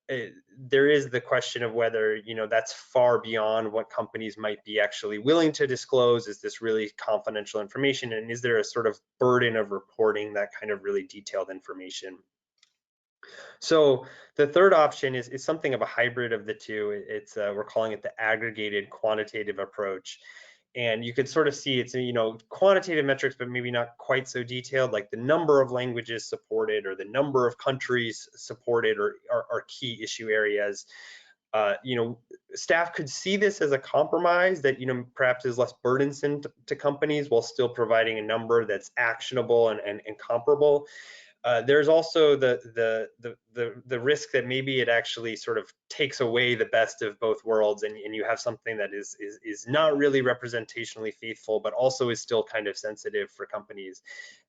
there is the question of whether that's far beyond what companies might be actually willing to disclose. Is this really confidential information, and is there a sort of burden of reporting that kind of really detailed information? So the third option is something of a hybrid of the two. We're calling it the aggregated quantitative approach. And you could sort of see it's quantitative metrics, but maybe not quite so detailed, like the number of languages supported or the number of countries supported or key issue areas. Staff could see this as a compromise that perhaps is less burdensome to companies while still providing a number that's actionable and comparable. There's also the risk that maybe it actually sort of takes away the best of both worlds, and you have something that is not really representationally faithful, but also is still kind of sensitive for companies,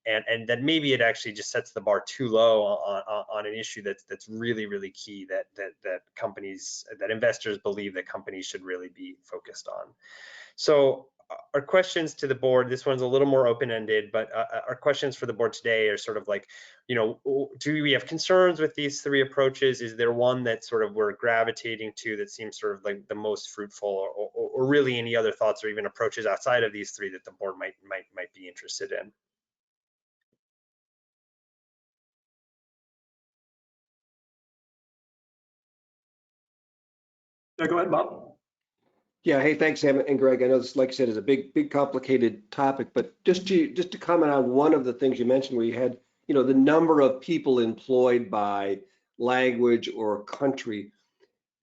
and that maybe it actually just sets the bar too low on an issue that's really key that companies, that investors believe that companies should really be focused on. So our questions to the board, this one's a little more open-ended, but our questions for the board today are sort of like, you know, do we have concerns with these three approaches? Is there one that sort of we're gravitating to that seems sort of like the most fruitful, or really any other thoughts or even approaches outside of these three that the board might be interested in? Yeah, go ahead, Bob. Yeah, hey, thanks, Sam and Greg. I know this, like I said, is a big, complicated topic, but just to comment on one of the things you mentioned, where you had, you know, the number of people employed by language or country.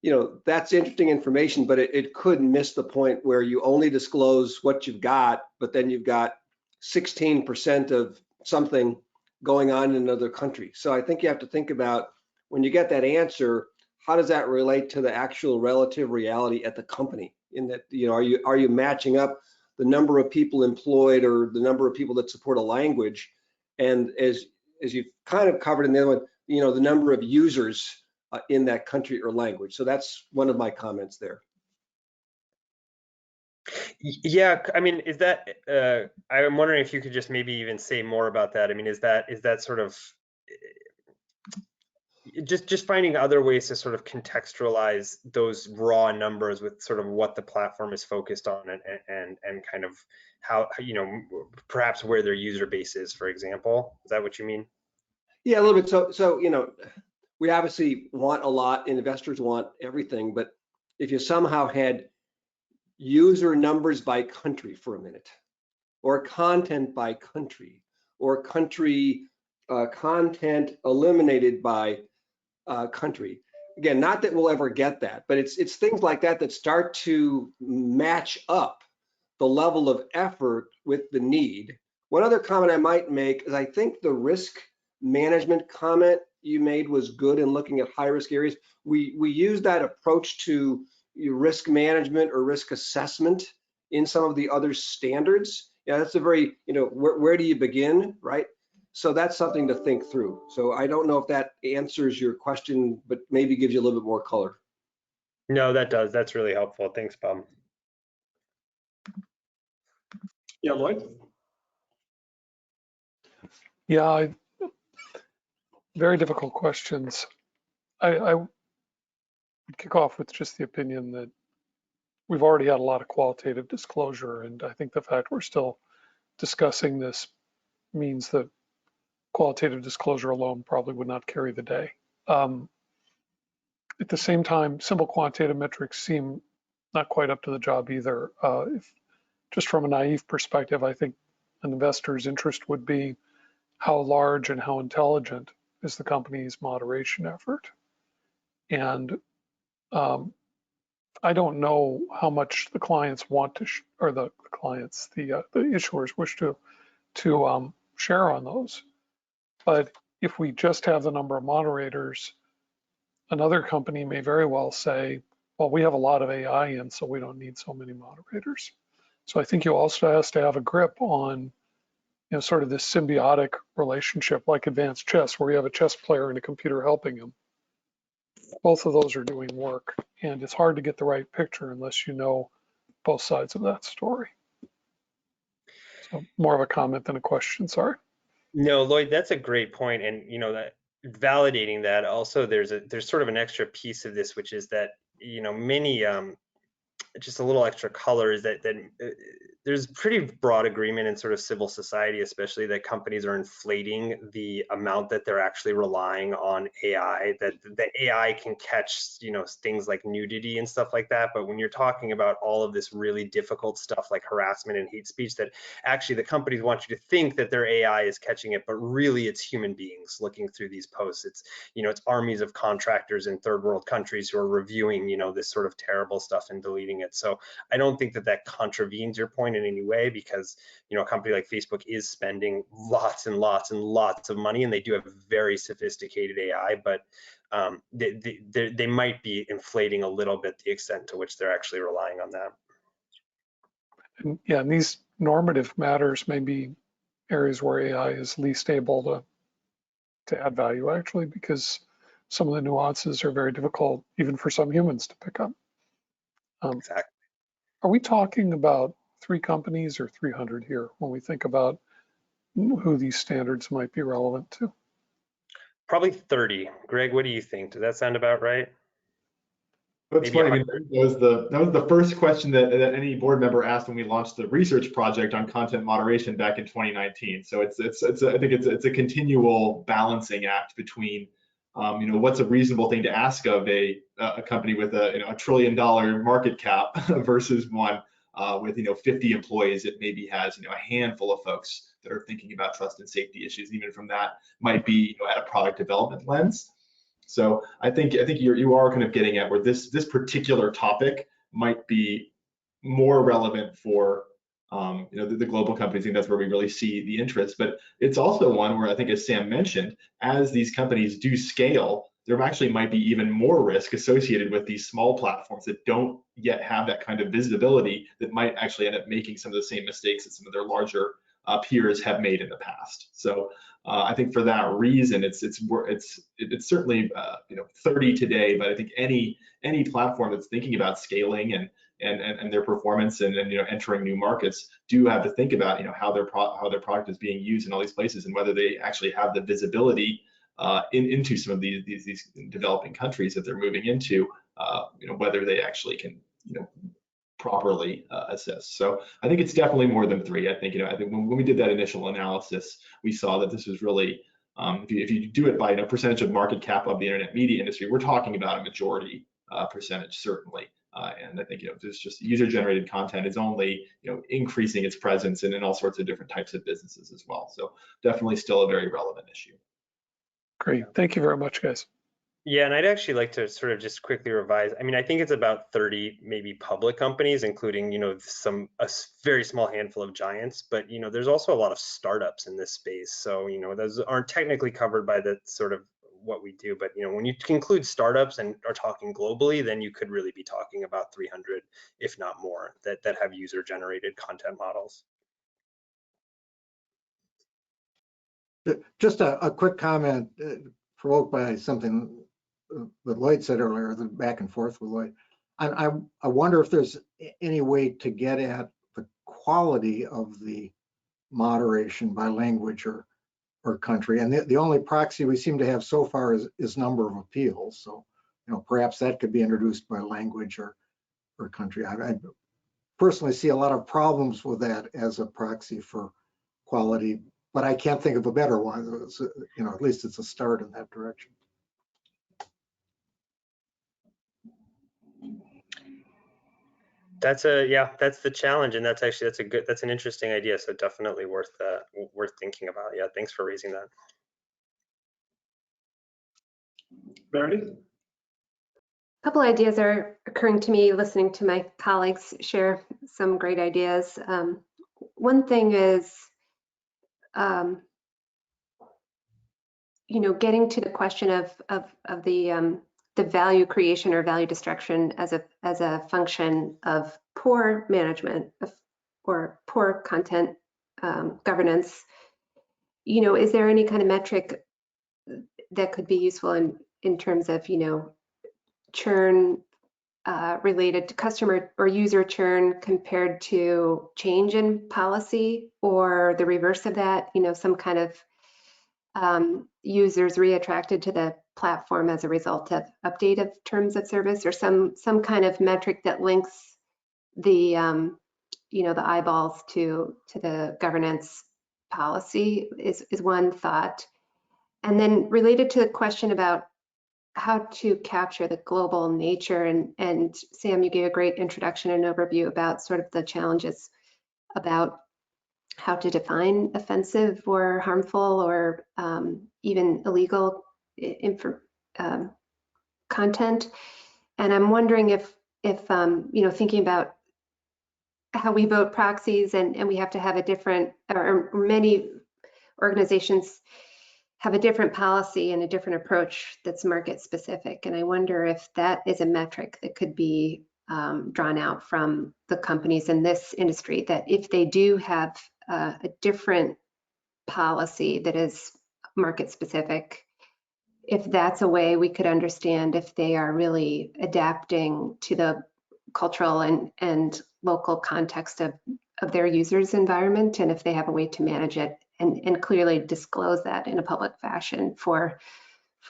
You know, that's interesting information, but it could miss the point where you only disclose what you've got, but then you've got 16% of something going on in another country. So I think you have to think about, when you get that answer, how does that relate to the actual relative reality at the company? In that, you know, are you matching up the number of people employed or the number of people that support a language? And as you've kind of covered in the other one, you know, the number of users in that country or language. So that's one of my comments there. Yeah, I mean, is that, I'm wondering if you could just maybe even say more about that. I mean, is that sort of, just finding other ways to sort of contextualize those raw numbers with sort of what the platform is focused on, and kind of how, you know, perhaps where their user base is, for example. Is that what you mean? Yeah, a little bit. So you know, we obviously want a lot, investors want everything, but if you somehow had user numbers by country for a minute, or content by country, or country content eliminated by country. Again, not that we'll ever get that, but it's things like that that start to match up the level of effort with the need. One other comment I might make is I think the risk management comment you made was good in looking at high risk areas. We use that approach to risk management or risk assessment in some of the other standards. Yeah, that's a very, you know, where do you begin, right? So that's something to think through. So I don't know if that answers your question, but maybe gives you a little bit more color. No, that does. That's really helpful. Thanks, Bob. Yeah, Lloyd. Yeah, very difficult questions. I kick off with just the opinion that we've already had a lot of qualitative disclosure, and I think the fact we're still discussing this means that qualitative disclosure alone probably would not carry the day. At the same time, simple quantitative metrics seem not quite up to the job either. If, just from a naive perspective, I think an investor's interest would be how large and how intelligent is the company's moderation effort. And I don't know how much the clients want to, or the clients, the issuers wish to share on those. But if we just have the number of moderators, another company may very well say, well, we have a lot of AI in, so we don't need so many moderators. So I think you also have to have a grip on, you know, sort of this symbiotic relationship like advanced chess, where you have a chess player and a computer helping him. Both of those are doing work, and it's hard to get the right picture unless you know both sides of that story. So more of a comment than a question, sorry. No, Lloyd, that's a great point. And, you know, that validating that also, there's sort of an extra piece of this, which is that, you know, many, just a little extra color is that there's pretty broad agreement in sort of civil society, especially, that companies are inflating the amount that they're actually relying on AI, that the AI can catch, you know, things like nudity and stuff like that. But when you're talking about all of this really difficult stuff like harassment and hate speech, that actually the companies want you to think that their AI is catching it, but really it's human beings looking through these posts. It's, you know, it's armies of contractors in third world countries who are reviewing, you know, this sort of terrible stuff and deleting doing it. So I don't think that that contravenes your point in any way, because, you know, a company like Facebook is spending lots and lots and lots of money, and they do have very sophisticated AI, but they might be inflating a little bit the extent to which they're actually relying on that. And yeah, and these normative matters may be areas where AI is least able to add value, actually, because some of the nuances are very difficult even for some humans to pick up. Exactly. Are we talking about 3 companies or 300 here when we think about who these standards might be relevant to? Probably 30. Greg, what do you think? Does that sound about right? That's funny. I mean, that was the first question that any board member asked when we launched the research project on content moderation back in 2019. So I think it's a continual balancing act between, you know, what's a reasonable thing to ask of a company with a, you know, $1 trillion market cap versus one with, you know, 50 employees that maybe has, you know, a handful of folks that are thinking about trust and safety issues. Even from that might be, you know, at a product development lens. So I think you are kind of getting at where this particular topic might be more relevant for you know, the global companies. I think that's where we really see the interest. But it's also one where I think, as Sam mentioned, as these companies do scale, there actually might be even more risk associated with these small platforms that don't yet have that kind of visibility, that might actually end up making some of the same mistakes that some of their larger peers have made in the past. So I think for that reason, it's certainly you know, 30 today, but I think any platform that's thinking about scaling and their performance and you know, entering new markets do have to think about, you know, how their product is being used in all these places, and whether they actually have the visibility into some of these developing countries that they're moving into, you know, whether they actually can, you know, properly assess. So I think it's definitely more than 3. I think, you know, I think when we did that initial analysis, we saw that this was really, if you do it by, you know, percentage of market cap of the internet media industry, we're talking about a majority percentage, certainly. And I think, you know, there's just user-generated content is only, you know, increasing its presence in all sorts of different types of businesses as well. So definitely still a very relevant issue. Great. Thank you very much, guys. Yeah, and I'd actually like to sort of just quickly revise. I mean, I think it's about 30 maybe public companies, including, you know, a very small handful of giants, but, you know, there's also a lot of startups in this space. So, you know, those aren't technically covered by the sort of what we do, but, you know, when you include startups and are talking globally, then you could really be talking about 300, if not more, that have user-generated content models. Just a quick comment provoked by something that Lloyd said earlier, the back and forth with Lloyd. I wonder if there's any way to get at the quality of the moderation by language or country. And the only proxy we seem to have so far is number of appeals. So, you know, perhaps that could be introduced by language or country. I personally see a lot of problems with that as a proxy for quality, but I can't think of a better one. You know, at least it's a start in that direction. That's the challenge, and that's an interesting idea. So definitely worth thinking about. Yeah, thanks for raising that. Verity? A couple ideas are occurring to me listening to my colleagues share some great ideas. One thing is, you know, getting to the question of the value creation or value destruction as a function of poor management or poor content governance. You know, is there any kind of metric that could be useful in terms of, you know, churn related to customer or user churn compared to change in policy, or the reverse of that, you know, some kind of users reattracted to the platform as a result of update of terms of service, or some kind of metric that links the you know, the eyeballs to the governance policy is one thought. And then related to the question about how to capture the global nature, and Sam, you gave a great introduction and overview about sort of the challenges about how to define offensive or harmful or even illegal content. And I'm wondering if thinking about how we vote proxies, and we have to have a different, or many organizations have a different policy and a different approach that's market specific. And I wonder if that is a metric that could be drawn out from the companies in this industry, that if they do have a different policy that is market specific, if that's a way we could understand if they are really adapting to the cultural and local context of their users' environment, and if they have a way to manage it and clearly disclose that in a public fashion for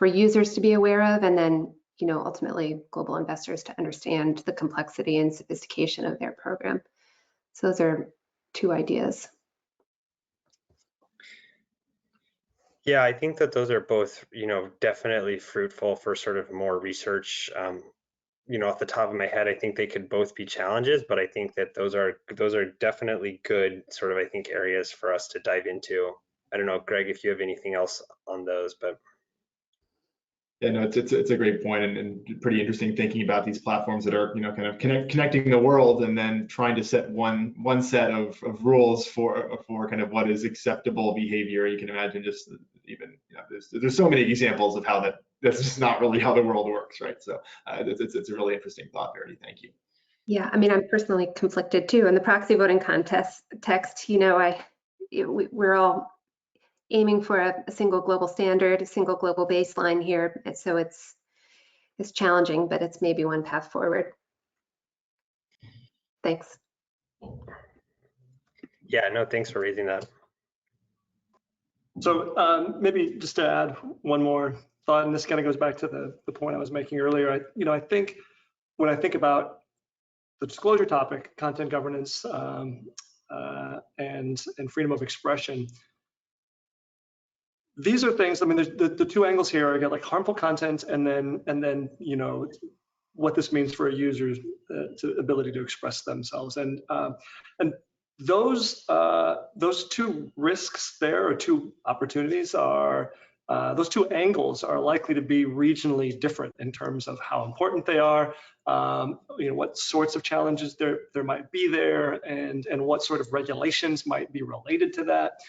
users to be aware of, and then ultimately global investors to understand the complexity and sophistication of their program. So those are two ideas. Yeah, I think that those are both, definitely fruitful for sort of more research. Off the top of my head, I think they could both be challenges, but I think that those are definitely good sort of, I think, areas for us to dive into. I don't know, Greg, if you have anything else on those, but. Yeah, no, it's a great point, and pretty interesting thinking about these platforms that are kind of connecting the world, and then trying to set one set of rules for kind of what is acceptable behavior. You can imagine just even there's so many examples of how that's just not really how the world works, right? So it's a really interesting thought, Verity. Thank you. Yeah, I mean, I'm personally conflicted too in the proxy voting context. We're all aiming for a single global standard, a single global baseline here. So it's challenging, but it's maybe one path forward. Thanks. Yeah, no, thanks for raising that. So maybe just to add one more thought, and this kind of goes back to the point I was making earlier. I think when I think about the disclosure topic, content governance, and freedom of expression, these are things. I mean, there's the two angles here. I got like harmful content, and then what this means for a user's ability to express themselves, and those two risks there, or two opportunities, are those two angles are likely to be regionally different in terms of how important they are, what sorts of challenges there might be there, and what sort of regulations might be related to that.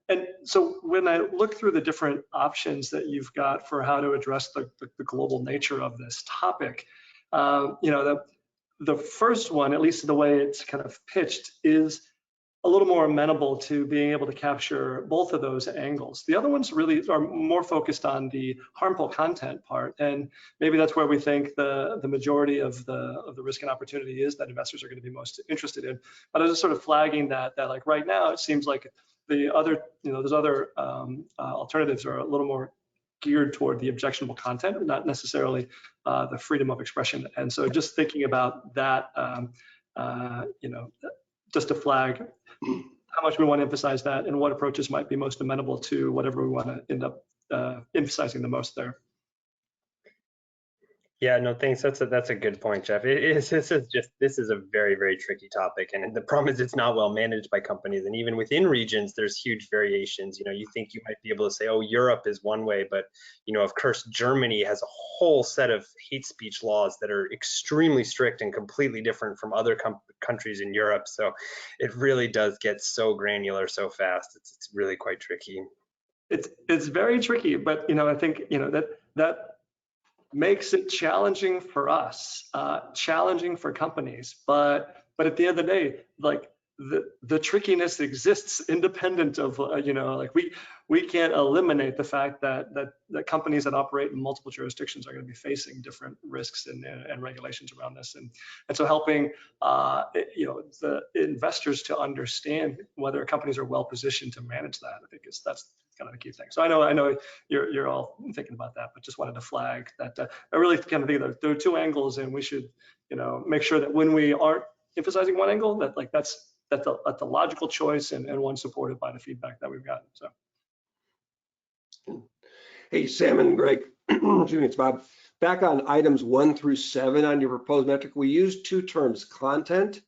And so when I look through the different options that you've got for how to address the global nature of this topic, the first one, at least the way it's kind of pitched, is a little more amenable to being able to capture both of those angles. The other ones really are more focused on the harmful content part, and maybe that's where we think the majority of the risk and opportunity is that investors are going to be most interested in. But I was just sort of flagging that like right now it seems like the other, those other alternatives are a little more geared toward the objectionable content, not necessarily the freedom of expression. And so just thinking about that, just to flag how much we want to emphasize that and what approaches might be most amenable to whatever we want to end up emphasizing the most there. Yeah, no, thanks. That's a good point, Jeff. This is a very, very tricky topic, and the problem is it's not well managed by companies, and even within regions, there's huge variations. You think you might be able to say, oh, Europe is one way, but of course, Germany has a whole set of hate speech laws that are extremely strict and completely different from other countries in Europe. So it really does get so granular so fast. It's really quite tricky. It's very tricky, but I think that makes it challenging for us, challenging for companies. But at the end of the day, like the trickiness exists independent of like we can't eliminate the fact that companies that operate in multiple jurisdictions are going to be facing different risks and regulations around this, and so helping the investors to understand whether companies are well positioned to manage that, I think that's kind of the key thing. So I know you're all thinking about that, but just wanted to flag that I really kind of think that there are two angles, and we should make sure that when we aren't emphasizing one angle, that like that's a logical choice and one supported by the feedback that we've gotten. So. Hey, Sam and Greg, excuse me, it's Bob. Back on items 1 through 7 on your proposed metric, we use two terms, content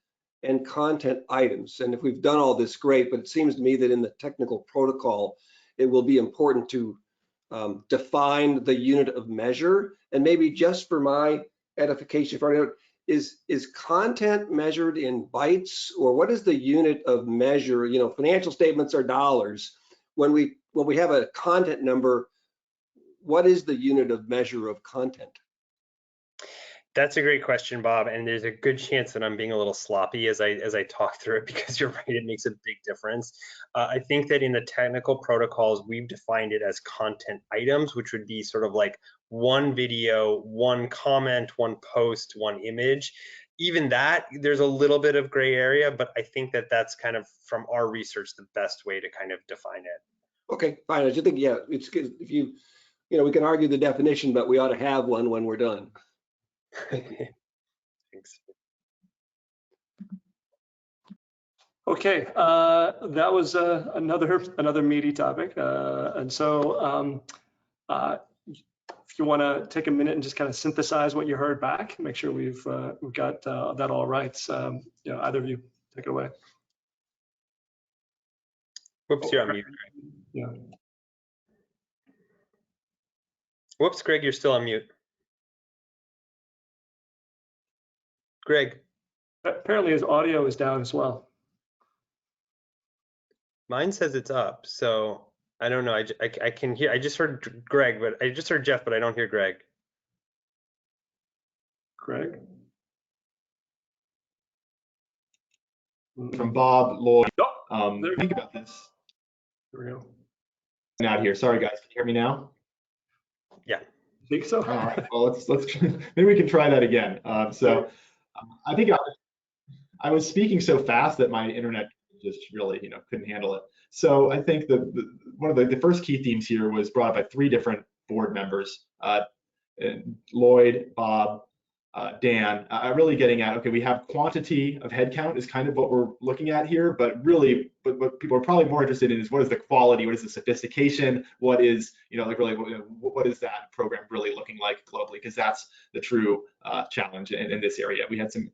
and content items. And if we've done all this, great, but it seems to me that in the technical protocol, it will be important to define the unit of measure. And maybe just for my edification for anyone. Is content measured in bytes, or what is the unit of measure? You know, financial statements are dollars. When we have a content number, what is the unit of measure of content? That's a great question, Bob, and there's a good chance that I'm being a little sloppy as I talk through it, because you're right, it makes a big difference. I think that in the technical protocols, we've defined it as content items, which would be sort of like one video, one comment, one post, one image. Even that, there's a little bit of gray area, but I think that that's kind of, from our research, the best way to kind of define it. Okay, fine. I just think, yeah, it's good if you know, we can argue the definition, but we ought to have one when we're done. Thanks. Okay, that was another meaty topic, and so if you want to take a minute and just kind of synthesize what you heard back, make sure we've got that all right. You know, either of you take it away. Whoops, you're on mute. Yeah. Whoops, Greg, you're still on mute. Greg. Apparently his audio is down as well. Mine says it's up, so I don't know. I can hear. I just heard Greg, but I just heard Jeff, but I don't hear Greg. Greg. From Bob, Lloyd. Think about this. There we go. Not here. Sorry, guys. Can you hear me now? Yeah. Think so? All right. Well, let's maybe we can try that again. I think I was speaking so fast that my internet just really, couldn't handle it. So I think one of the first key themes here was brought up by 3 different board members, Lloyd, Bob, Dan, really getting at, okay, we have quantity of headcount is kind of what we're looking at here, but really, what people are probably more interested in is what is the quality, what is the sophistication, what is, like really, what is that program really looking like globally? Because that's the true challenge in this area. We had some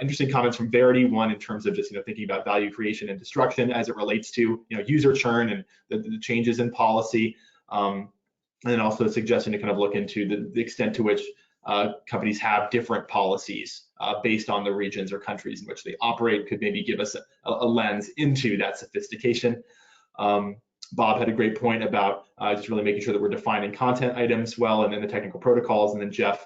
interesting comments from Verity, one in terms of just, thinking about value creation and destruction as it relates to, user churn and the changes in policy. And then also a suggestion to kind of look into the extent to which companies have different policies based on the regions or countries in which they operate, could maybe give us a lens into that sophistication. Bob had a great point about just really making sure that we're defining content items well, and then the technical protocols. And then Jeff,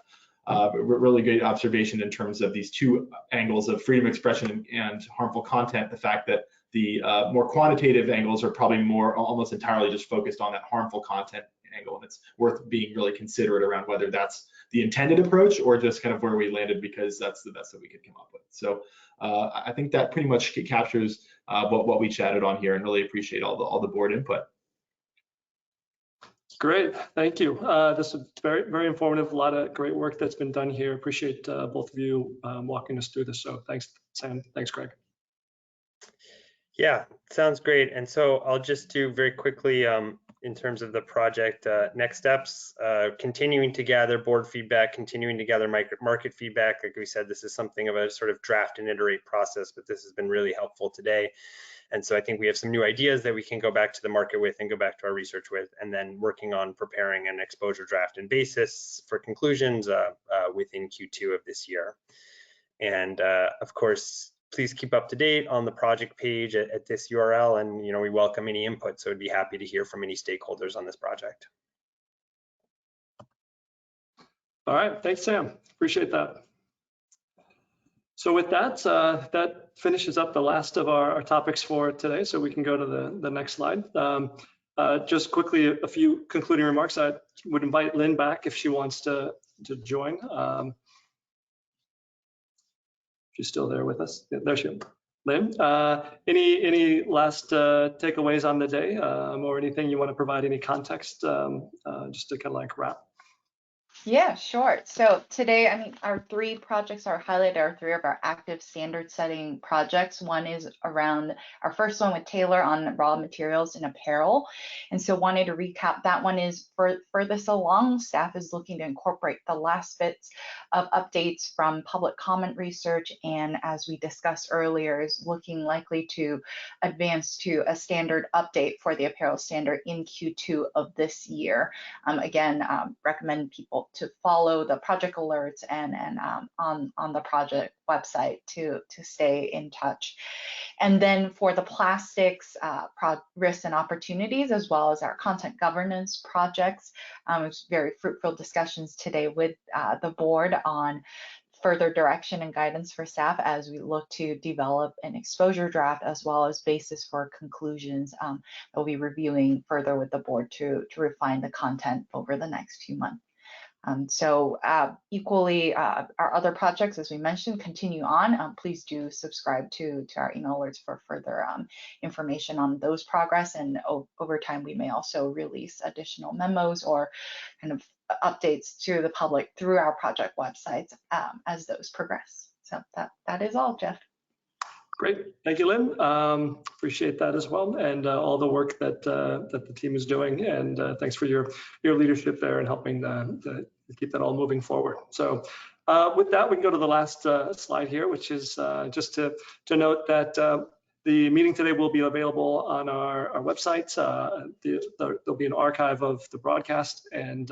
really great observation in terms of these 2 angles of freedom of expression and harmful content. The fact that the more quantitative angles are probably more almost entirely just focused on that harmful content angle, and it's worth being really considerate around whether that's the intended approach or just kind of where we landed because that's the best that we could come up with. So I think that pretty much captures what we chatted on here, and really appreciate all the board input. Great, thank you. This is very, very informative. A lot of great work that's been done here. Appreciate both of you walking us through this. So thanks, Sam. Thanks, Greg. Yeah, sounds great. And so I'll just do very quickly in terms of the project next steps, continuing to gather board feedback, continuing to gather market feedback. Like we said, this is something of a sort of draft and iterate process, but this has been really helpful today. And so I think we have some new ideas that we can go back to the market with and go back to our research with, and then working on preparing an exposure draft and basis for conclusions within Q2 of this year. And of course, please keep up to date on the project page at this URL, and we welcome any input, so I'd be happy to hear from any stakeholders on this project. All right, thanks, Sam. Appreciate that. So with that, that finishes up the last of our topics for today, so we can go to the next slide. Just quickly, a few concluding remarks. I would invite Lynn back if she wants to join. She's still there with us. Yeah, there she is. Lynn, any last takeaways on the day, or anything you want to provide any context, just to kind of like wrap? Yeah, sure. So today, our 3 projects are highlighted, are 3 of our active standard setting projects. One is around our first one with Taylor on raw materials and apparel. And so wanted to recap, that one is furthest along. Staff is looking to incorporate the last bits of updates from public comment research. And as we discussed earlier, is looking likely to advance to a standard update for the apparel standard in Q2 of this year. Again, recommend people to follow the project alerts and on the project website to stay in touch. And then for the plastics risks and opportunities, as well as our content governance projects, it's very fruitful discussions today with the board on further direction and guidance for staff as we look to develop an exposure draft, as well as basis for conclusions that we'll be reviewing further with the board to refine the content over the next few months. So equally, our other projects, as we mentioned, continue on. Please do subscribe to our email alerts for further information on those progress. And over time, we may also release additional memos or kind of updates to the public through our project websites as those progress. So that is all, Jeff. Great, thank you, Lynn. Appreciate that as well, and all the work that that the team is doing. And thanks for your leadership there and helping to keep that all moving forward. So with that, we can go to the last slide here, which is just to note that the meeting today will be available on our website. There'll be an archive of the broadcast. And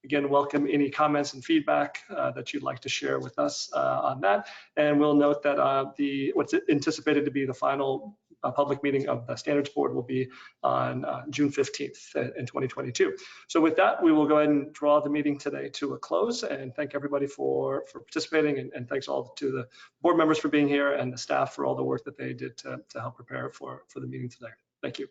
again, welcome any comments and feedback that you'd like to share with us on that. And we'll note that what's anticipated to be the final public meeting of the Standards Board will be on June 15th in 2022. So with that, we will go ahead and draw the meeting today to a close, and thank everybody for participating, and thanks all to the board members for being here and the staff for all the work that they did to help prepare for the meeting today. Thank you.